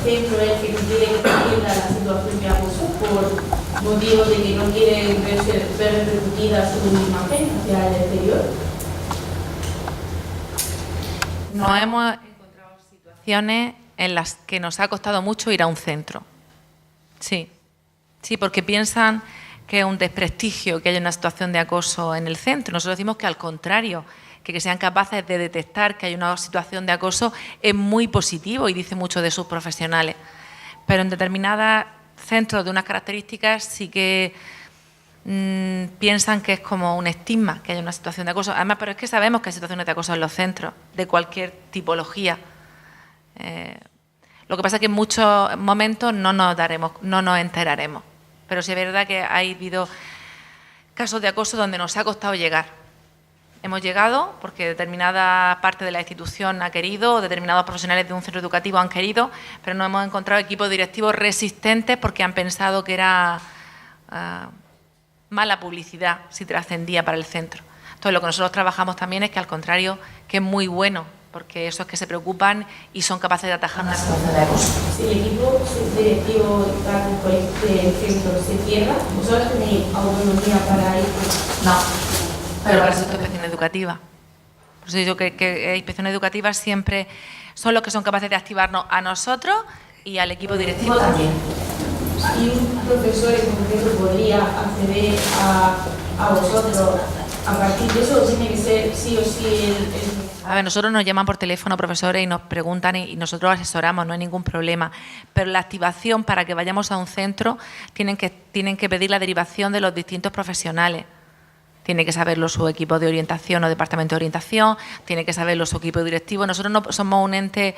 Speaker 7: centro es el que quiere que se atienda la situación de abuso por motivo de que no quiere ver repercutida su imagen hacia el exterior?
Speaker 2: No hemos encontrado situaciones en las que nos ha costado mucho ir a un centro. Sí, porque piensan que es un desprestigio que haya una situación de acoso en el centro. Nosotros decimos que al contrario, que sean capaces de detectar que hay una situación de acoso es muy positivo y dice mucho de sus profesionales. Pero en determinados centros de unas características sí que piensan que es como un estigma que haya una situación de acoso. Además, pero es que sabemos que hay situaciones de acoso en los centros, de cualquier tipología. Lo que pasa es que en muchos momentos no nos enteraremos. Pero sí es verdad que ha habido casos de acoso donde nos ha costado llegar. Hemos llegado porque determinada parte de la institución ha querido, determinados profesionales de un centro educativo han querido, pero no hemos encontrado equipos directivos resistentes porque han pensado que era mala publicidad si trascendía para el centro. Entonces, lo que nosotros trabajamos también es que, al contrario, que es muy bueno, porque esos que se preocupan y son capaces de atajar una situación de acoso.
Speaker 7: Si el equipo directivo del centro se cierra, ¿vosotros tenéis autonomía para ir?
Speaker 2: No. Pero para eso es inspección educativa. Por eso digo que inspección educativa siempre son los que son capaces de activarnos a nosotros y al equipo directivo también.
Speaker 7: ¿Y un profesor en concreto podría acceder a vosotros a partir de eso o tiene que ser sí o sí
Speaker 2: A ver, nosotros nos llaman por teléfono profesores y nos preguntan y nosotros asesoramos, no hay ningún problema. Pero la activación para que vayamos a un centro tienen que pedir la derivación de los distintos profesionales. Tiene que saberlo su equipo de orientación o departamento de orientación, tiene que saberlo su equipo directivo. Nosotros no somos un ente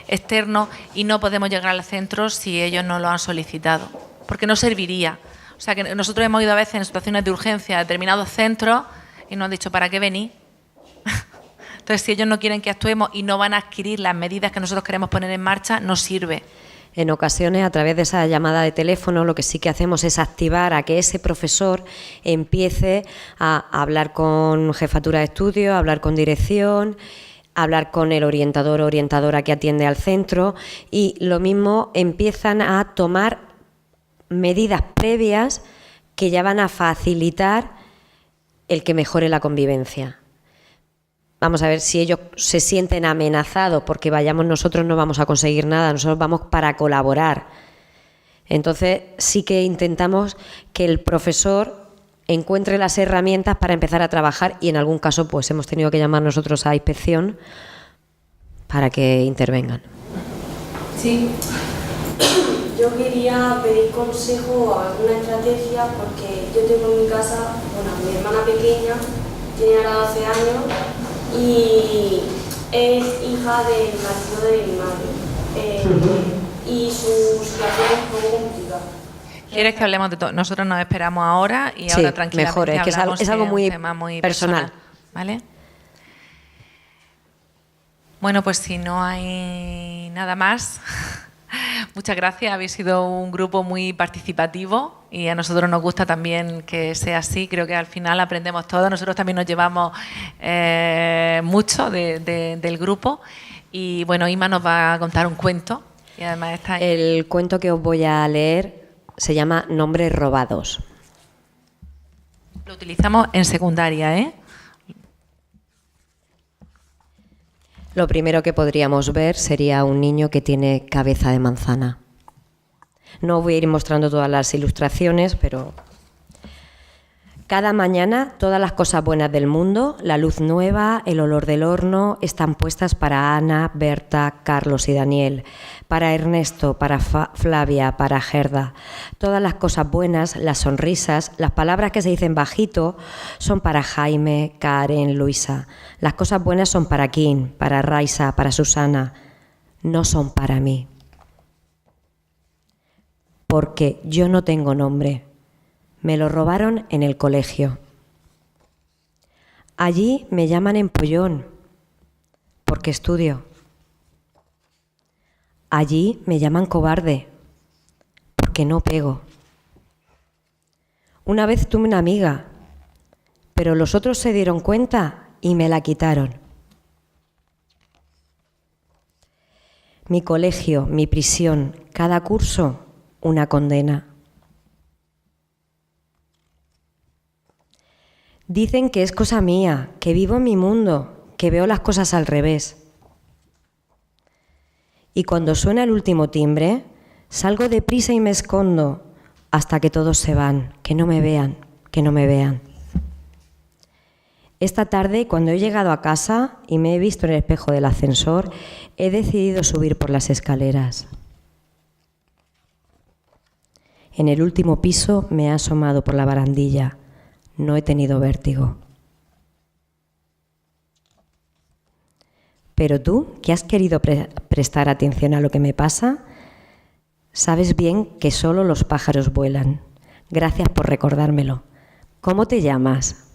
Speaker 2: externo y no podemos llegar al centro si ellos no lo han solicitado, porque no serviría. O sea, que nosotros hemos ido a veces en situaciones de urgencia a determinados centros y nos han dicho, ¿para qué venís? Entonces, si ellos no quieren que actuemos y no van a adquirir las medidas que nosotros queremos poner en marcha, no sirve.
Speaker 3: En ocasiones, a través de esa llamada de teléfono, lo que sí que hacemos es activar a que ese profesor empiece a hablar con jefatura de estudio, a hablar con dirección, hablar con el orientador o orientadora que atiende al centro, y lo mismo empiezan a tomar medidas previas que ya van a facilitar el que mejore la convivencia. Vamos a ver, si ellos se sienten amenazados porque vayamos nosotros, no vamos a conseguir nada, nosotros vamos para colaborar. Entonces sí que intentamos que el profesor encuentre las herramientas para empezar a trabajar, y en algún caso pues hemos tenido que llamar nosotros a inspección para que intervengan.
Speaker 17: Sí, yo quería pedir consejo o alguna estrategia, porque yo tengo en mi casa, bueno, mi hermana pequeña tiene ahora 12 años y es hija del marido de mi madre, y su situación es un poco complicada.
Speaker 2: ¿Quieres que hablemos de todo? Nosotros nos esperamos ahora y ahora tranquilamente
Speaker 3: mejor, es que
Speaker 2: hablamos
Speaker 3: es algo
Speaker 2: de
Speaker 3: muy,
Speaker 2: un tema muy
Speaker 3: personal.
Speaker 2: ¿Vale? Bueno, pues si no hay nada más, muchas gracias. Habéis sido un grupo muy participativo y a nosotros nos gusta también que sea así. Creo que al final aprendemos todo. Nosotros también nos llevamos mucho del grupo. Y bueno, Inma nos va a contar un cuento. Y además está ahí.
Speaker 3: El cuento que os voy a leer se llama Nombres robados.
Speaker 2: Lo utilizamos en secundaria, ¿eh?
Speaker 3: Lo primero que podríamos ver sería un niño que tiene cabeza de manzana. No voy a ir mostrando todas las ilustraciones, pero cada mañana todas las cosas buenas del mundo, la luz nueva, el olor del horno, están puestas para Ana, Berta, Carlos y Daniel, para Ernesto, para Flavia, para Gerda. Todas las cosas buenas, las sonrisas, las palabras que se dicen bajito son para Jaime, Karen, Luisa. Las cosas buenas son para Kim, para Raisa, para Susana. No son para mí. Porque yo no tengo nombre. Me lo robaron en el colegio. Allí me llaman empollón, porque estudio. Allí me llaman cobarde, porque no pego. Una vez tuve una amiga, pero los otros se dieron cuenta y me la quitaron. Mi colegio, mi prisión, cada curso, una condena. Dicen que es cosa mía, que vivo en mi mundo, que veo las cosas al revés. Y cuando suena el último timbre, salgo deprisa y me escondo hasta que todos se van, que no me vean, que no me vean. Esta tarde, cuando he llegado a casa y me he visto en el espejo del ascensor, he decidido subir por las escaleras. En el último piso me he asomado por la barandilla. No he tenido vértigo. Pero tú, que has querido prestar atención a lo que me pasa, sabes bien que solo los pájaros vuelan. Gracias por recordármelo. ¿Cómo te llamas?